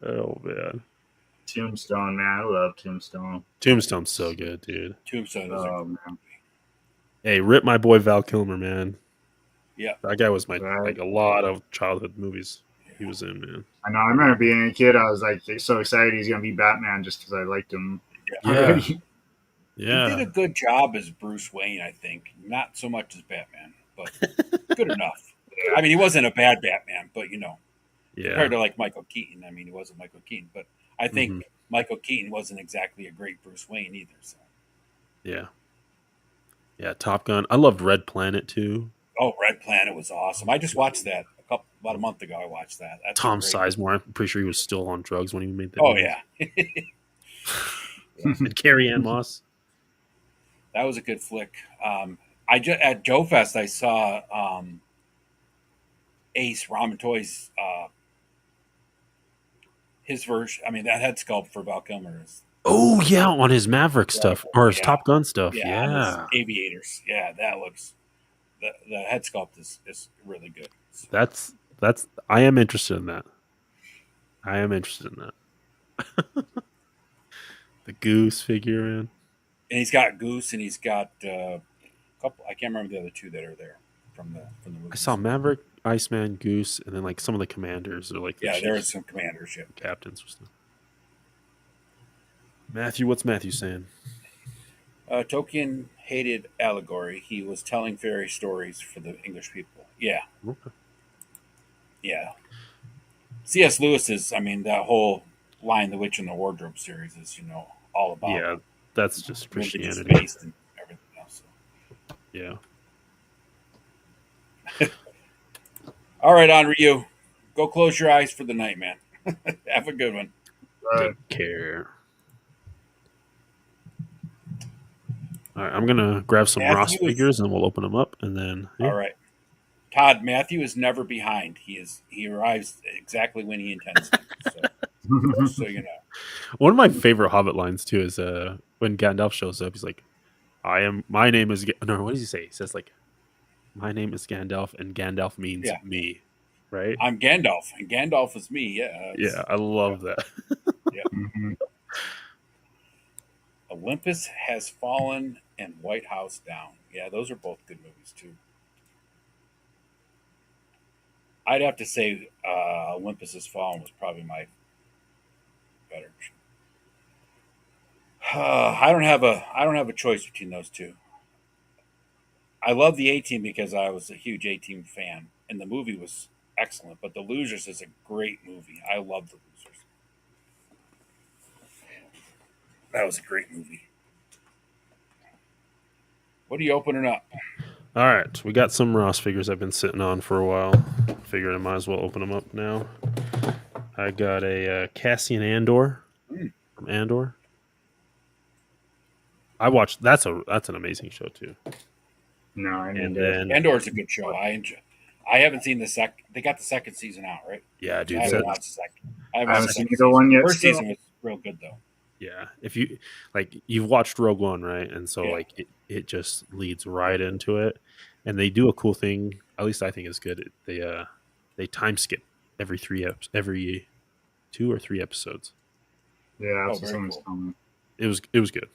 Oh man. Tombstone, man. I love Tombstone. Tombstone's so good, dude. Tombstone is Oh, man. Hey, rip my boy Val Kilmer, man. Yeah. That guy was my Right. like a lot of childhood movies he was in, man. I know. I remember being a kid. I was like so excited he's gonna be Batman just because I liked him. Yeah. He did Yeah. a good job as Bruce Wayne, I think. Not so much as Batman, but good enough. I mean, he wasn't a bad Batman, but Yeah. compared to like Michael Keaton, I mean, he wasn't Michael Keaton, but I think Mhm. Michael Keaton wasn't exactly a great Bruce Wayne either. So. Yeah. Yeah, Top Gun. I loved Red Planet too. Oh, Red Planet was awesome. I just watched that about a month ago. I watched that. That's Tom great. Sizemore. I'm pretty sure he was still on drugs when he made that. Oh movie. yeah, And Carrie Ann Moss. that was a good flick. At Joe Fest I saw Ace Ramontoy's his version. I mean, that head sculpt for Val Kilmer is Oh yeah, on his Maverick stuff or his Yeah. Top Gun stuff. on Yeah. his Aviators. Yeah, that looks the head sculpt is really good. So, That's I am interested in that. I am interested in that. The Goose figure, man. and he's got Goose and he's got a couple. I can't remember the other two that are there from the movie. I saw Maverick, Iceman, Goose, and then like some of the commanders or like the Yeah, there was chiefs, some commandership. captains or stuff. Matthew, what's Matthew saying? Tolkien hated allegory. He was telling fairy stories for the English people. Yeah, Okay. yeah. C.S. Lewis is, I mean, that whole Lion, the Witch, and the Wardrobe series is, all about Yeah, that's just religious Christianity. based and everything else. Yeah. All right, on Ryu. Go close your eyes for the night, man. Have a good one. Take care. All right, I'm gonna grab some Matthew Ross is- figures and we'll open them up, and then All right. Todd, Matthew is never behind. He arrives exactly when he intends to. So you know. One of my favorite Hobbit lines too is when Gandalf shows up. He's like, my name is." No, what does he say? He says like, "My name is Gandalf, and Gandalf means Yeah. me." Right? I'm Gandalf, and Gandalf is me. Yeah. Yeah, I love that. Mhm. Olympus Has Fallen and White House Down. Yeah, those are both good movies too. I'd have to say Olympus Has Fallen was probably my better. I don't have a choice between those two. I love the A-Team because I was a huge A-Team fan, and the movie was excellent. But The Losers is a great movie. I love The Losers. That was a great movie. What are you opening up? All right, we got some Ross figures I've been sitting on for a while. Figured I might as well open them up now. I got a Cassian Andor from Andor. I watched. That's an amazing show too. No, I mean, And then Andor's a good show. I I haven't seen the second. They got the second season out, right? Yeah, dude. I haven't watched the second. I haven't I watched haven't the seen second either one season. yet. First still. season was real good though. Yeah, if you you've watched Rogue One, right? And so Yeah. it just leads right into it, and they do a cool thing. At least I think it's good. They time skip every 2 or 3 episodes. Yeah, that's very someone's cool. telling It was good.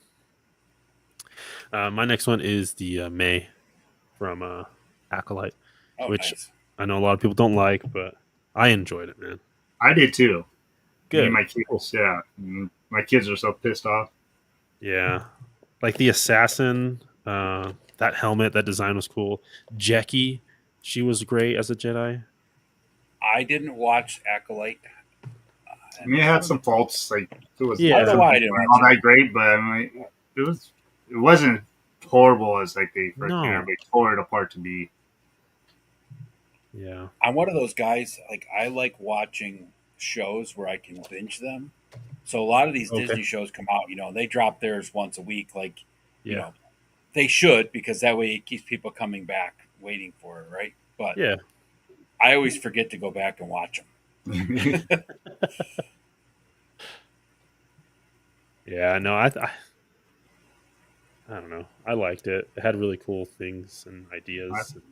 My next one is the May from Acolyte, Oh, which nice. I know a lot of people don't like, but I enjoyed it, man. I did too. Me Good. and my kids, yeah. My kids are so pissed off. Yeah, like the assassin, that helmet, that design was cool. Jackie, she was great as a Jedi. I didn't watch Acolyte. I mean, it had some faults. Like it was Yeah. I don't know why I didn't all watch that great, but I mean, it wasn't horrible as like they No. they tore it apart to be. Yeah, I'm one of those guys. Like I like watching shows where I can binge them. So a lot of these Okay. Disney shows come out. They drop theirs once a week. Like yeah, they should, because that way it keeps people coming back waiting for it, right? But yeah. I always forget to go back and watch them. Yeah, no, I don't know. I liked it. It had really cool things and ideas. And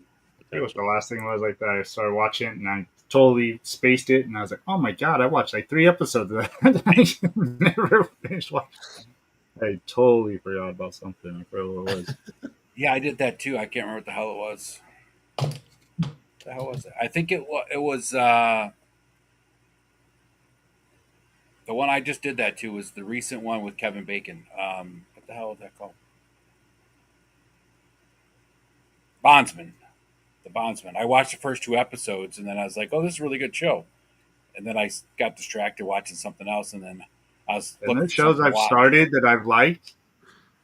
It was the last thing was like that. I started watching it and I totally spaced it, and I was like, "Oh my god!" I watched like 3 episodes of that. I never finished watching. I totally forgot about something. I forgot what it was. Yeah, I did that too. I can't remember what the hell it was. What the hell was it? I think it was the one I just did that to was the recent one with Kevin Bacon. What the hell is that called? Bondsman. The Bondsman. I watched the first 2 episodes and then I was like, "Oh, this is a really good show." And then I got distracted watching something else, and then I was And looking there's for shows something to I've watch. started that I've liked,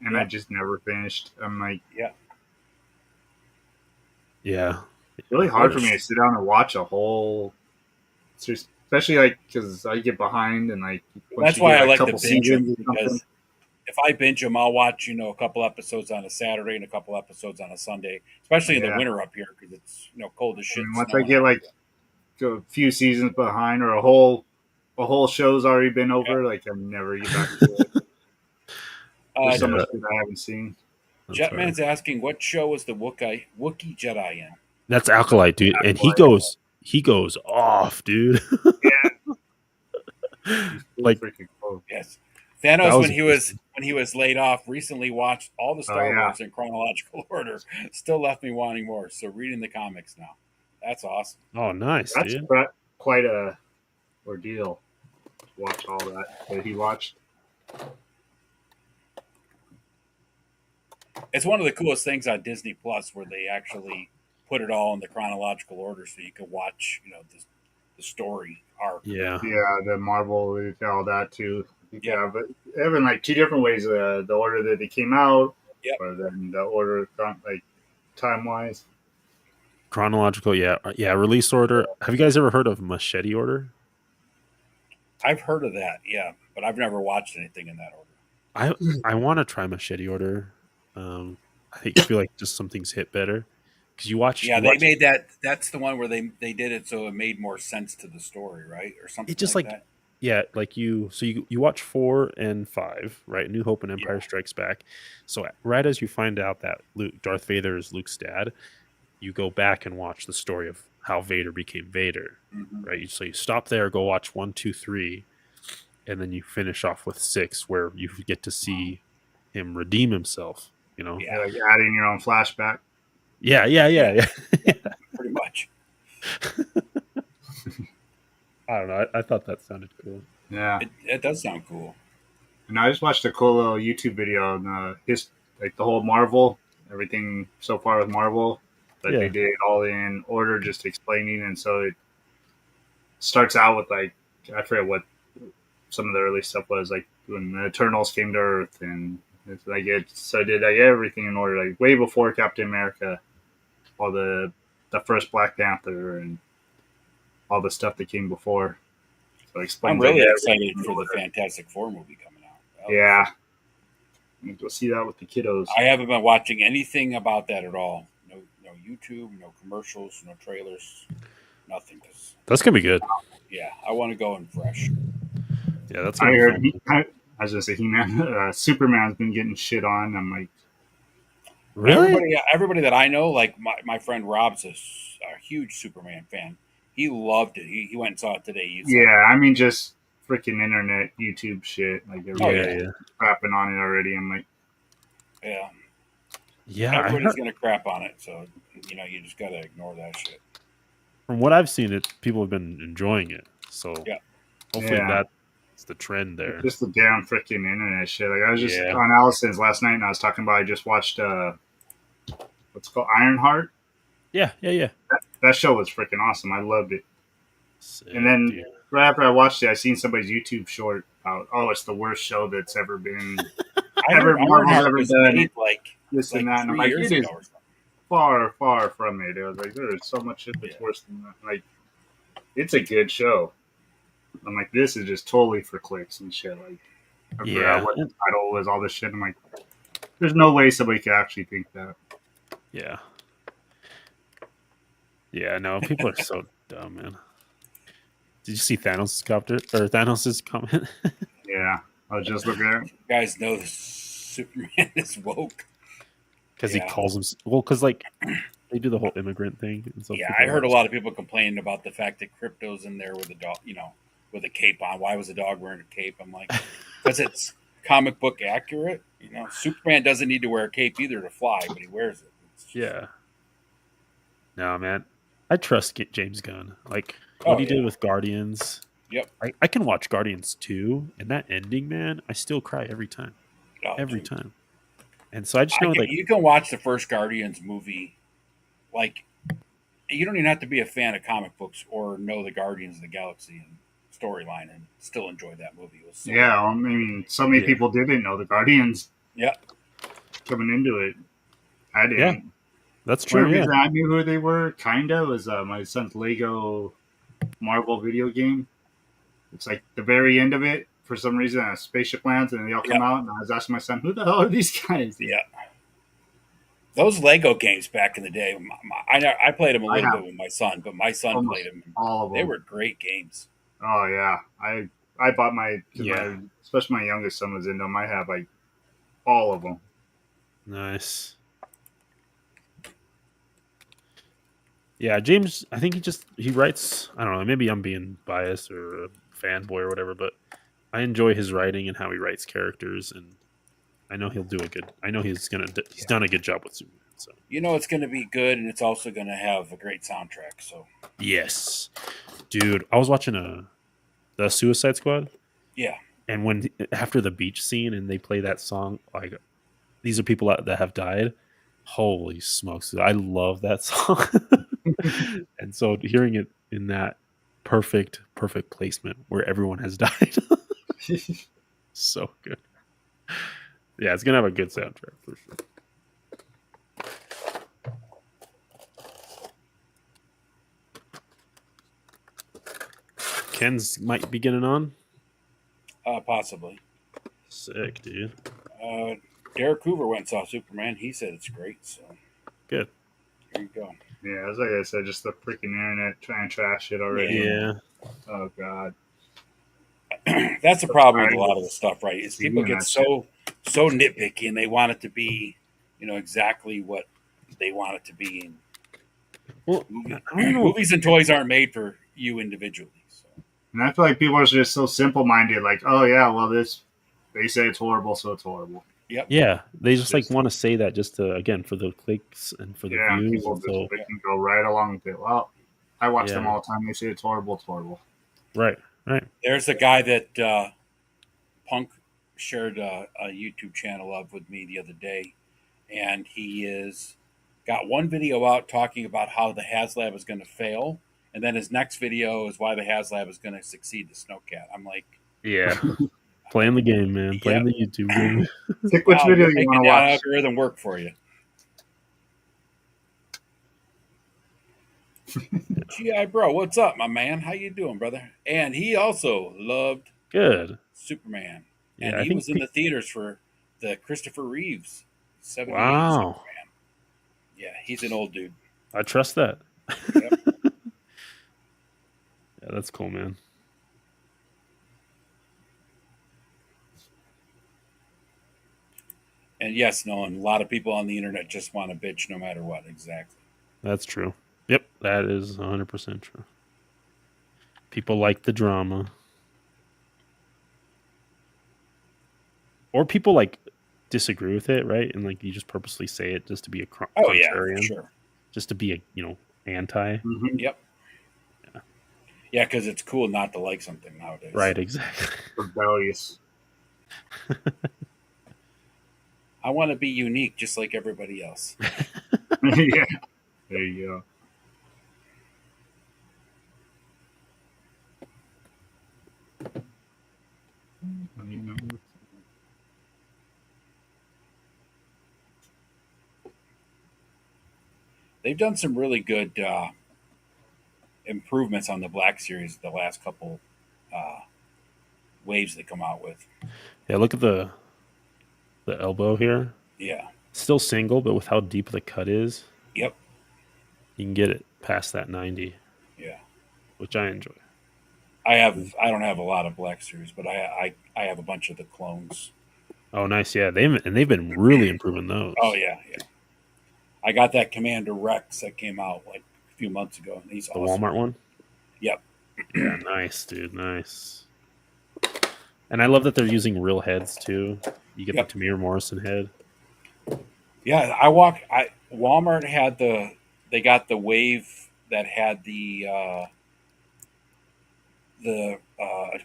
and I Yeah. just never finished. I'm like, yeah, it's really hard for me to sit down and watch a whole, especially like because I get behind and like. once That's you why get, I like to couple binge them, seasons or something, because if I binge them, I'll watch a couple episodes on a Saturday and a couple episodes on a Sunday, especially in the Yeah. winter up here because it's cold as shit. and once I snowing get out. like a few seasons behind or a whole show's already been over, like I'm never get back to it. There's so Yeah. much that I haven't seen. That's right. Jetman's asking what show was the Wookiee Jedi in? That's Acolyte, dude, and he goes off, dude. Like, Freaking cool. Yes, That Thanos was when he was laid off recently watched all the Star yeah. Wars in chronological order. Still left me wanting more. So reading the comics now. That's awesome. oh, nice, That's dude. quite a ordeal to watch all that he watched. It's one of the coolest things on Disney Plus where they actually put it all in the chronological order so you can watch, the story arc. Yeah, Yeah, the Marvel, all that too. Yeah, but having like 2 different ways, the order that they came out, Yep. or then the order like time wise. chronological. Yeah, release order. Have you guys ever heard of Machete Order? I've heard of that, yeah, but I've never watched anything in that order. I want to try Machete Order. I feel like just some things hit better because you watch. Yeah, you they watch- made that. That's the one where they did it so it made more sense to the story, right, or something. It just like like that. Yeah, like you watch 4 and 5, right? New Hope and Empire Strikes Back. So right as you find out that Darth Vader is Luke's dad, you go back and watch the story of how Vader became Vader, Mhm. right? So you stop there, go watch 1, 2, 3, and then you finish off with 6, where you get to see him redeem himself. Yeah. Yeah, like adding your own flashback. Yeah. Pretty much. I don't know. I thought that sounded cool. Yeah, It does sound cool. and I just watched a cool little YouTube video on like the whole Marvel, everything so far with Marvel. But Yeah. they did it all in order, just explaining, and so it starts out with like I forget what some of the early stuff was, like when the Eternals came to Earth, and it's like so I did like everything in order, like way before Captain America, all the first Black Panther, and all the stuff that came before. So it explains I'm really like, excited everything in for the order. Fantastic Four movie coming out. Yeah, you'll see that with the kiddos. I haven't been watching anything about that at all. No YouTube, no commercials, no trailers, nothing. That's gonna be good. Yeah, I want to go in fresh. Yeah, that's I gonna be heard. fun. I was gonna say He-Man. Superman's been getting shit on. I'm like, Really? Everybody that I know, like my friend Rob's a huge Superman fan. He loved it. He went and saw it today. yeah. I mean, just freaking internet, YouTube shit. Like Oh, everybody's yeah. crapping on it already. I'm like, Yeah, Yeah, I everybody's heard, gonna crap on it. So you just gotta ignore that shit. from what I've seen, it people have been enjoying it. So Yeah. hopefully Yeah. that's the trend there. just the damn freaking internet shit. Like I was just Yeah. on Allison's last night, and I was talking about. I just watched what's it called Ironheart. Yeah. That show was freaking awesome. I loved it. Sick, And then dude. right after I watched it, I seen somebody's YouTube short about, it's the worst show that's ever been, ever Marvel's ever was done. made like This and that. And I'm 3 like, years it is ago or something. far, far from it. I was like, there is so much shit that's worse than that. Like, it's a good show. I'm like, this is just totally for clicks and shit. Like, I forgot what the title was, all this shit. I'm like, there's no way somebody could actually think that. Yeah. Yeah, no, people are so dumb, man. Did you see Thanos' copter or Thanos' comment? Yeah, I was just looking at it. You guys know the Superman is woke. Because Yeah. he calls him because like they do the whole immigrant thing. And so Yeah, people I heard are a lot of people complaining about the fact that Crypto's in there with a dog, with a cape on. Why was the dog wearing a cape? I'm like, because it's comic book accurate. Superman doesn't need to wear a cape either to fly, but he wears it. Yeah. No, man. I trust James Gunn. Like what he did with Guardians. Yep. I can watch Guardians 2 and that ending, man, I still cry every time. Every time. And so I just know you can watch the first Guardians movie. Like, you don't even have to be a fan of comic books or know the Guardians of the Galaxy and storyline and still enjoy that movie. It was so Yeah, I mean, so many people didn't know the Guardians. Yeah. Coming into it, I didn't. Yeah, that's true. One reason I knew who they were, kinda, was my son's Lego Marvel video game. It's like the very end of it. For some reason, a spaceship lands and they all come out, and I was asking my son, "Who the hell are these guys?" Yeah. Those Lego games back in the day, I played them a little bit with my son, but my son played them. All of them. They were great games. Oh yeah, I bought especially my youngest son was into them. I have like all of them. Nice. Yeah, James, I think he writes, I don't know, maybe I'm being biased or a fanboy or whatever, but I enjoy his writing and how he writes characters, and I know he's done a good job with Superman. So It's going to be good, and it's also going to have a great soundtrack. So yes, dude, I was watching the Suicide Squad. Yeah, and when after the beach scene and they play that song, like these are people that have died. Holy smokes, I love that song. And so hearing it in that perfect placement where everyone has died, so good. Yeah, it's gonna have a good soundtrack for sure. Ken's might be getting on. Possibly. Sick, dude. Derek Hoover went and saw Superman. He said it's great. So good. There you go. Yeah, as like I said, just the freaking internet trying to trash it already. Yeah. Oh god. That's the problem with a lot of the stuff, right? Is people get so nitpicky and they want it to be, exactly what they want it to be. Well, movies and toys aren't made for you individually. So. And I feel like people are just so simple-minded. Like, oh yeah, well they say it's horrible, so it's horrible. Yep. Yeah, they just like want to say that just to, again, for the clicks and for the views. People they can go right along with it. Well, I watch them all the time. They say it's horrible. It's horrible. Right. There's a guy that Punk shared a YouTube channel of with me the other day, and he is got one video out talking about how the HasLab is going to fail, and then his next video is why the HasLab is going to succeed the Snowcat. I'm like, yeah. Playing the game, man. Playing the YouTube game. Pick which video you want to watch. Algorithm work for you. GI Bro, what's up, my man? How you doing, brother? And he also loved Superman. And he was in the theaters for the Christopher Reeves 78 Superman. Yeah, he's an old dude. I trust that. Yep. Yeah, that's cool, man. And yes, Nolan, a lot of people on the internet just want to bitch no matter what. Exactly. That's true. Yep, that is 100% true. People like the drama. Or people like disagree with it, right? And like you just purposely say it just to be a Oh yeah, for contrarian, sure. just to be a anti. Mm-hmm. Yep. Yeah, because it's cool not to like something nowadays. Right, exactly. Rebellious. I want to be unique, just like everybody else. Yeah. There you go. They've done some really good improvements on the Black Series the last couple waves they come out with. Yeah, look at the elbow here. Yeah. Still single, but with how deep the cut is, Yep. you can get it past that 90, Yeah. which I enjoy. I don't have a lot of Black Series, but I have a bunch of the clones. Oh, nice. Yeah, they've been really improving those. Oh yeah, yeah. I got that Commander Rex that came out like a few months ago, and he's The awesome. Walmart one? Yep. Yeah, nice, dude. Nice. And I love that they're using real heads too. You get Yep. the Tamir Morrison head. Yeah, Walmart had they got the wave that had the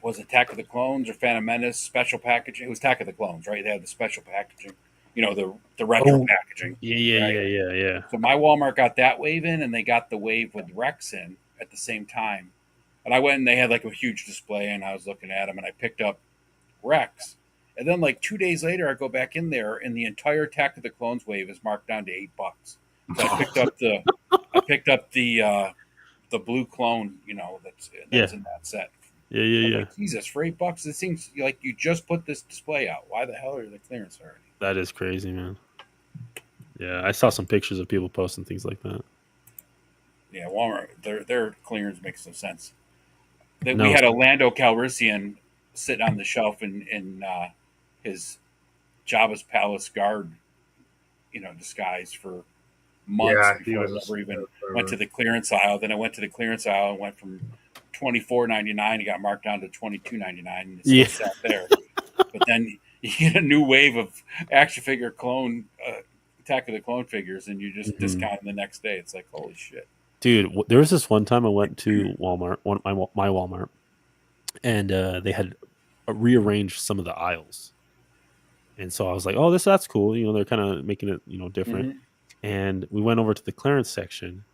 was Attack of the Clones or Phantom Menace special packaging. It was Attack of the Clones, right? They had the special packaging, the retro packaging. Yeah, right? yeah. So my Walmart got that wave in, and they got the wave with Rex in at the same time. And I went and they had like a huge display, and I was looking at them, and I picked up Rex. And then like 2 days later, I go back in there, and the entire Attack of the Clones wave is marked down to $8. So I picked up the blue clone, that's in that set. Yeah. Like, Jesus, for $8, it seems like you just put this display out. Why the hell are the clearance already? That is crazy, man. Yeah, I saw some pictures of people posting things like that. Yeah, Walmart, their clearance makes no sense. We had a Lando Calrissian sit on the shelf in his Jabba's palace guard, disguise for months before I ever even went to the clearance aisle. Then I went to the clearance aisle and went from $24.99. It got marked down to $22.99, and it still sat there. But then you get a new wave of action figure clone Attack of the Clone figures, and you just discount them the next day. It's like, holy shit. Dude, there was this one time I went to Walmart, my Walmart, and they had rearranged some of the aisles. And so I was like, oh, that's cool. They're kind of making it, different. Mm-hmm. And we went over to the clearance section,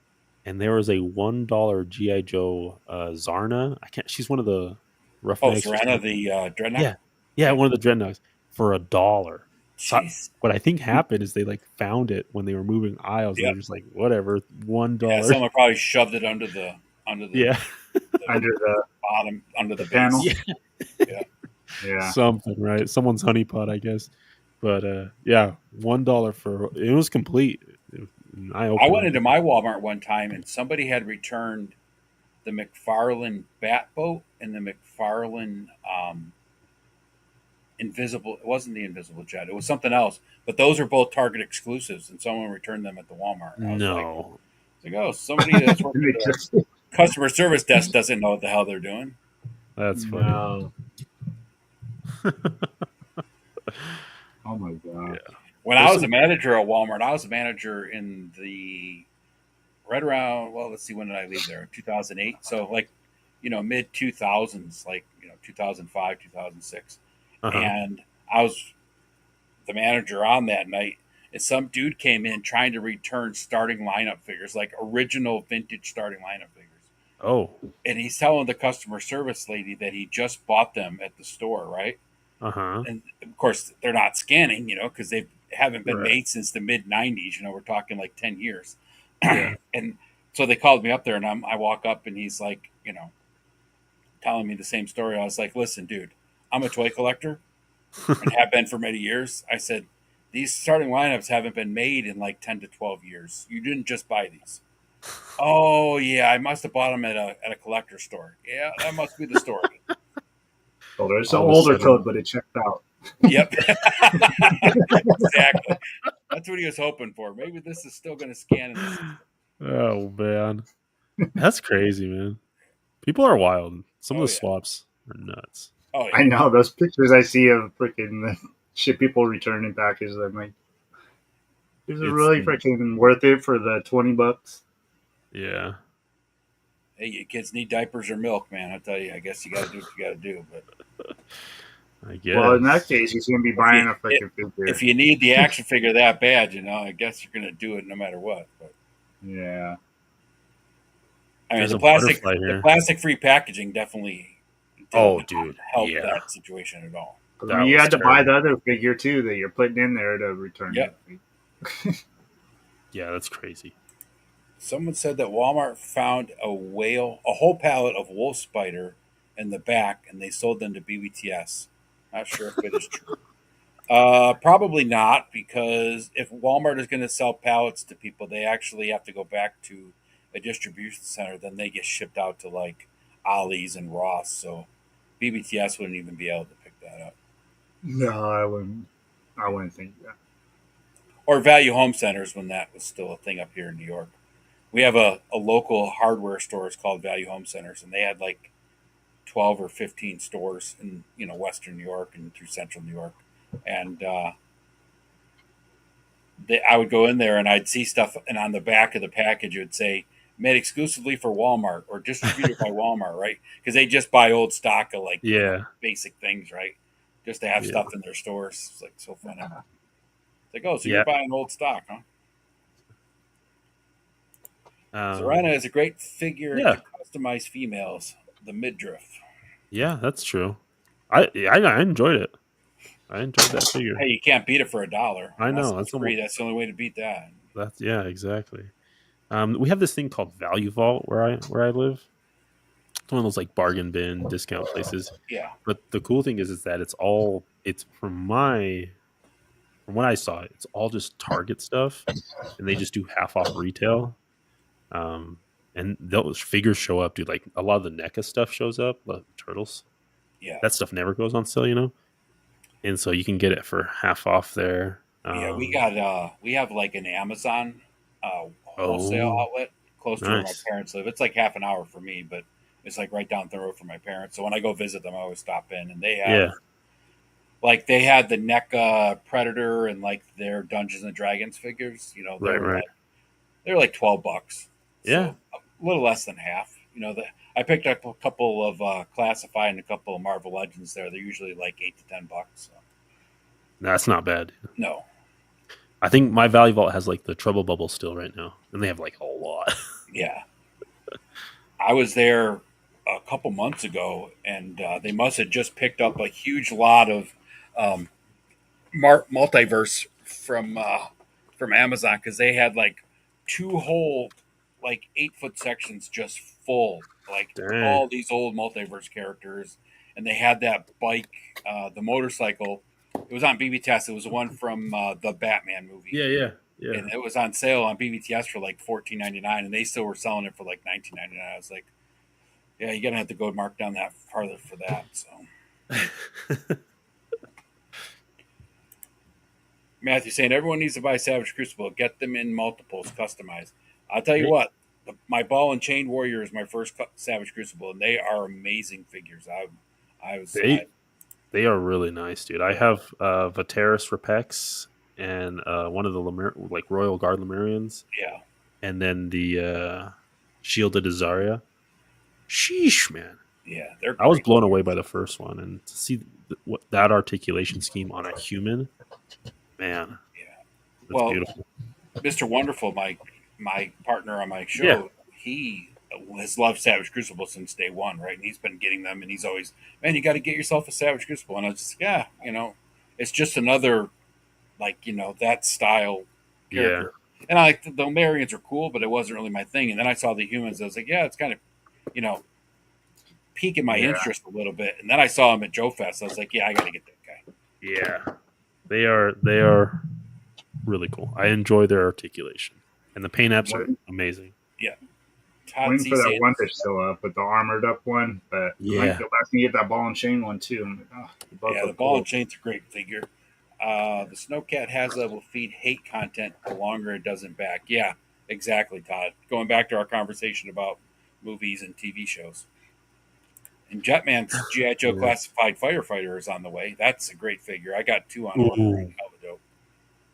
and there was a $1 G.I. Joe Zarna. she's one of the Roughnecks. Zarna, the Dreadnought? Yeah, one of the Dreadnoughts for $1. So Jeez. what I think happened is they like found it when they were moving aisles. Yep. And they're just like, whatever, $1. Yeah, someone probably shoved it under the under the bottom, under the panel. Yeah. Something, right? Someone's honeypot, I guess. But yeah, $1 for it was complete. I went into my Walmart one time and somebody had returned the McFarlane Bat Boat and the McFarlane Invisible. It wasn't the Invisible Jet. It was something else. But those are both Target exclusives, and someone returned them at the Walmart. No. Somebody that's working at the customer service desk doesn't know what the hell they're doing. That's funny. No. Oh my god! Yeah. When I was a manager at Walmart, I was a manager in the right around. Well, let's see, when did I leave there? 2008. So mid 2000s, 2005, 2006, and I was the manager on that night. And some dude came in trying to return starting lineup figures, like original vintage starting lineup figures. Oh. And he's telling the customer service lady that he just bought them at the store, right? And of course, they're not scanning, because they haven't been made since the mid 90s. We're talking like 10 years. Yeah. And so they called me up there, and I walk up, and he's like, telling me the same story. I was like, listen, dude, I'm a toy collector and have been for many years. I said, these starting lineups haven't been made in like 10 to 12 years. You didn't just buy these. Oh yeah, I must have bought them at a collector store. Yeah, that must be the story. Well, there's an All of a older sudden- code, but it checked out. Yep. Exactly. That's what he was hoping for. Maybe this is still going to scan in the system. Oh man, that's crazy, man. People are wild. Some Oh, of the yeah. swaps are nuts. Oh yeah. I know those pictures I see of freaking shit people returning packages. I'm like, is it It's- really freaking worth it for the $20? Yeah. Hey, you kids need diapers or milk, man. I tell you, I guess you got to do what you got to do. But I guess. Well, in that case, you shouldn't be buying a freaking figure. if you need the action figure that bad, I guess you're going to do it no matter what. But Yeah. I mean, There's the a butterfly the here. plastic-free packaging definitely did Oh, not dude, help yeah. that situation at all. That You was had to buy terrible. the other figure too that you're putting in there to return Yep. it. Yeah, that's crazy. Someone said that Walmart found a whole pallet of wolf spider in the back, and they sold them to BBTS. Not sure if it is true. Probably not, because if Walmart is going to sell pallets to people, they actually have to go back to a distribution center. Then they get shipped out to like Ollie's and Ross. So BBTS wouldn't even be able to pick that up. No, I wouldn't. I wouldn't think that. Or Value Home Centers when that was still a thing up here in New York. We have a local hardware store. It's called Value Home Centers, and they had like 12 or 15 stores in Western New York and through Central New York. And I would go in there and I'd see stuff, and on the back of the package it would say made exclusively for Walmart or distributed by Walmart, right? Because they just buy old stock of like Yeah. basic things, right? Just to have Yeah. stuff in their stores. It's like so funny. It's like, oh, so Yeah. you're buying old stock, huh? Um, Zorana is a great figure yeah. to customize females. The midriff. Yeah, that's true. I enjoyed it. I enjoyed that figure. Hey, you can't beat it for $1. I know, That's that's free. That's the only way to beat that. That's exactly. We have this thing called Value Vault where I live. It's one of those like bargain bin discount places. Yeah. But the cool thing is that it's from what I saw, it's all just Target stuff, and they just do half off retail. And those figures show up, dude. Like a lot of the NECA stuff shows up, the turtles. Yeah. That stuff never goes on sale, and so you can get it for half off there. Yeah, we have like an Amazon wholesale outlet close to where my Nice. parents live. It's like half an hour for me, but it's like right down the road from my parents. So when I go visit them, I always stop in, and they have like they had the NECA Predator and like their Dungeons and Dragons figures. Right. They're like $12. Yeah. So a little less than half. I picked up a couple of Classified and a couple of Marvel Legends there. They're usually like $8 to $10. So. That's not bad. No. I think my Value Vault has like the Trouble Bubble still right now, and they have like a lot. Yeah. I was there a couple months ago, and they must have just picked up a huge lot of multiverse from Amazon, because they had like 2 whole like 8-foot sections just full, like Dang. all these old multiverse characters, and they had that bike, the motorcycle. It was on BBTS. It was the one from the Batman movie. Yeah. And it was on sale on BBTS for like $14.99, and they still were selling it for like $19.99. I was like, yeah, you're gonna have to go mark down that farther for that. So Matthew saying everyone needs to buy Savage Crucible. Get them in multiples, customized. I'll tell you what, my Ball and Chain Warrior is my first Savage Crucible, and they are amazing figures. They are really nice, dude. I have Vateris Repex and one of the Royal Guard Lemurians. Yeah. And then the Shielded Azaria. Sheesh, man. Yeah, I was blown away by the first one, and to see that articulation scheme on a human, man. Yeah. That's beautiful. Mr. Wonderful, my partner on my show, Yeah. he has loved Savage Crucible since day one, right? And he's been getting them, and he's always, man, you got to get yourself a Savage Crucible. And I was just, it's just another, that style character. Yeah. And the Lemurians are cool, but it wasn't really my thing. And then I saw the humans. I was like, yeah, it's kind of, piquing my interest a little bit. And then I saw him at Joe Fest. I was like, yeah, I got to get that guy. Yeah. They are really cool. I enjoy their articulation. And the paint apps are amazing. Todd Waiting C. for that Sanders. one to show up, but the armored up one. But Yeah. go back and get that ball and chain one too. I'm like, both Yeah, look the ball and cool. chain's a great figure. The Snowcat HasLab will feed hate content the longer it doesn't back. Yeah, exactly, Todd. Going back to our conversation about movies and TV shows. And Jetman's G.I. Joe Yeah. Classified Firefighter is on the way. That's a great figure. I got 2 on order Ooh. right now. Dope.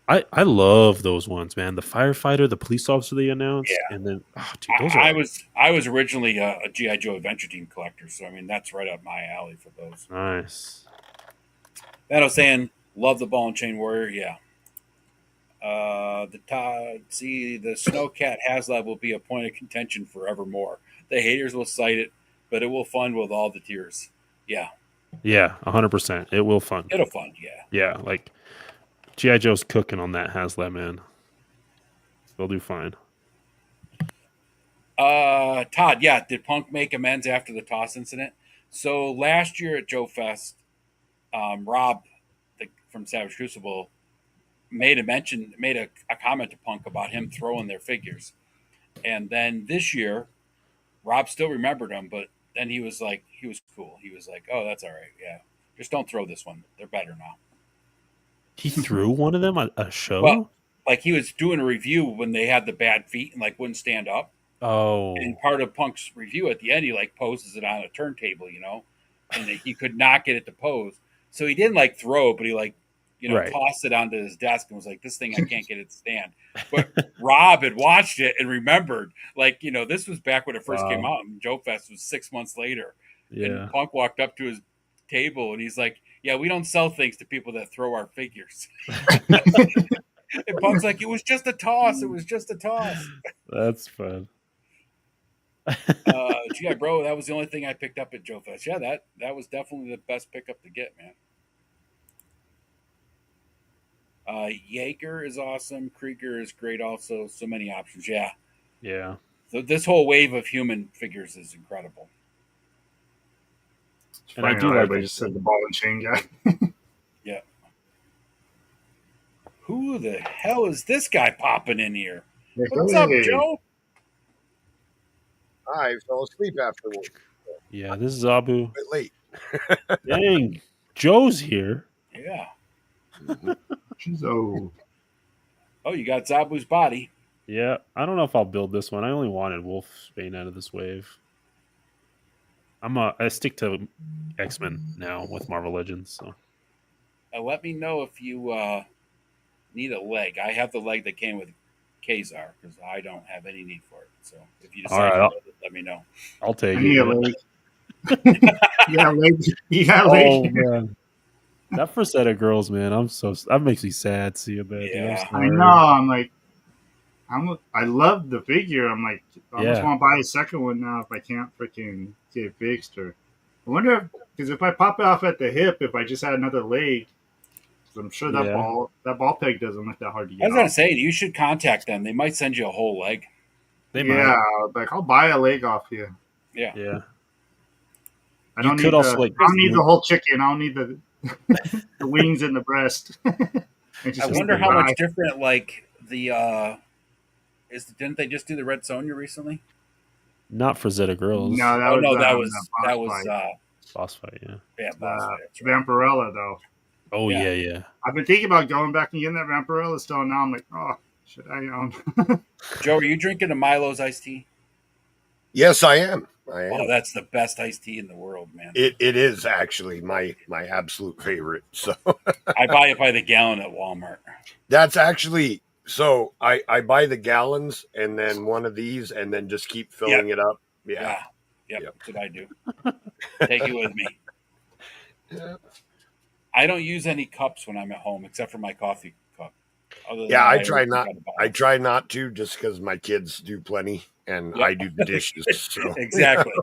I love those ones, man. The firefighter, the police officer they announced, Yeah. and then dude, those are I was originally a G.I. Joe Adventure Team collector, so I mean that's right up my alley for those. nice. That I was saying, love the Ball and Chain Warrior, yeah. The Snowcat HasLab will be a point of contention forevermore. The haters will cite it, but it will fund with all the tears. Yeah, Yeah, 100%. It will fund. it'll fund. Yeah. Yeah, like G.I. Joe's cooking on that HasLab, man. They'll do fine. Todd, yeah, did Punk make amends after the toss incident? So last year at Joe Fest, Rob from Savage Crucible made a comment to Punk about him throwing their figures, and then this year, Rob still remembered him, but then he was cool. He was like, "Oh, that's all right. Yeah, just don't throw this one. They're better now." He threw one of them at a show? Well, like he was doing a review when they had the bad feet and like wouldn't stand up. Oh. And part of Punk's review at the end, he like poses it on a turntable, and he could not get it to pose. So he didn't like throw, but he like, Right. tossed it onto his desk and was like, "This thing I can't get it to stand." But Rob had watched it and remembered, like, this was back when it first came out, and Joe Fest was 6 months later. Yeah. And Punk walked up to his table and he's like, "Yeah, we don't sell things to people that throw our figures." And Punk's like, "It was just a toss. It was just a toss." That's fun. Gee, bro, that was the only thing I picked up at Joe Fest. Yeah, that was definitely the best pickup to get, man. Jaeger is awesome. Krieger is great also. So many options. Yeah. Yeah. So this whole wave of human figures is incredible. And I do like I just said the ball and chain guy. Yeah. Who the hell is this guy popping in here? What's up, Joe? I fell asleep afterwards. Yeah, this is Abu. A bit late. Dang. Joe's here. Yeah. Oh, you got Zabu's body. Yeah. I don't know if I'll build this one. I only wanted Wolfsbane out of this wave. I stick to X-Men now with Marvel Legends. So Let me know if you need a leg. I have the leg that came with Kazar because I don't have any need for it. So if you decide to build it, let me know. I'll take I need a it. leg. Yeah, Oh leg. man, that first set of girls, man, that makes me sad seeing that. Dude. Yeah. I know. I'm like, I love the figure. I'm like, I almost Yeah. want to buy a second one now if I can't freaking get it fixed. Or I wonder because if I pop it off at the hip, if I just had another leg, 'cause I'm sure that Yeah. ball peg doesn't look that hard to get. I was gonna off. say you should contact them. They might send you a whole leg. They Yeah, might. like I'll buy a leg off you. Yeah. Yeah. I don't You need could also, like, I don't need the whole chicken. I don't need the the wings and the breast. I wonder how much different like the didn't they just do the Red Sonja recently? Not for Zeta girls. No, that that was was Boss fight. Yeah. yeah, boss fight, that's right. Vampirella though. Oh Yeah. yeah. I've been thinking about going back and getting that Vampirella still. Now I'm like, oh, should I own? Joe, are you drinking a Milo's iced tea? Yes, I am. I am. Oh, that's the best iced tea in the world, man. It is actually my absolute favorite. So I buy it by the gallon at Walmart. that's actually so I buy the gallons and then one of these and then just keep filling it up. Yeah. Yep, Yep. that's what I do. Take it with me. Yeah. I don't use any cups when I'm at home except for my coffee cup. Other than Yeah, that, I try always not. drink out of the I box. try not to, just because my kids do plenty and Yep. I do the dishes. So Exactly.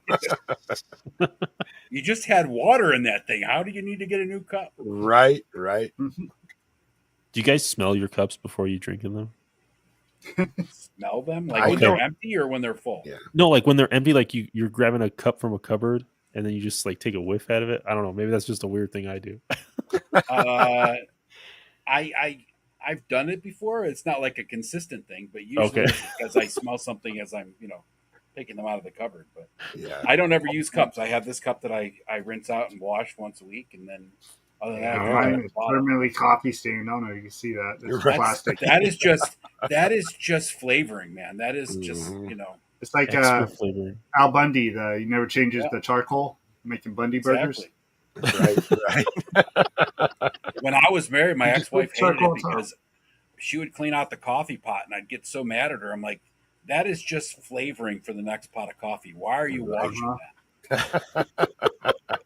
You just had water in that thing. How do you need to get a new cup? right. Do you guys smell your cups before you drink in them? Smell them like I when they're don't. empty or when they're full. Yeah. No, like when they're empty, like you're grabbing a cup from a cupboard and then you just like take a whiff out of it. I don't know. Maybe that's just a weird thing I do. I I've done it before. It's not like a consistent thing, but usually Okay. it's because I smell something as I'm, taking them out of the cupboard. But Yeah. I don't ever use cups. I have this cup that I rinse out and wash once a week, and then other than that, I Mine drink is the bottle. permanently coffee stained. I don't know if you can see that. You're It's right. plastic. That is just flavoring, man. That is just Mhm. It's like Extra flavoring. Al Bundy. He never changes Yeah. the charcoal, making Bundy burgers. exactly. Right. When I was married, my You just ex-wife put hated charcoal it on top. because she would clean out the coffee pot, and I'd get so mad at her. I'm like, that is just flavoring for the next pot of coffee. Why are you washing that?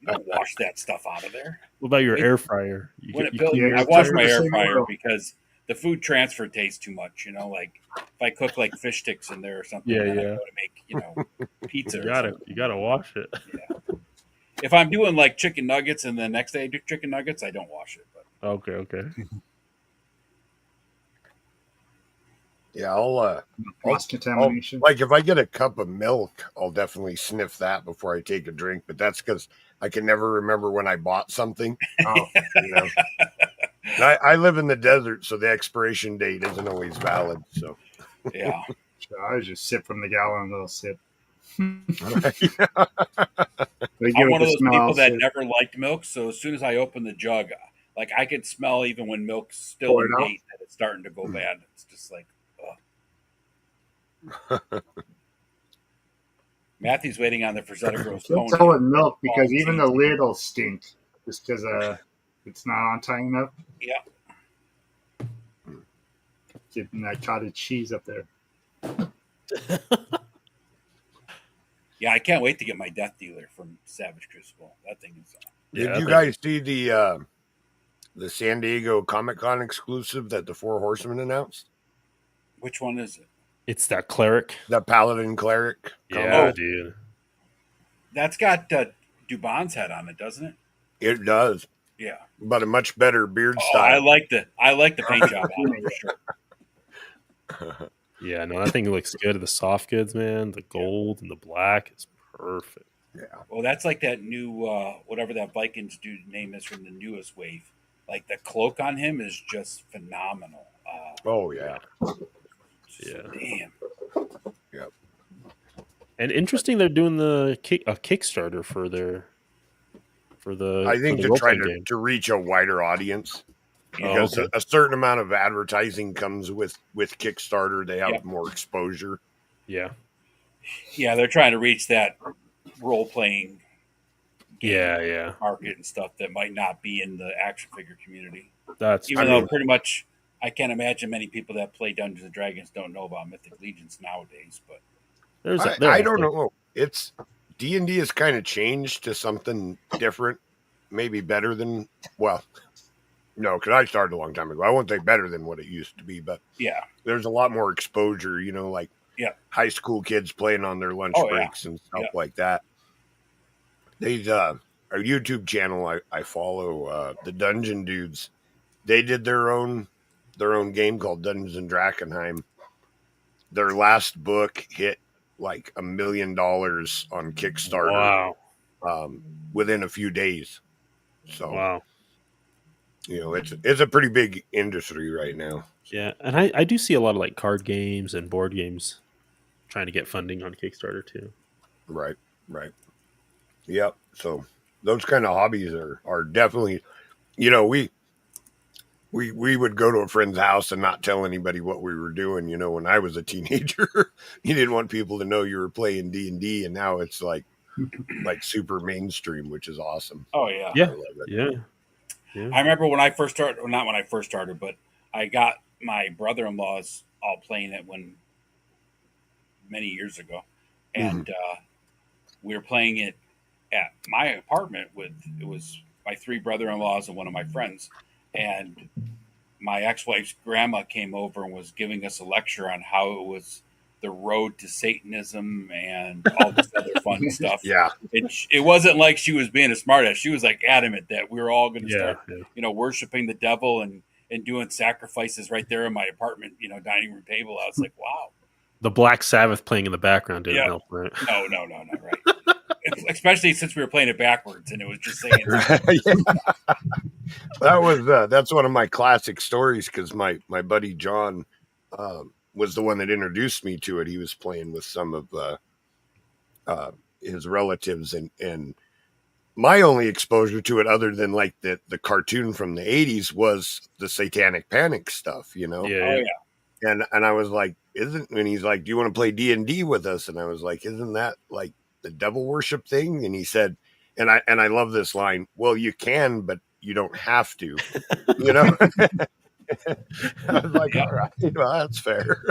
You don't wash that stuff out of there. What about your It- air fryer? When it You built, clean Yeah, your I you wash turn my the air same fryer oil. because the food transfer tastes too much. Like if I cook like fish sticks in there or something, Yeah, then I yeah. go to make pizza. You or gotta something. you gotta wash it. If I'm doing like chicken nuggets and the next day I do chicken nuggets, I don't wash it. But Okay. Yeah, I'll Cross contamination. like if I get a cup of milk, I'll definitely sniff that before I take a drink. But that's because I can never remember when I bought something. Oh, And I live in the desert, so the expiration date isn't always valid. So yeah, I just sip from the gallon, a little sip. I'm one of those people that never liked milk. So as soon as I open the jug, like I could smell even when milk's still Pour in it out? date that it's starting to go bad. It's just like, ugh. Matthew's waiting on the Frazetta Girls Don't Pony. tell it milk because Oh, even the lid will stink just because it's not on tight enough. Yeah. Getting that cottage cheese up there. Yeah, I can't wait to get my Death Dealer from Savage Crucible. That thing is. did you guys see the San Diego Comic Con exclusive that the Four Horsemen announced? Which one is it? It's that cleric. The Paladin Cleric. Yeah, Oh. dude. That's got Dubon's head on it, doesn't it? It does, Yeah. but a much better beard Oh, style. I like the paint job on it for sure. Yeah, no, that thing looks good. The soft goods, man. The gold and the black is perfect. Yeah. Well, that's like that new whatever that Vikings dude name is from the newest wave. Like the cloak on him is just phenomenal. Oh yeah. Yeah. Damn. And interesting, they're doing a Kickstarter for the. I think for the to try role-playing game. to reach a wider audience, Oh, because okay. a certain amount of advertising comes with Kickstarter. They have Yep. more exposure. Yeah. Yeah, they're trying to reach that role playing Yeah. market and stuff that might not be in the action figure community. That's Even true. though pretty much I can't imagine many people that play Dungeons and Dragons don't know about Mythic Legions nowadays. But I don't know. It's D&D has kind of changed to something different, maybe better than no, because I started a long time ago. I won't say better than what it used to be, but yeah, there's a lot more exposure. Like high school kids playing on their lunch breaks and stuff like that. They've a YouTube channel I follow, the Dungeon Dudes. They did their own game called Dungeons and Drakenheim. Their last book hit like $1 million on Kickstarter. Wow. Within a few days. So Wow. It's a pretty big industry right now. Yeah, and I do see a lot of like card games and board games trying to get funding on Kickstarter too. Right. Yep. So those kind of hobbies are definitely, we would go to a friend's house and not tell anybody what we were doing. When I was a teenager, you didn't want people to know you were playing D&D, and now it's like super mainstream, which is awesome. oh yeah, Yeah. I love it. Yeah. I remember when I first started. Well, not when I first started, but I got my brother-in-laws all playing it many years ago, and we were playing it at my apartment it was my 3 brother-in-laws and one of my friends, and my ex-wife's grandma came over and was giving us a lecture on how it was the road to Satanism and all this other fun stuff. Yeah. It wasn't like she was being a smartass. She was like adamant that we were all going to start, worshiping the devil and doing sacrifices right there in my apartment, dining room table. I was like, wow. The Black Sabbath playing in the background didn't help, right? No, right. especially since we were playing it backwards and it was just saying. That's one of my classic stories because my buddy John was the one that introduced me to it. He was playing with some of his relatives, and my only exposure to it, other than like the cartoon from the 80s, was the Satanic Panic stuff. Yeah. Oh, yeah. And I was like, and he's like, do you want to play D&D with us? And I was like, isn't that like the devil worship thing? And he said, and I love this line, well, you can, but you don't have to, you know? I was like, all right, well, that's fair.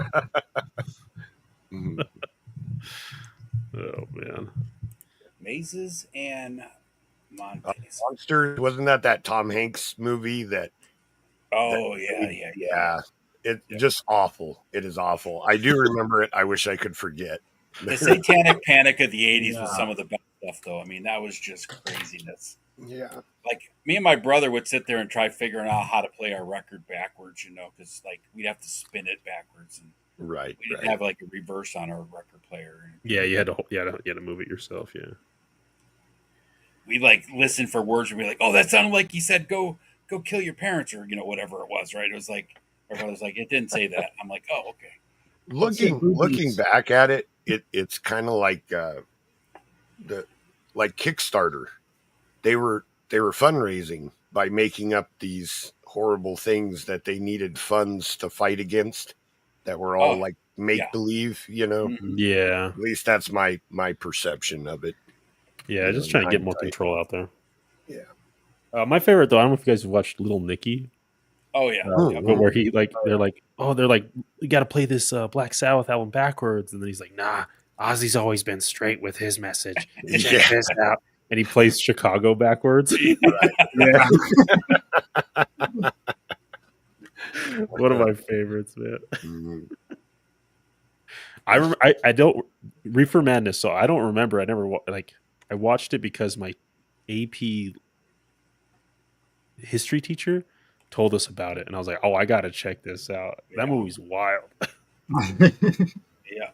Oh man. Mazes and Montes. Monsters, wasn't that Tom Hanks movie that? Oh, yeah. It's just awful. It is awful. I do remember it. I wish I could forget. The Satanic Panic of the 80s was some of the best stuff, though. I mean, that was just craziness. Yeah. Like, me and my brother would sit there and try figuring out how to play our record backwards, you know, because, like, we'd have to spin it backwards. And right. we didn't have, like, a reverse on our record player. Yeah, you had to move it yourself, yeah. We'd, like, listen for words and be like, oh, that sounded like he said go kill your parents or, you know, whatever it was, right? It was like, my brother's like, it didn't say that. I'm like, oh, okay. Looking back at it, it's kind of like like Kickstarter. They were fundraising by making up these horrible things that they needed funds to fight against, that were all like make believe, you know. Yeah. At least that's my perception of it. Yeah, just trying to get more control out there. Yeah. My favorite though, I don't know if you guys have watched Little Nicky. Oh yeah. But where he they're like, we got to play this Black Sabbath album backwards, and then he's like, nah, Ozzy's always been straight with his message. Check this out, and he plays Chicago backwards. Yeah. One of my favorites, man. I don't Reefer Madness, so I don't remember. I watched it because my AP history teacher told us about it, and I was like, oh, I gotta check this out. That movie's wild. Yeah.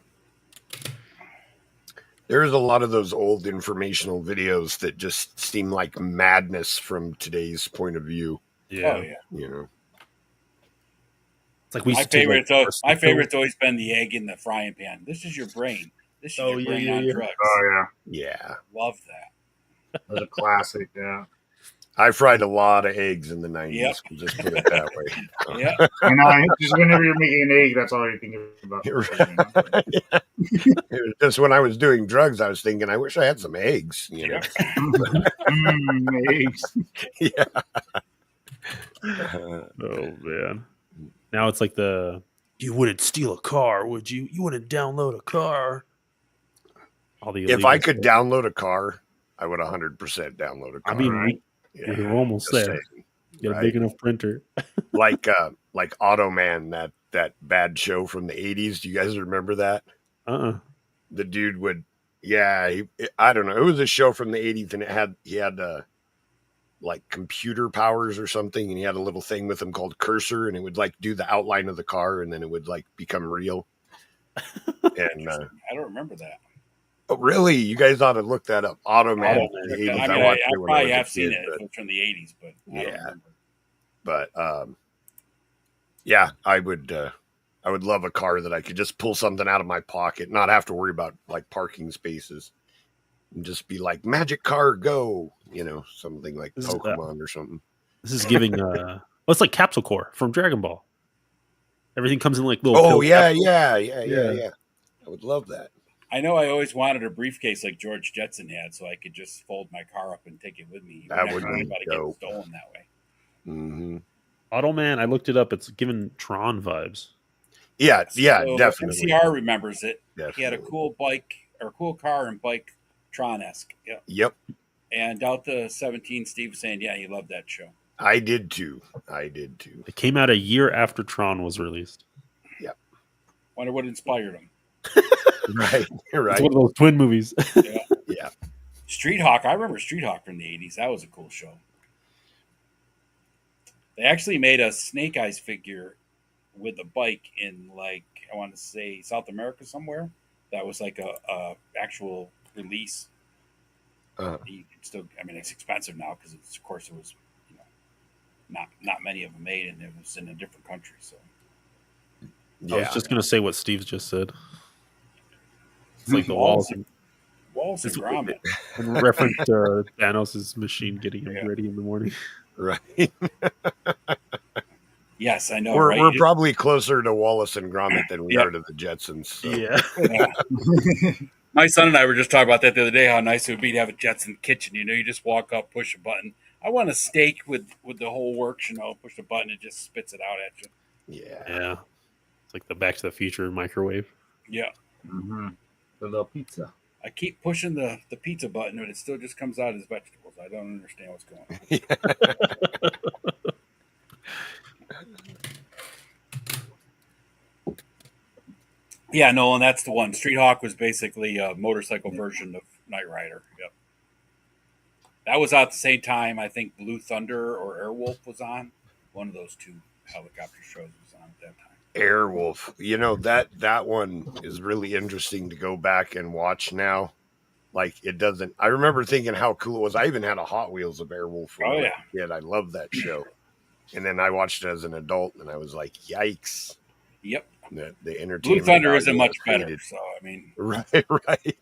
There's a lot of those old informational videos that just seem like madness from today's point of view. Yeah. Oh yeah. You know. It's like my favorite's always been the egg in the frying pan. This is your brain. This is your brain on drugs. Oh yeah. Love that. That's a classic. Yeah. I fried a lot of eggs in the 90s. Yep. We'll just put it that way. Yeah. I know. Just whenever you're making an egg, that's all you're thinking about. It was just when I was doing drugs, I was thinking, I wish I had some eggs. You know? Eggs. Yeah. Oh man. Now it's like you wouldn't steal a car, would you? You wouldn't download a car. If I could download a car, I would 100% download a car. I mean, we're almost there. Get a big enough printer. like Automan, that bad show from the 80s. Do you guys remember that? The dude would, I don't know. It was a show from the 80s, and he had like computer powers or something, and he had a little thing with him called Cursor, and it would like do the outline of the car, and then it would like become real. And I don't remember that. Oh, really? You guys ought to look that up. Automan. I probably have seen it. It's from the 80s, but I don't remember. But I would love a car that I could just pull something out of my pocket, not have to worry about like parking spaces, and just be like, magic car, go, you know, something like Pokemon or something. This is giving it's like Capsule Core from Dragon Ball. Everything comes in like little. Oh yeah. I would love that. I know I always wanted a briefcase like George Jetson had, so I could just fold my car up and take it with me. That would be about to get stolen that way. Mm-hmm. Automan, I looked it up. It's giving Tron vibes. Yeah, definitely. MCR remembers it. Definitely. He had a cool bike or cool car and bike Tron-esque. Yep. And Delta 17, Steve was saying, he loved that show. I did too. It came out a year after Tron was released. Yep. Wonder what inspired him. Right. It's one of those twin movies. Yeah. Street Hawk. I remember Street Hawk from the 80s. That was a cool show. They actually made a Snake Eyes figure with a bike in, like, I want to say South America somewhere. That was like a actual release. You can still, I mean, it's expensive now because, of course, it was, you know, not many of them made, and it was in a different country. So, I was just gonna say what Steve just said. It's like the Wallace and Gromit. In reference to Thanos' machine getting him ready in the morning. Right. Yes, I know. We're probably closer to Wallace and Gromit than we are to the Jetsons. So. Yeah. My son and I were just talking about that the other day. How nice it would be to have a Jetson kitchen. You know, you just walk up, push a button. I want a steak with the whole works. You know, push the button, it just spits it out at you. Yeah. It's like the Back to the Future microwave. Yeah. Mm-hmm. The little pizza. I keep pushing the pizza button, but it still just comes out as vegetables. I don't understand what's going on. Yeah, no, and that's the one. Street Hawk was basically a motorcycle version of Knight Rider. Yep. That was out at the same time. I think Blue Thunder or Airwolf was on. One of those two helicopter shows was on at that time. Airwolf. You know, that one is really interesting to go back and watch now. Like, it doesn't. I remember thinking how cool it was. I even had a Hot Wheels of Airwolf when I was a kid. I loved that show. And then I watched it as an adult, and I was like, yikes. Yep. The entertainment. Blue Thunder isn't much better. So, I mean. Right.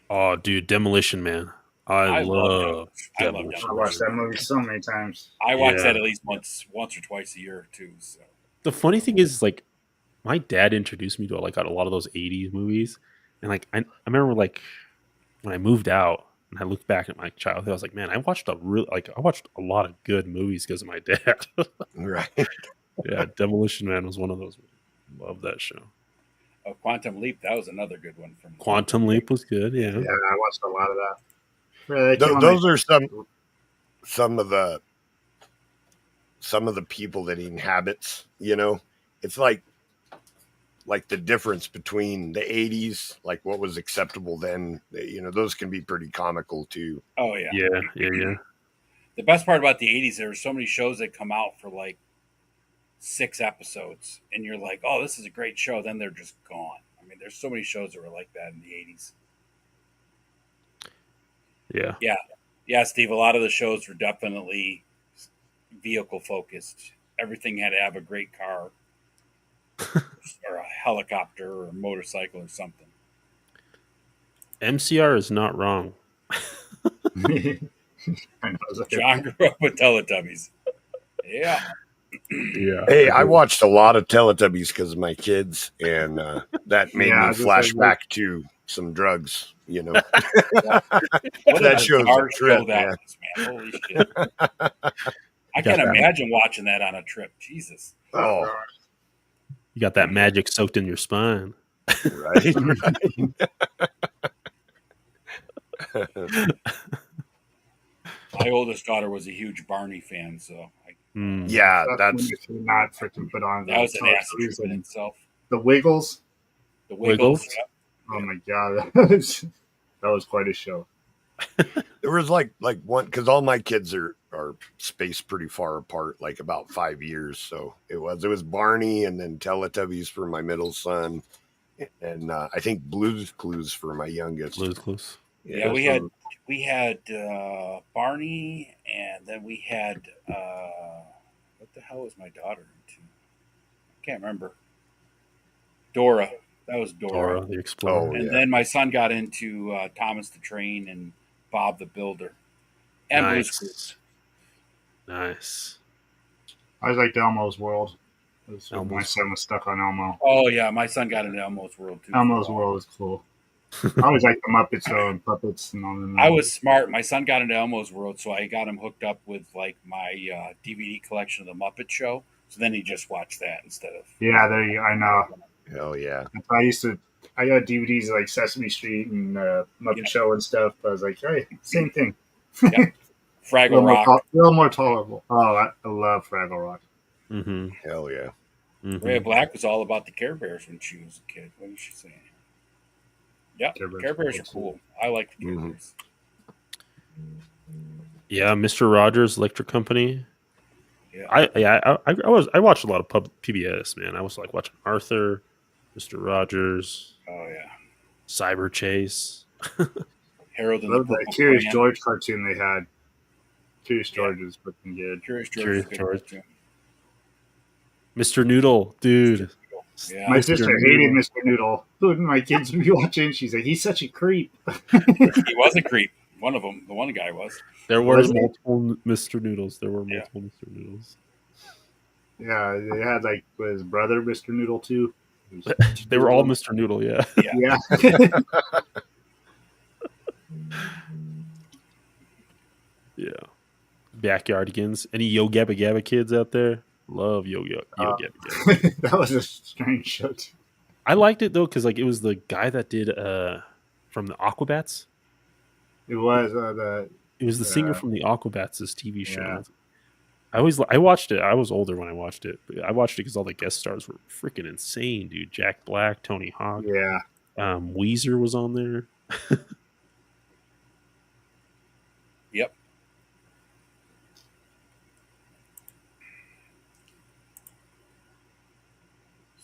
Oh, dude, Demolition Man. I love Demolition. I watched that movie so many times. I watch that at least once or twice a year too. So the funny thing is, like, my dad introduced me to like a lot of those '80s movies, and like I remember like when I moved out and I looked back at my childhood, I was like, man, I watched a lot of good movies because of my dad. Right. Yeah, Demolition Man was one of those. Love that show. Oh, Quantum Leap, that was another good one. From Quantum Leap was good. Yeah, I watched a lot of that. Really, those are some of the people that he inhabits. You know, it's like the difference between the 80s, like what was acceptable then. You know, those can be pretty comical too. Oh yeah. The best part about the 80s, there were so many shows that come out for like 6 episodes, and you're like, oh, this is a great show. Then they're just gone. I mean, there's so many shows that were like that in the 80s. Yeah, Steve. A lot of the shows were definitely vehicle focused. Everything had to have a great car, or a helicopter, or a motorcycle, or something. MCR is not wrong. John grew up with Teletubbies. Yeah. Hey, I watched a lot of Teletubbies because of my kids, and that made me flash back to some drugs. You know, that show's a trip, man. Holy shit! I can't imagine watching that on a trip. Jesus. Oh, you got that magic soaked in your spine, right? My oldest daughter was a huge Barney fan, so. Yeah, that's not freaking put on. That was an ass in itself. The Wiggles. The Wiggles. Yeah. Oh my god, that was quite a show. There was like one, because all my kids are spaced pretty far apart, like about 5 years. So it was Barney, and then Teletubbies for my middle son, and I think Blue's Clues for my youngest. Blue's Clues. Yeah, we had Barney, and then we had what the hell was my daughter into? I can't remember. Dora. That was Dora the Explorer. And then my son got into Thomas the Train and Bob the Builder. And Blue's Clues. Nice. I was like Elmo's World. My son was stuck on Elmo. Oh yeah, my son got into Elmo's World too. Elmo's World was cool. I always like the Muppets though, and puppets and all that. I was smart. My son got into Elmo's World, so I got him hooked up with like my DVD collection of the Muppet Show. So then he just watched that instead of. Yeah, I know. Hell yeah! I got DVDs like Sesame Street and Muppet Show and stuff. But I was like, hey, same thing. Fraggle Rock. A little more tolerable. Oh, I love Fraggle Rock. Mm-hmm. Hell yeah! Mm-hmm. Rhea Black was all about the Care Bears when she was a kid. What was she saying? Yeah, Care Bears are cool. I like the Care Bears. Yeah, Mr. Rogers Electric Company. Yeah, I watched a lot of PBS, man. I was like watching Arthur, Mr. Rogers. Oh yeah, Cyber Chase. Harold and Love the that Purple Curious Clan. George cartoon they had. Curious George is looking good. Curious George. Curious is good George. cartoon. Mr. Noodle, dude. Yeah. My sister hated Mr. Noodle. My kids would be watching. She's like, he's such a creep. He was a creep. One of them. The one guy was. There were Was he? multiple Mr. Noodles. There were multiple Mr. Noodles. Yeah, they had like his brother, Mr. Noodle, too. They were all Mr. Noodle, yeah. Yeah. Yeah. Backyardigans. Any Yo Gabba Gabba kids out there? Love Yo Gabba Gabba. That was a strange show, too. I liked it though because like it was the guy that did from the Aquabats. It was It was the singer from the Aquabats' TV show. Yeah. I watched it. I was older when I watched it, but I watched it because all the guest stars were freaking insane, dude. Jack Black, Tony Hawk, yeah. Weezer was on there. Yep.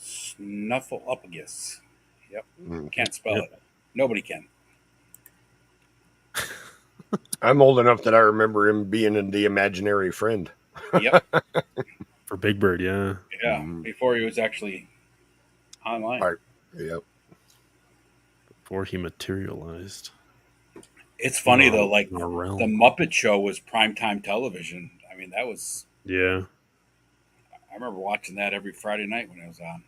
Snuffleupagus. Yep. Can't spell it. Nobody can. I'm old enough that I remember him being in The Imaginary Friend. Yep. For Big Bird, yeah. Yeah. Before he was actually online. Art. Yep. Before he materialized. It's funny though, like in our realm. the Muppet Show was primetime television. I mean, that was. Yeah. I remember watching that every Friday night when it was on.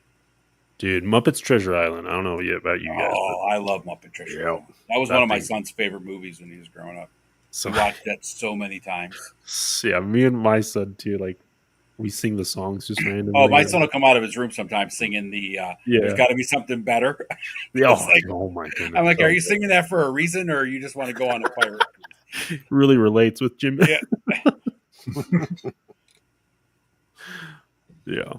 Dude, Muppets Treasure Island. I don't know about you guys. Oh, I love Muppet Treasure Island. That was one of my son's favorite movies when he was growing up. So, we watched that so many times. Yeah, me and my son too. Like, we sing the songs just randomly. Oh, my son will come out of his room sometimes singing the There's Got to Be Something Better. Yeah, like, oh my goodness. I'm like, are you singing that for a reason or you just want to go on a pirate? Really relates with Jim. Yeah. Yeah.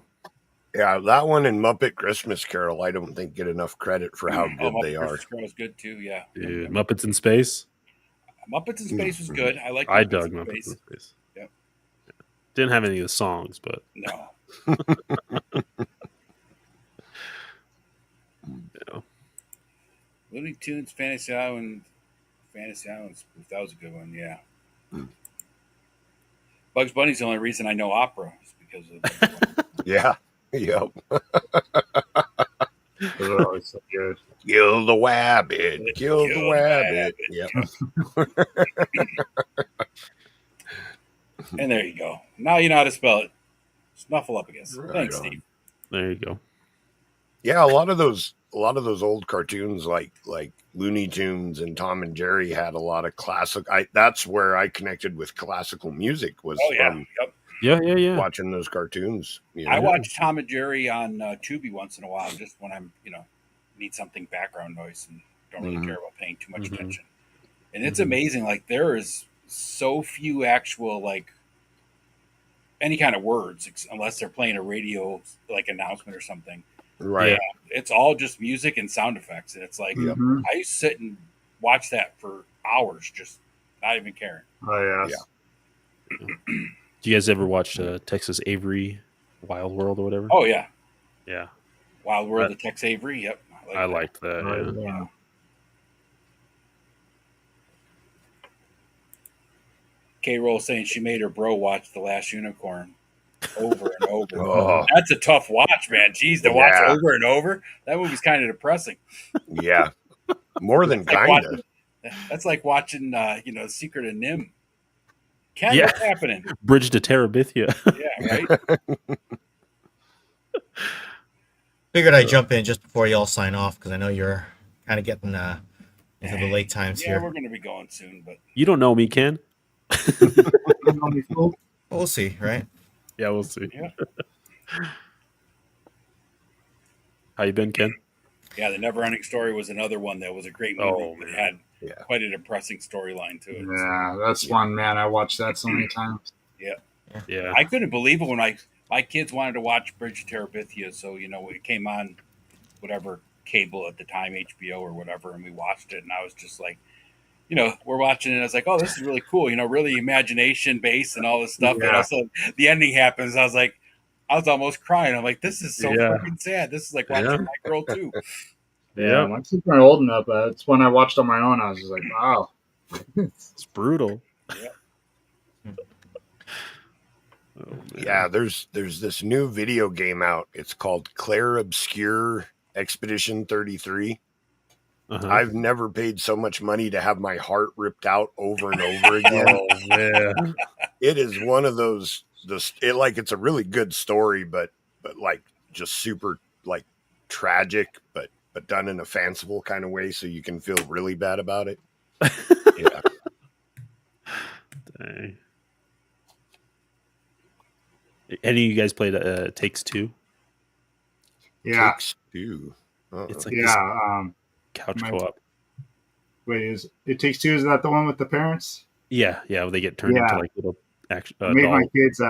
Yeah, that one and Muppet Christmas Carol, I don't think get enough credit for how good they are. Christmas Carol was good too, yeah. Dude, Muppets in Space. Muppets in Space was good. I dug Muppets in Space. Yep. Didn't have any of the songs, but no. Yeah. Looney Tunes, Fantasy Island, that was a good one, yeah. Bugs Bunny's the only reason I know opera is because of Yeah. Yep. Those are always so good. Kill the wabbit. Kill the wabbit. Yep. And there you go. Now you know how to spell it. Snuffleupagus. Right Thanks, on. Steve. There you go. Yeah, a lot of those old cartoons like Looney Tunes and Tom and Jerry had a lot of classic. That's where I connected with classical music was from Yeah. watching those cartoons. You know? I watch Tom and Jerry on Tubi once in a while, just when I'm, need something background noise and don't really care about paying too much attention. And it's amazing. Like there is so few actual any kind of words, unless they're playing a radio announcement or something. Right. It's all just music and sound effects, and it's like I used to sit and watch that for hours, just not even caring. Oh yeah. Do you guys ever watch Texas Avery, Wild World or whatever? Oh yeah, yeah. Wild World of Tex Avery. Yep, I liked that. Yeah. K-Roll saying she made her bro watch The Last Unicorn over and over. Oh. That's a tough watch, man. Jeez, to watch over and over. That movie's kind of depressing. Yeah, more than kind of. That's like watching, Secret of Nim. Ken, what's happening? Bridge to Terabithia. Yeah, right. Figured I'd jump in just before you all sign off because I know you're kind of getting into the late times here. Yeah, we're going to be going soon, but You don't know me, Ken. We'll see, right? Yeah, we'll see. Yeah. How you been, Ken? Yeah, The Never-Ending Story was another one that was a great movie, but it had quite a depressing storyline to it. Yeah, that's one, man. I watched that so many times. Yeah. I couldn't believe it when my kids wanted to watch Bridge to Terabithia, so it came on whatever cable at the time, HBO or whatever, and we watched it, and I was just like, we're watching it, and I was like, oh, this is really cool, really imagination based and all this stuff. Yeah. And also the ending happens. I was almost crying. I'm like, this is so fucking sad. This is like watching My Girl too. Yeah, my kids aren't old enough. It's when I watched on my own. I was just like, wow, it's brutal. Yeah. Oh, Yeah, there's this new video game out. It's called Claire Obscure Expedition 33. I've never paid so much money to have my heart ripped out over and over again. Oh man, it is one of those. It's a really good story, but like just super like tragic, but done in a fanciful kind of way, so you can feel really bad about it. Yeah. Dang. Any of you guys played Takes Two? Yeah. Takes Two. It's like couch co-op. Wait, It Takes Two? Is that the one with the parents? Yeah, they get turned into like little action. Made my kids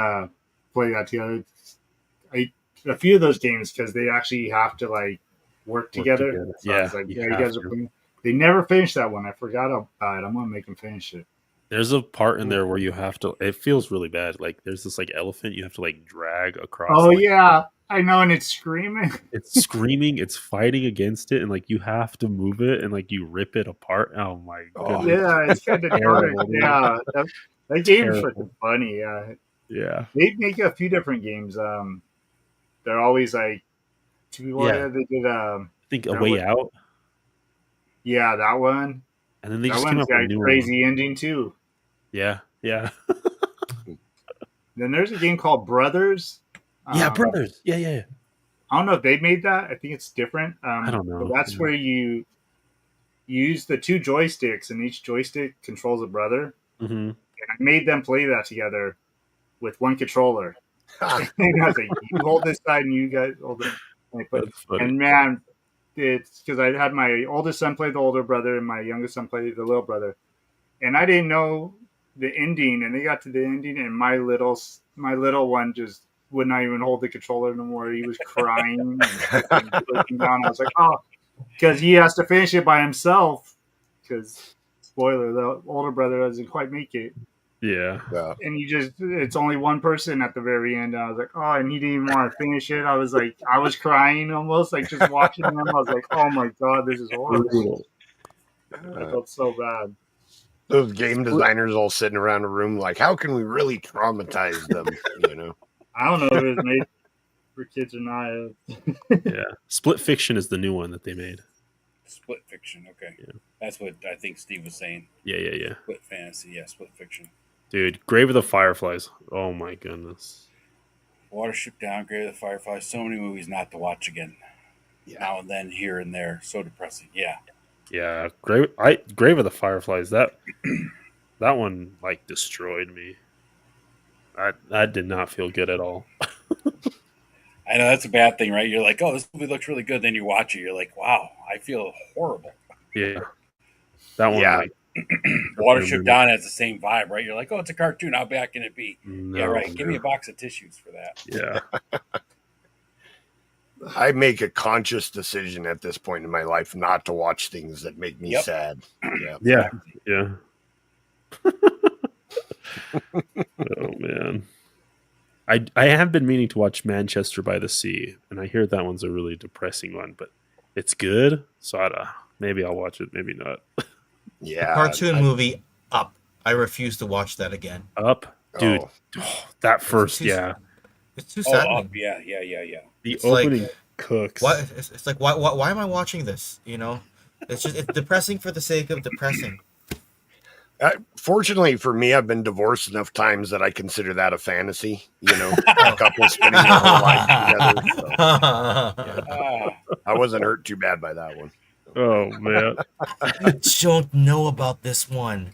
play that together. A few of those games because they actually have to like work together. So yeah, you guys are playing. They never finished that one. I forgot about it. I'm gonna make them finish it. There's a part in there where you have to. It feels really bad. Like there's this like elephant you have to like drag across. Oh yeah, I know, and it's screaming. It's screaming. It's fighting against it, and like you have to move it, and like you rip it apart. Oh my goodness! Yeah, it's kind of dark. Yeah, that game is freaking funny. Yeah. They make a few different games. They're always like two. Yeah. They did. I think A Way Out. Yeah, that one. And then they that just came one's up with got a new crazy ending too. Yeah. Then there's a game called Brothers. Brothers. Yeah. I don't know if they made that. I think it's different. I don't know. But that's where you use the two joysticks, and each joystick controls a brother. Mm-hmm. And I made them play that together with one controller. And I was like, you hold this side, and you guys hold it. And man, it's because I had my oldest son play the older brother, and my youngest son play the little brother. And I didn't know the ending, and they got to the ending, and my little one just would not even hold the controller no more. He was crying and looking down. I was like, oh, because he has to finish it by himself. Because spoiler, the older brother doesn't quite make it. Yeah. And it's only one person at the very end. And I was like, oh, and he didn't even want to finish it. I was crying almost, like just watching him. I was like, oh my God, this is horrible. I felt so bad. Those game designers all sitting around a room like, how can we really traumatize them? I don't know if it was made for kids or not. Yeah. Split Fiction is the new one that they made. Split Fiction, okay. Yeah. That's what I think Steve was saying. Yeah. Split Fantasy, Split Fiction. Dude, Grave of the Fireflies. Oh my goodness. Watership Down, Grave of the Fireflies. So many movies not to watch again. Yeah. Now and then, here and there. So depressing. Yeah. Yeah. Grave of the Fireflies. That one like destroyed me. I did not feel good at all. I know that's a bad thing, right? You're like, oh, this movie looks really good. Then you watch it, you're like, wow, I feel horrible. Yeah. That one. Yeah. Like, Watership Down has the same vibe, right? You're like, oh, it's a cartoon. How bad can it be? No, yeah, right. Give me a box of tissues for that. Yeah. I make a conscious decision at this point in my life not to watch things that make me sad. Yeah. Oh man. I have been meaning to watch Manchester by the Sea, and I hear that one's a really depressing one, but it's good. So maybe I'll watch it, maybe not. Yeah. Cartoon movie Up. I refuse to watch that again. Up, dude. That first, It's too sad. Up, yeah. The It's opening like, cooks. What? It's like why am I watching this? It's depressing for the sake of depressing. Fortunately for me, I've been divorced enough times that I consider that a fantasy. A couple spending their whole life together. So, I wasn't hurt too bad by that one. Oh man, I don't know about this one.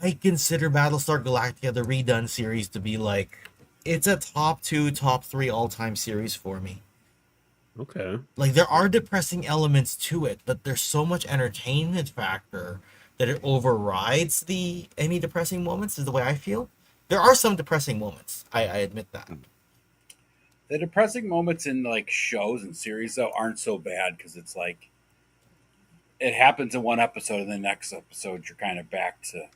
I consider Battlestar Galactica, the redone series, to be like, it's a top 2, top 3 all-time series for me. Okay. Like, there are depressing elements to it, but there's so much entertainment factor that it overrides any depressing moments, is the way I feel. There are some depressing moments. I admit that. The depressing moments in like shows and series though aren't so bad because it's like it happens in one episode and the next episode you're kind of back to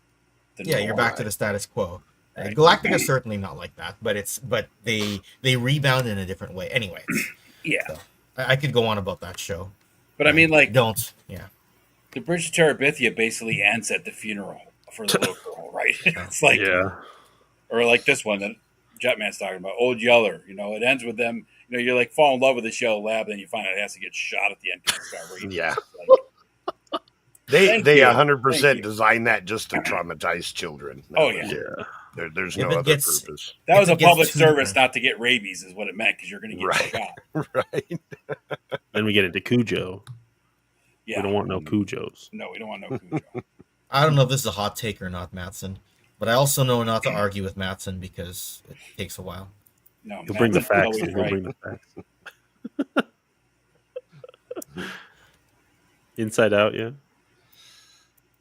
the normal. You're back to the status quo. Right. Galactica is certainly not like that, but they rebound in a different way. Anyways, yeah. So, I could go on about that show. But I mean, like, don't. Yeah. The Bridge to Terabithia basically ends at the funeral for the little girl, right? It's like, or like this one that Jetman's talking about, Old Yeller. You know, it ends with them. You know, you're like fall in love with this yellow lab, then you find out it has to get shot at the end of Discovery. Yeah. Like, they 100% designed that just to traumatize children. There's no other purpose. That was a public service, not to get rabies, is what it meant, because you're going to get shot. Right. Then we get into Cujo. Yeah. We don't want no Cujos. No, we don't want no Cujo. I don't know if this is a hot take or not, Mattson, but I also know not to argue with Mattson because it takes a while. No, he'll bring the facts. He'll bring the facts. Inside Out, yeah.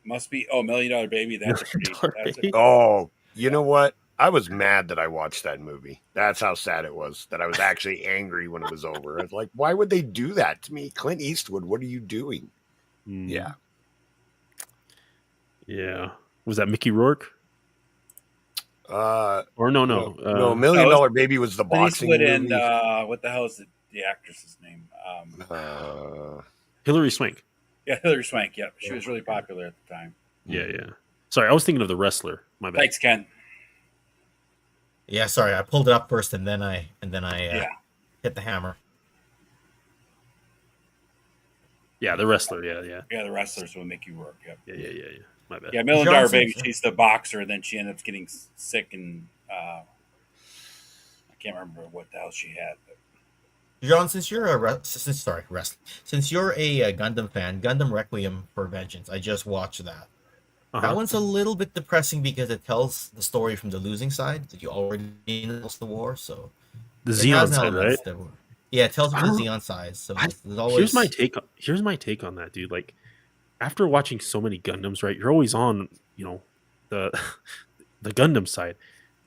Must be $1 Million Baby. That's pretty. Oh, you know what? I was mad that I watched that movie. That's how sad it was. That I was actually angry when it was over. I was like, why would they do that to me? Clint Eastwood, what are you doing? Yeah. Yeah. Was that Mickey Rourke? No, $1 Million Baby was the boxing movie. And what the hell is the actress's name? Hilary Swank. Yeah, Hilary Swank. Yeah, she was really popular at the time. Yeah. Sorry, I was thinking of The Wrestler. My bad. Thanks, Ken. Yeah, sorry, I pulled it up first and then I hit the hammer. Yeah, The Wrestler. Yeah. Yeah, The Wrestlers will make you work. Yep. Yeah. My bad. Yeah, $1 Million Baby. She's the boxer, and then she ends up getting sick, and I can't remember what the hell she had. But. John, since you're a Gundam fan, Gundam Requiem for Vengeance, I just watched that. That one's a little bit depressing because it tells the story from the losing side that you already lost the war. So the Xeon side, right? Yeah, it tells from the Xeon side. So always... Here's my take on that, dude. Like, after watching so many Gundams, right? You're always on, the Gundam side,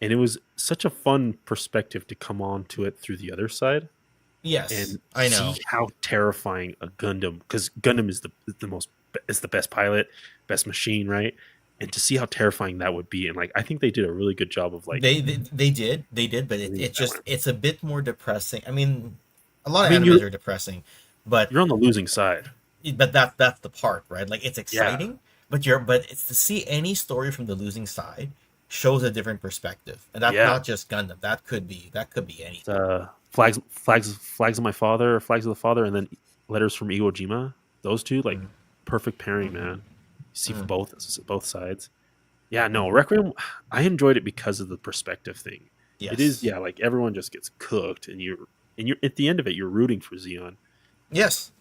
and it was such a fun perspective to come on to it through the other side. Yes, and I know see how terrifying a Gundam, because Gundam is the best pilot, best machine, right? And to see how terrifying that would be, and like I think they did a really good job of like they did, but it's a bit more depressing. I mean, a lot of animes are depressing, but you're on the losing side. But that's the part, right? Like it's exciting, but it's to see any story from the losing side shows a different perspective, and that's not just Gundam. That could be anything. Flags of my father, Flags of the Father, and then Letters from Iwo Jima. Those two, like, perfect pairing, man. You see from both sides. Yeah, no, Requiem. I enjoyed it because of the perspective thing. Yes. It is, like everyone just gets cooked, and you're at the end of it, you're rooting for Xeon. Yes,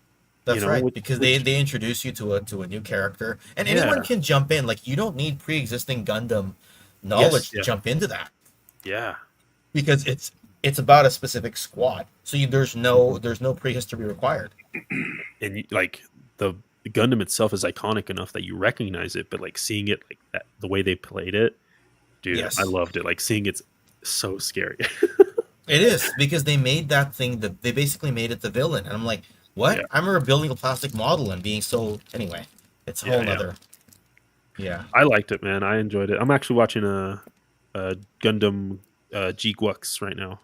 that's right. Because they introduce you to a new character, and anyone can jump in. Like you don't need pre-existing Gundam knowledge to jump into that. Yeah, because it's about a specific squad, so there's no prehistory required. And like the Gundam itself is iconic enough that you recognize it, but like seeing it like that, the way they played it, dude, I loved it. Like seeing it's so scary. It is, because they made that thing they basically made it the villain, and I'm like, what? I remember building a plastic model and being so. Anyway, it's a whole nother. Yeah, I liked it, man. I enjoyed it. I'm actually watching a Gundam G-Gwux right now.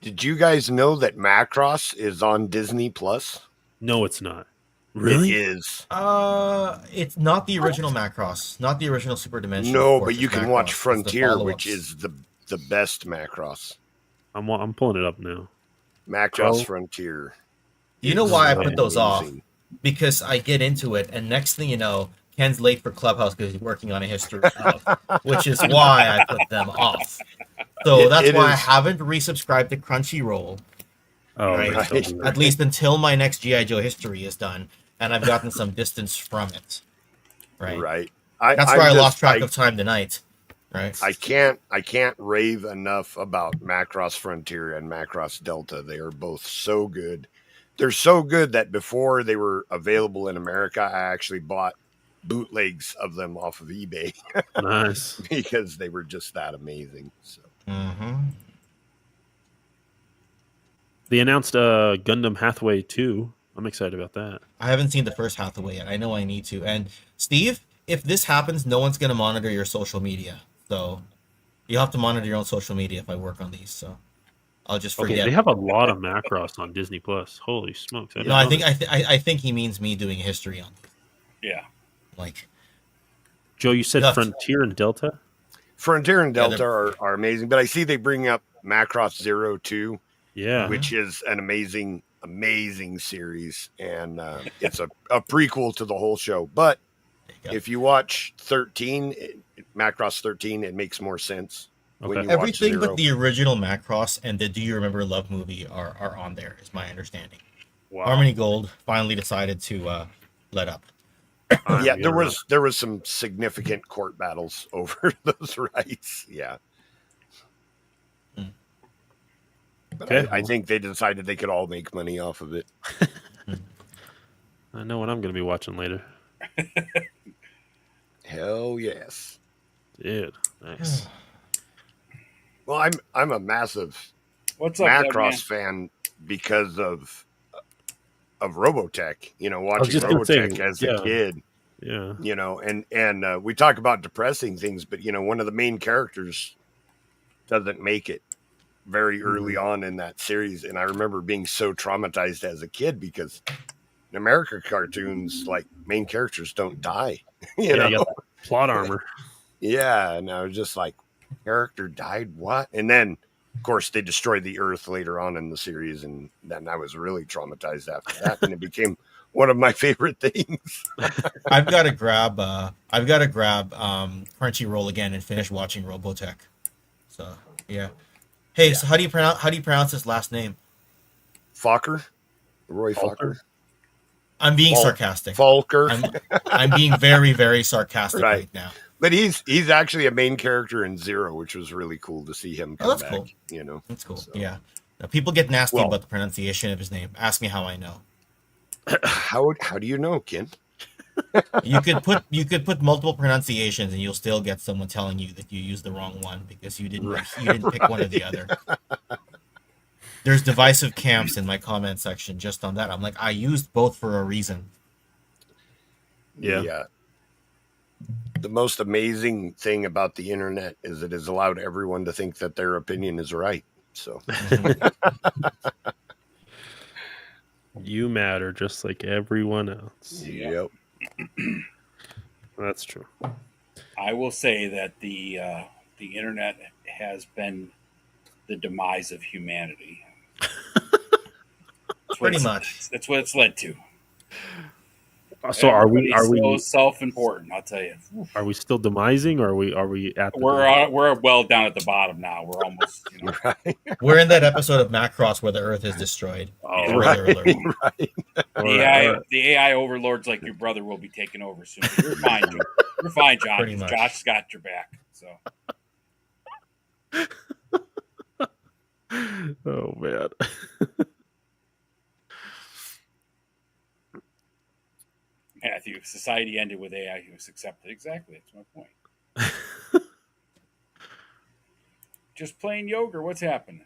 Did you guys know that Macross is on Disney Plus? No, it's not. Really? It is. It's not the original Macross, not the original Super Dimension. No, but you can watch Frontier, which is the best Macross. I'm pulling it up now. Macross Frontier. You know why I put those off? Because I get into it, and next thing you know, Ken's late for Clubhouse because he's working on a history of, which is why I put them off. So that's why I haven't resubscribed to Crunchyroll. Oh, right? At least until my next G.I. Joe history is done, and I've gotten some distance from it. Right. That's why I lost track of time tonight. Right. I can't rave enough about Macross Frontier and Macross Delta. They are both so good. They're so good that before they were available in America, I actually bought bootlegs of them off of eBay. Nice. Because they were just that amazing. So. They announced Gundam Hathaway 2. I'm excited about that. I haven't seen the first Hathaway yet. I know I need to. And Steve, if this happens, no one's going to monitor your social media. So you'll have to monitor your own social media if I work on these. So I'll just Okay, forget. they have a lot of Macross on Disney Plus. Holy smokes! No, I think he means me doing history on. Yeah. Like, Joe, you said Nuts. Frontier and Delta. Frontier and Delta are amazing, but I see they bring up Macross Zero too, Yeah, which is an amazing series, and it's a prequel to the whole show. But if you watch 13, Macross 13, it makes more sense. When you everything watch but the original Macross and the Do You Remember Love movie are on there, is my understanding. wow. Harmony Gold finally decided to let up. Yeah, there was some significant court battles over those rights. Yeah. But Okay. I think they decided they could all make money off of it. I know what I'm going to be watching later. Hell yes. Dude, nice. Well, I'm a massive Macross fan because of Robotech. You know, watching Robotech as a kid. Yeah. You know, and we talk about depressing things, but you know, one of the main characters doesn't make it very early on in that series, and I remember being so traumatized as a kid because in America cartoons, like, main characters don't die. You know? You got plot armor. Yeah, and I was just like, character died, what? And then, of course, they destroyed the Earth later on in the series, and then I was really traumatized after that, and it became one of my favorite things. I've got to grab Crunchyroll again and finish watching Robotech. So yeah. Hey, so how do you pronounce his last name? Fokker, Roy Fokker. I'm being sarcastic. Falker. I'm being very, very sarcastic right now. But he's actually a main character in Zero, which was really cool to see him come back. Cool. You know, that's cool. So. Yeah, now, people get nasty about the pronunciation of his name. Ask me how I know. How do you know, Ken? You could put multiple pronunciations, and you'll still get someone telling you that you used the wrong one because you didn't pick one or the other. There's divisive camps in my comment section just on that. I'm like, I used both for a reason. Yeah. The most amazing thing about the internet is it has allowed everyone to think that their opinion is right. So you matter just like everyone else. Yep. That's true. I will say that the internet has been the demise of humanity. Pretty much. That's what it's led to. So are we so self-important? I'll tell you. Are we still demising, or are we at? We're well down at the bottom now. We're almost. You know. Right. We're in that episode of Macross where the Earth is destroyed. Oh, right. The AI overlords like your brother will be taking over soon. You're fine, John. You're fine, John. Josh's got your back. So. Oh man. Matthew, if society ended with AI, he was accepted. Exactly. That's my point. Just playing yoga. What's happening?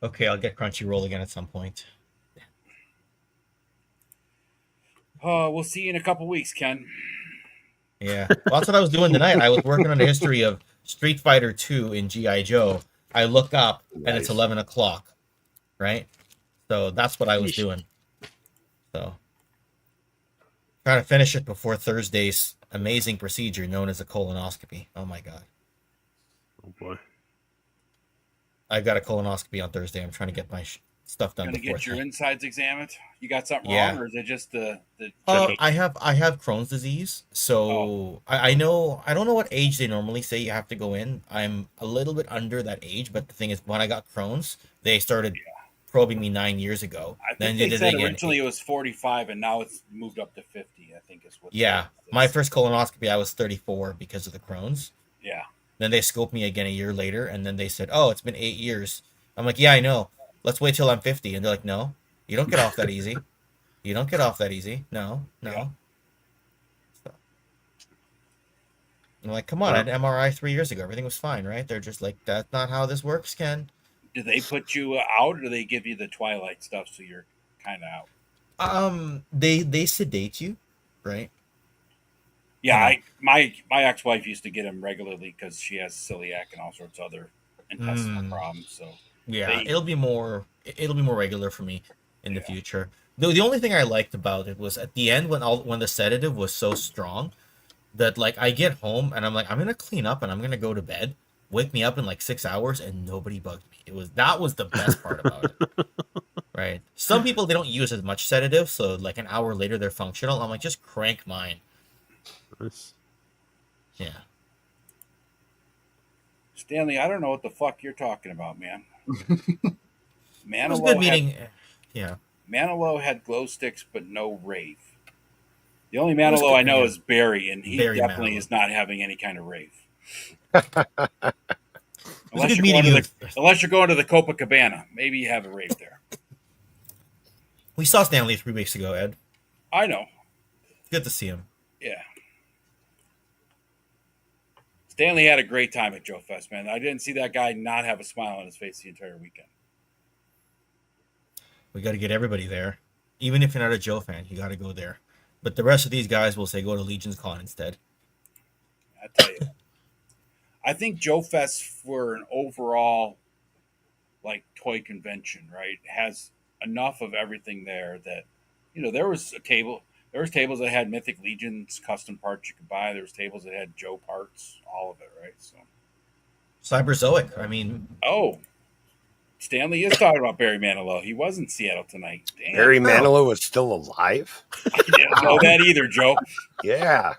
Okay, I'll get Crunchyroll again at some point. We'll see you in a couple weeks, Ken. Yeah. Well, that's what I was doing tonight. I was working on the history of Street Fighter 2 in G.I. Joe. I look up, and it's 11 o'clock, right? So that's what I was doing. So trying to finish it before Thursday's amazing procedure known as a colonoscopy. Oh my god. Oh boy. I've got a colonoscopy on Thursday. I'm trying to get my stuff done. Gonna get your insides examined. You got something Yeah. wrong, or is it just the? I have Crohn's disease, so I know I don't know what age they normally say you have to go in. I'm a little bit under that age, but the thing is, when I got Crohn's, they started probing me 9 years ago. I think they said originally it was 45, and now it's moved up to 50. I think is what. Yeah, my first colonoscopy, I was 34 because of the Crohn's. Yeah. Then they scoped me again a year later, and then they said, "Oh, it's been 8 years." I'm like, "Yeah, I know. Let's wait till I'm 50." And they're like, "No, you don't get off that easy. You don't get off that easy. No." Yeah. So, I'm like, "Come on, I had an MRI 3 years ago. Everything was fine, right?" They're just like, "That's not how this works, Ken." Do they put you out, or do they give you the Twilight stuff so you're kind of out? They sedate you, right? Yeah, my ex-wife used to get them regularly because she has celiac and all sorts of other intestinal problems. So yeah, it'll be more regular for me in the future. The only thing I liked about it was at the end when the sedative was so strong that like I get home and I'm like I'm gonna clean up and I'm gonna go to bed. Wake me up in like 6 hours and nobody bugged me. That was the best part about it. Right. Some people they don't use as much sedative, so like an hour later they're functional. I'm like just crank mine. Nice. Yeah. Stanley, I don't know what the fuck you're talking about, man. It was a good meeting. Yeah. Manilow had glow sticks, but no rave. The only Manilow I know is Barry, and he definitely is not having any kind of rave. Unless you're going to the Copacabana, maybe you have a rave there. We saw Stanley 3 weeks ago, Ed. I know. Good to see him. Yeah. Stanley had a great time at Joe Fest, man. I didn't see that guy not have a smile on his face the entire weekend. We got to get everybody there. Even if you're not a Joe fan, you got to go there. But the rest of these guys will say go to Legion's Con instead. I tell you. I think Joe Fest for an overall like toy convention, right, has enough of everything there that, you know, there was tables that had Mythic Legions custom parts you could buy. There was tables that had Joe parts, all of it, right? So Cyberzoic, I mean. Oh, Stanley is talking about Barry Manilow. He was in Seattle tonight. Damn. Barry Manilow is still alive? I didn't know that either, Joe. Yeah,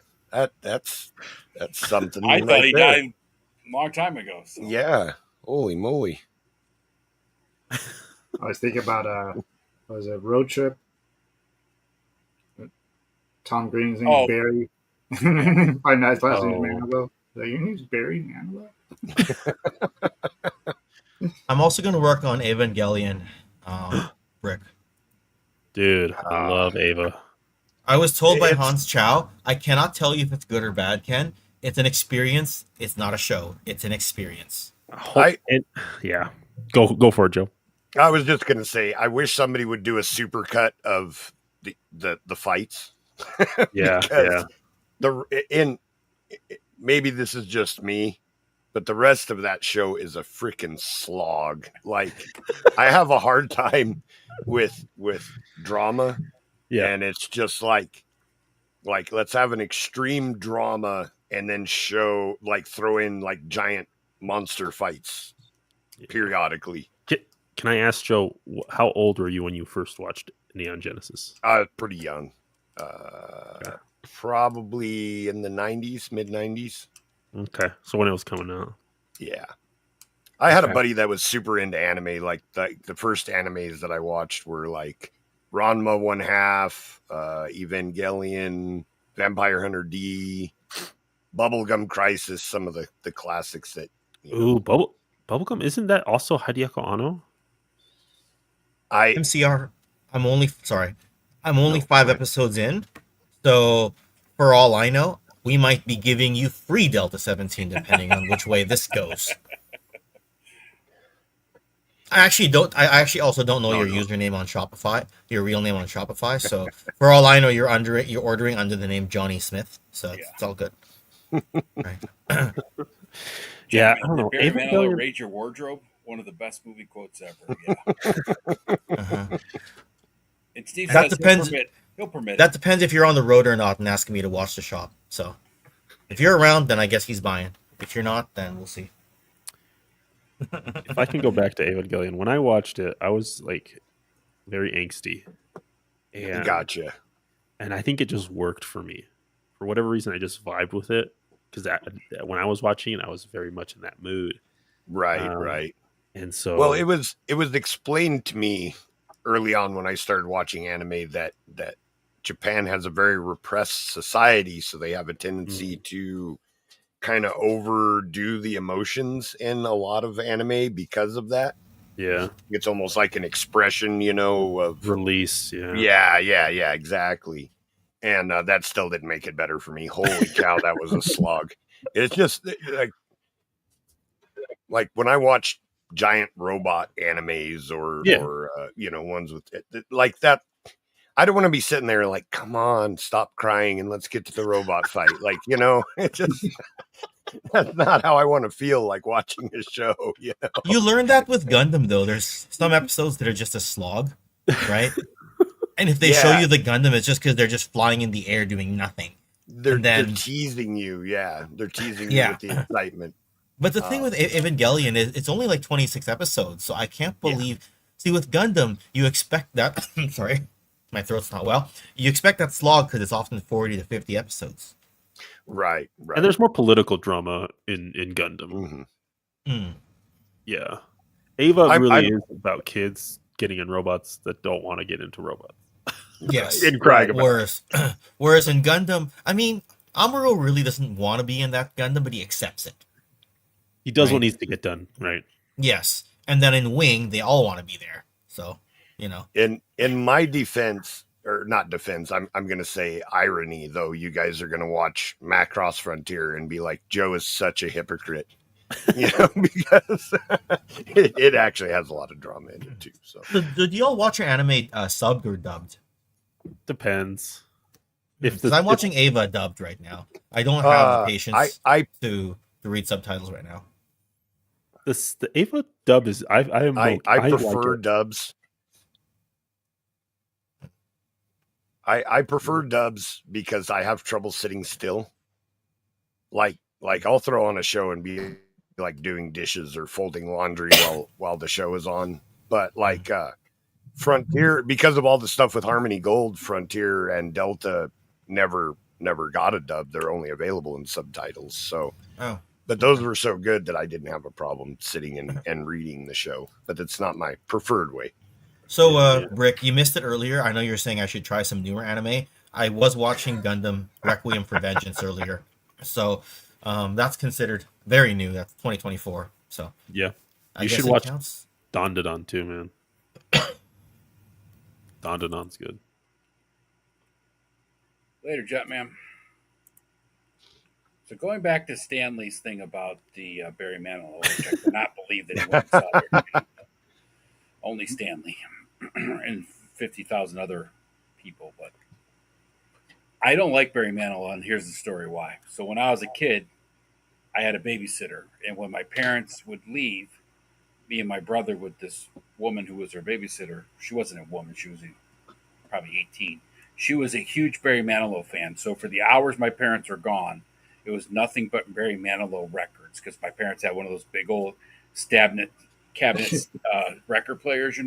that's something. I thought he died a long time ago. So. Yeah, holy moly! I was thinking about was a road trip. Tom Green's name is Barry. My nice last name is Manilow. Like, your name's Barry Manilow. I'm also going to work on Evangelion, Rick. Dude, I love Ava. I was told by Hans Chow, I cannot tell you if it's good or bad, Ken. It's an experience. It's not a show. It's an experience. Yeah. Go for it, Joe. I was just going to say, I wish somebody would do a supercut of the fights. Yeah. Maybe this is just me, but the rest of that show is a freaking slog. Like, I have a hard time with drama. Yeah. And it's just like let's have an extreme drama and then throw in like giant monster fights periodically. Can I ask Joe, how old were you when you first watched Neon Genesis? Pretty young. Probably in the 90s, mid 90s. Okay. So when it was coming out. Yeah. I had a buddy that was super into anime. Like the first animes that I watched were like Ranma 1/2, Evangelion, Vampire Hunter D, Bubblegum Crisis, some of the classics that. Ooh, Bubblegum, isn't that also Hideaki Anno? MCR. I'm only 5 episodes in, so for all I know, we might be giving you free Delta 17 depending on which way this goes. I actually also don't know your username on Shopify, your real name on Shopify. So for all I know, you're ordering under the name Johnny Smith. So it's all good. Right. Yeah, I don't know. Barry Manilow, Raid Your Wardrobe, one of the best movie quotes ever. Yeah. And Steve that says depends. He'll permit that depends if you're on the road or not and asking me to watch the shop. So if you're around, then I guess he's buying. If you're not, then we'll see. If I can go back to Evangelion, when I watched it, I was like very angsty. And, gotcha. And I think it just worked for me. For whatever reason, I just vibed with it. Because when I was watching it, I was very much in that mood. Right. And so... Well, it was explained to me early on when I started watching anime that Japan has a very repressed society, so they have a tendency to kind of overdo the emotions in a lot of anime because of that. Yeah. It's almost like an expression, of release. Yeah, exactly. And that still didn't make it better for me. Holy cow, that was a slog. It's just like when I watch giant robot animes or ones with like that. I don't want to be sitting there like, come on, stop crying and let's get to the robot fight. Like, it just that's not how I want to feel like watching a show. You learn that with Gundam though. There's some episodes that are just a slog, right? And if they show you the Gundam, it's just because they're just flying in the air doing nothing. They're teasing you. Yeah, they're teasing you with the excitement. But the thing with Evangelion is it's only like 26 episodes, so I can't believe. Yeah. See, with Gundam, you expect that. Sorry, my throat's not well. You expect that slog because it's often 40 to 50 episodes. Right. And there's more political drama in Gundam. Mm-hmm. Mm. Yeah, Ava really is about kids getting in robots that don't want to get into robots. Yes, in crying about whereas in Gundam, I mean, Amuro really doesn't want to be in that Gundam, but he accepts it. He does what needs to get done, right? Yes, and then in Wing, they all want to be there. So, In my defense, or not defense, I'm going to say irony, though. You guys are going to watch Macross Frontier and be like, Joe is such a hypocrite, because it actually has a lot of drama in it too. So, did y'all watch your anime subbed or dubbed? Depends. Because I'm watching Ava dubbed right now. I don't have the patience to read subtitles right now. The Ava dub is I prefer dubs. I prefer dubs because I have trouble sitting still. Like I'll throw on a show and be like doing dishes or folding laundry while the show is on. But like Frontier, because of all the stuff with Harmony Gold, Frontier and Delta never got a dub. They're only available in subtitles. So, but those were so good that I didn't have a problem sitting and reading the show. But it's not my preferred way. So, Brick, you missed it earlier. I know you're saying I should try some newer anime. I was watching Gundam Requiem for Vengeance earlier. So, that's considered very new. That's 2024. So, yeah, you should watch Dandadan too, man. Dandadan's good. Later, Jetman. So going back to Stanley's thing about the Barry Manilow, which I cannot believe that he went and saw there. Only Stanley and 50,000 other people, but I don't like Barry Manilow, and here's the story why. So when I was a kid, I had a babysitter, and when my parents would leave, me and my brother with this woman who was our babysitter, she wasn't a woman, she was probably 18. She was a huge Barry Manilow fan. So for the hours my parents were gone, it was nothing but Barry Manilow records because my parents had one of those big old cabinet record players,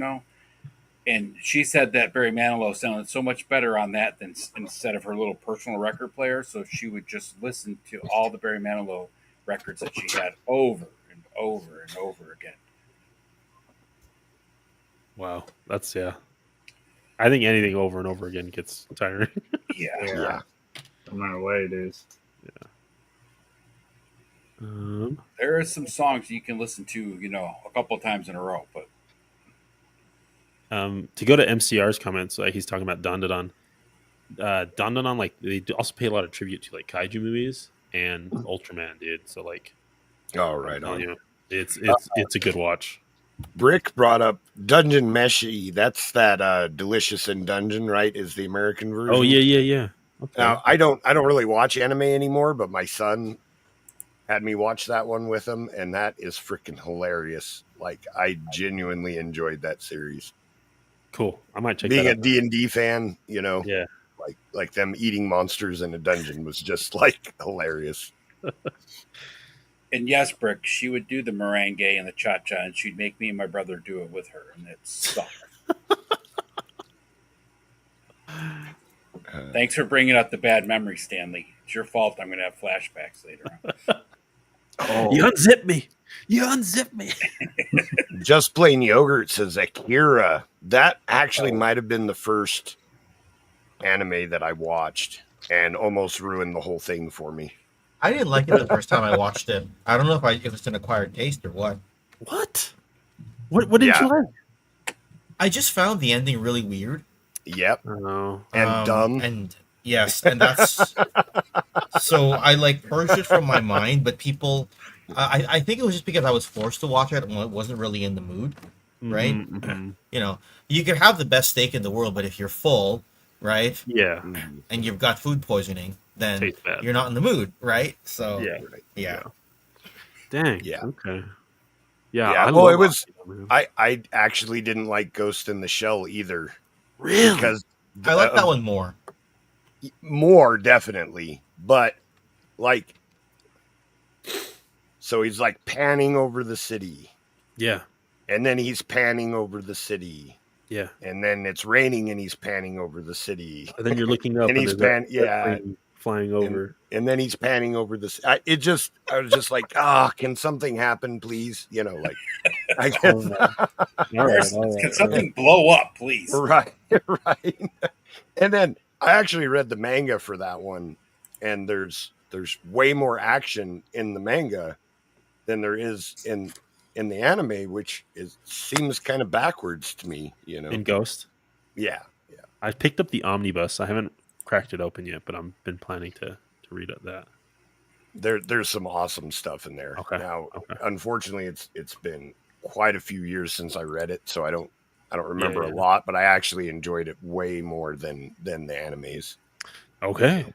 And she said that Barry Manilow sounded so much better on that than instead of her little personal record player. So she would just listen to all the Barry Manilow records that she had over and over and over again. Wow, that's I think anything over and over again gets tiring. Yeah. No matter what it is. Yeah. There are some songs you can listen to, a couple times in a row, but to go to MCR's comments, he's talking about Dandadan. Dandadan, like they also pay a lot of tribute to like kaiju movies and Ultraman, dude. So like, right on. It's a good watch. Brick brought up Dungeon Meshi. That's that Delicious in Dungeon, right? Is the American version. Oh yeah. Okay. Now I don't really watch anime anymore, but my son had me watch that one with him, and that is freaking hilarious. Like I genuinely enjoyed that series. Cool. I might check. Being that out. a D&D fan, Yeah. Like them eating monsters in a dungeon was just like hilarious. And yes, Brick, she would do the merengue and the cha-cha, and she'd make me and my brother do it with her, and it sucked. Thanks for bringing up the bad memory, Stanley. It's your fault. I'm going to have flashbacks later on. You unzip me. Just Plain Yogurt says Akira. That actually might have been the first anime that I watched and almost ruined the whole thing for me. I didn't like it the first time I watched it. I don't know if it's an acquired taste or what. What did you like? I just found the ending really weird. Yep. Oh. And dumb. And yes, and that's so I purged it from my mind, but people I think it was just because I was forced to watch it when I wasn't really in the mood. Right? Mm-hmm. You could have the best steak in the world, but if you're full, right? Yeah. And you've got food poisoning, then Tastes bad. you're not in the mood, right? So Yeah. Dang. Yeah. Okay. Yeah. Yeah. I Well, love it was. Akxion, man. I actually didn't like Ghost in the Shell either. Really? Because I like that one more. More definitely, but like, so he's like panning over the city. Yeah. And then he's panning over the city. Yeah. And then it's raining and he's panning over the city. And then you're looking up and he's flying over. And then he's panning over the I was just like, can something happen, please? You know, like I guess. All right, can something blow up, please? Right. And then I actually read the manga for that one, and there's way more action in the manga than there is in the anime, which seems kind of backwards to me, you know. In Ghost? Yeah. I picked up the omnibus. I haven't cracked it open yet, but I've been planning to read that. There's some awesome stuff in there. Okay. Now, unfortunately, it's been quite a few years since I read it, so I don't remember a lot, but I actually enjoyed it way more than the animes. Okay.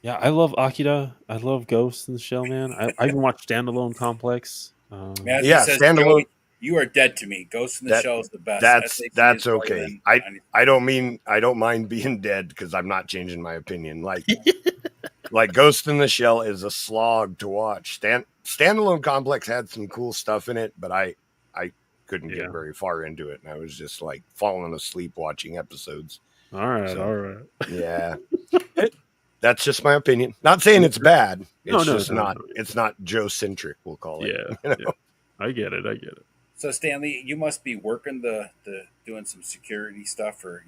Yeah, I love Akira. I love Ghost in the Shell, man. I even watched Standalone Complex. Standalone. You are dead to me. Ghost in the Shell is the best. That's okay. I don't mind being dead because I'm not changing my opinion. Like Ghost in the Shell is a slog to watch. Standalone Complex had some cool stuff in it, but I couldn't get very far into it, and I was just like falling asleep watching episodes. All right. Yeah. That's just my opinion. Not saying it's bad. It's not Joe-centric, we'll call it. Yeah. You know? I get it. So Stanley, you must be working the doing some security stuff, or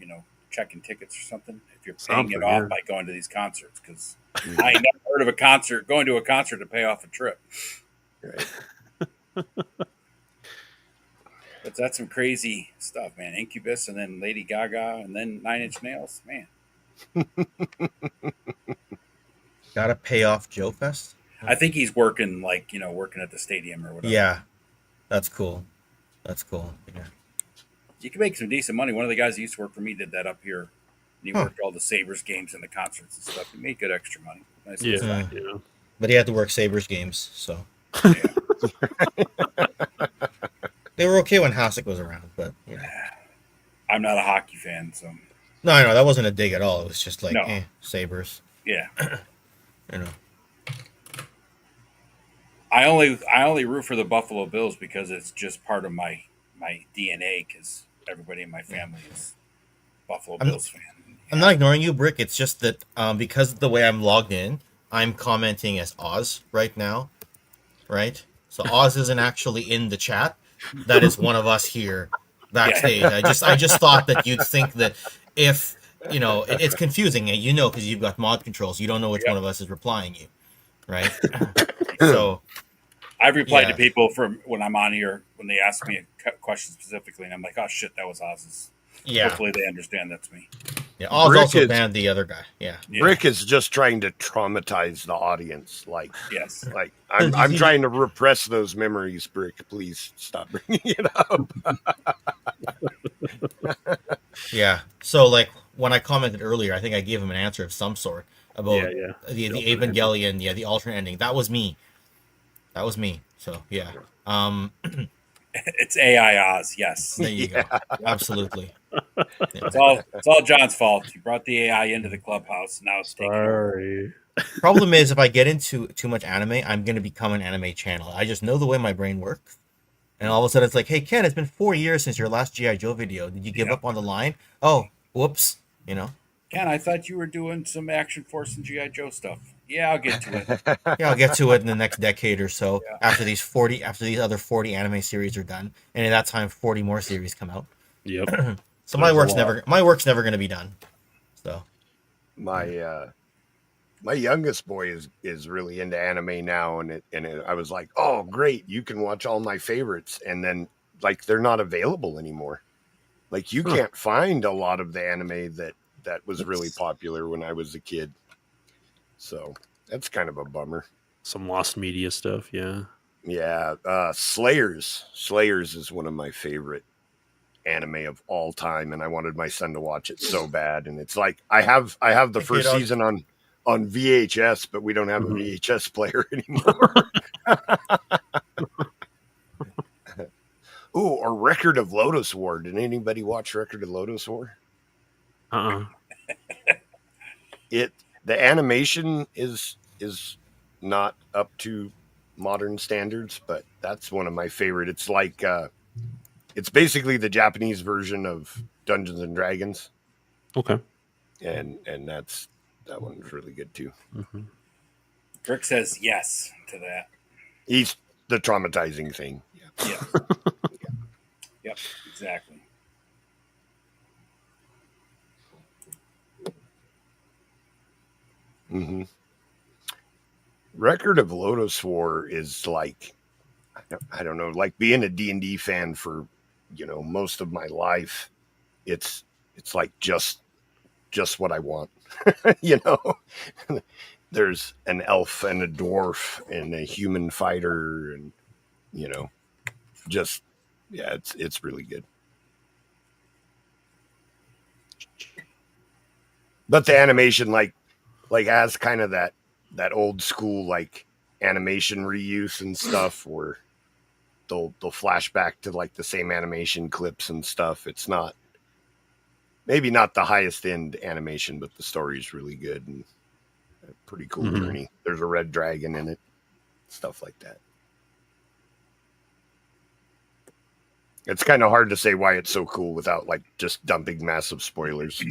checking tickets or something. If you're paying it off by going to these concerts, because I ain't never heard of going to a concert to pay off a trip. Right. But that's some crazy stuff, man. Incubus, and then Lady Gaga, and then 9 Inch Nails, man. Gotta pay off Joe Fest. I think he's working working at the stadium or whatever. Yeah, that's cool. Yeah. You can make some decent money. One of the guys that used to work for me did that up here. And he worked all the Sabres games and the concerts and stuff. He made good extra money. Nice. Yeah. But he had to work Sabres games, so. They were okay when Hasek was around, but I'm not a hockey fan, so. No, I know that wasn't a dig at all. It was just like Sabres. Yeah. I know. I only root for the Buffalo Bills because it's just part of my DNA. Because everybody in my family is Buffalo Bills fan. I'm not ignoring you, Brick. It's just that because of the way I'm logged in, I'm commenting as Oz right now, right? So Oz isn't actually in the chat. That is one of us here backstage. I just thought that you'd think that if it's confusing, because you've got mod controls, you don't know which one of us is replying you, right? So I've replied to people from when I'm on here when they ask me a question specifically, and I'm like, oh shit, that was Oz's. Yeah. Hopefully they understand that's me. Yeah, Oz also banned the other guy. Yeah. Rick is just trying to traumatize the audience. Yes. Like I'm trying to repress those memories, Brick. Please stop bringing it up. Yeah. So when I commented earlier, I think I gave him an answer of some sort about the Evangelion, the alternate ending. That was me. So yeah. It's AI Oz, yes. There you go. Absolutely. It's all John's fault. He brought the AI into the clubhouse. Now it's taking over. Problem is, if I get into too much anime, I'm going to become an anime channel. I just know the way my brain works. And all of a sudden, it's like, hey, Ken, it's been 4 years since your last G.I. Joe video. Did you give up on the line? Oh, whoops. Ken, I thought you were doing some Action Force and G.I. Joe stuff. Yeah, I'll get to it. I'll get to it in the next decade or so. Yeah. After these other 40 anime series are done, and at that time 40 more series come out. Yep. So my work's never going to be done. So my youngest boy is really into anime now, and I was like, oh great, you can watch all my favorites, and then they're not available anymore. You can't find a lot of the anime that was really popular when I was a kid. So that's kind of a bummer. Some lost media stuff, yeah. Yeah, Slayers is one of my favorite anime of all time, and I wanted my son to watch it so bad. And it's like I have the first season on VHS, but we don't have a VHS player anymore. Ooh, or Record of Lodoss War. Did anybody watch Record of Lodoss War? The animation is not up to modern standards, but that's one of my favorite. It's like it's basically the Japanese version of Dungeons and Dragons. Okay. And that one's really good too. Kirk says yes to that. He's the traumatizing thing. Yeah. Yep, exactly. Record of Lodoss War is like, I don't know, like being a D&D fan for, most of my life. It's like just what I want. There's an elf and a dwarf and a human fighter, and it's really good. But the animation like has kind of that old school like animation reuse and stuff where they'll flash back to like the same animation clips and stuff. It's maybe not the highest end animation, but the story is really good and a pretty cool journey. There's a red dragon in it, stuff like that. It's kind of hard to say why it's so cool without like just dumping massive spoilers.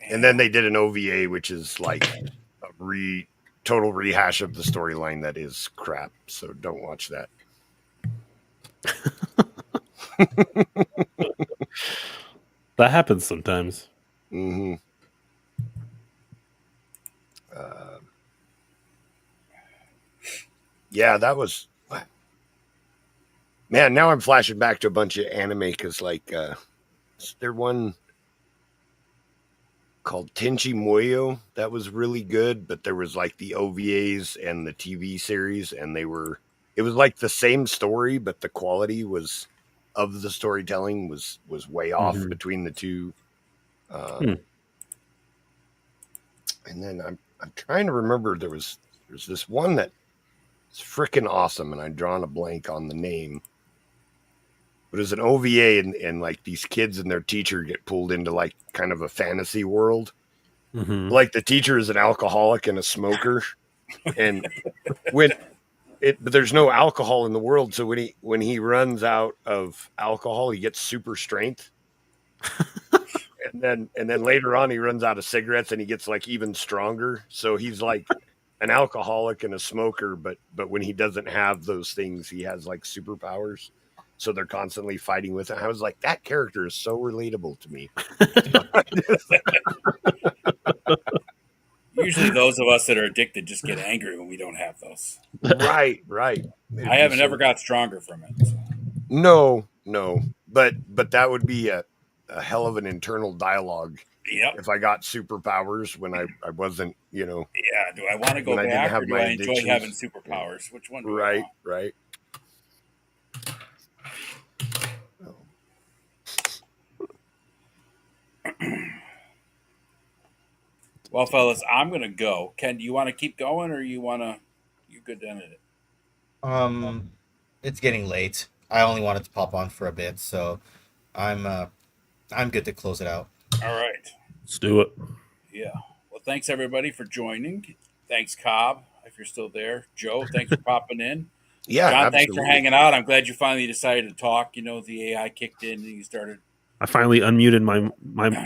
And then they did an OVA, which is like a total rehash of the storyline that is crap. So don't watch that. That happens sometimes. Yeah, that was. Man, now I'm flashing back to a bunch of anime because, like, there one called Tenchi Muyo that was really good, but there was like the OVAs and the TV series, and it was like the same story, but the quality of the storytelling was way off between the two. And then I'm trying to remember there's this one that is freaking awesome, and I'm drawing a blank on the name. But it's an OVA, and like these kids and their teacher get pulled into like kind of a fantasy world. Like the teacher is an alcoholic and a smoker, and but there's no alcohol in the world. So when he runs out of alcohol, he gets super strength. and then later on, he runs out of cigarettes and he gets like even stronger. So he's like an alcoholic and a smoker, but when he doesn't have those things, he has like superpowers. So they're constantly fighting with it. I was like, that character is so relatable to me. Usually those of us that are addicted just get angry when we don't have those. Right. I haven't ever got stronger from it. So. No. But that would be a hell of an internal dialogue. Yep. If I got superpowers when I wasn't, Yeah, do I want to go back or do I enjoy having superpowers? Which one do I want? Right. Well, fellas, I'm going to go. Ken, do you want to keep going or you good to end it? It's getting late. I only wanted to pop on for a bit, so I'm good to close it out. All right. Let's do it. Yeah. Well, thanks everybody for joining. Thanks, Cobb, if you're still there. Joe, thanks for popping in. Yeah, John, absolutely. Thanks for hanging out. I'm glad you finally decided to talk. The AI kicked in and you started. I finally unmuted my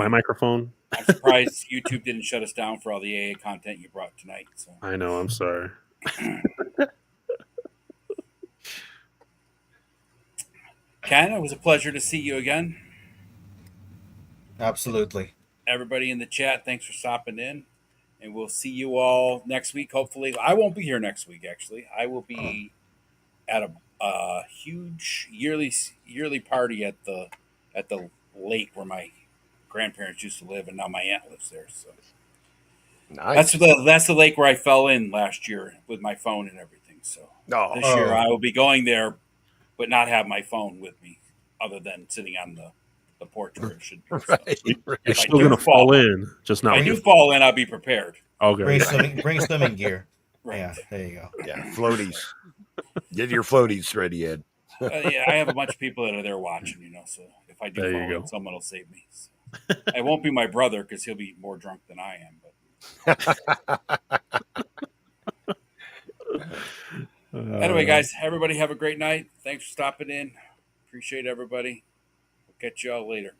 microphone. I'm surprised YouTube didn't shut us down for all the AA content you brought tonight. So. I know. I'm sorry. Ken, it was a pleasure to see you again. Absolutely. Everybody in the chat, thanks for stopping in. And we'll see you all next week, hopefully. I won't be here next week, actually. I will be at a huge yearly party at the lake where my grandparents used to live, and now my aunt lives there. So Nice. That's the lake where I fell in last year with my phone and everything. So this year I will be going there, but not have my phone with me, other than sitting on the porch where it should be. Right. You're still gonna fall in, just not. If I do fall in, I'll be prepared. Okay. Bring swimming gear. Right. Yeah, there you go. Yeah, floaties. Get your floaties ready, Ed. Yeah, I have a bunch of people that are there watching, so if I do There you fall in, go. someone will save me. So. It won't be my brother because he'll be more drunk than I am. But anyway, guys, everybody have a great night. Thanks for stopping in. Appreciate everybody. We'll catch you all later.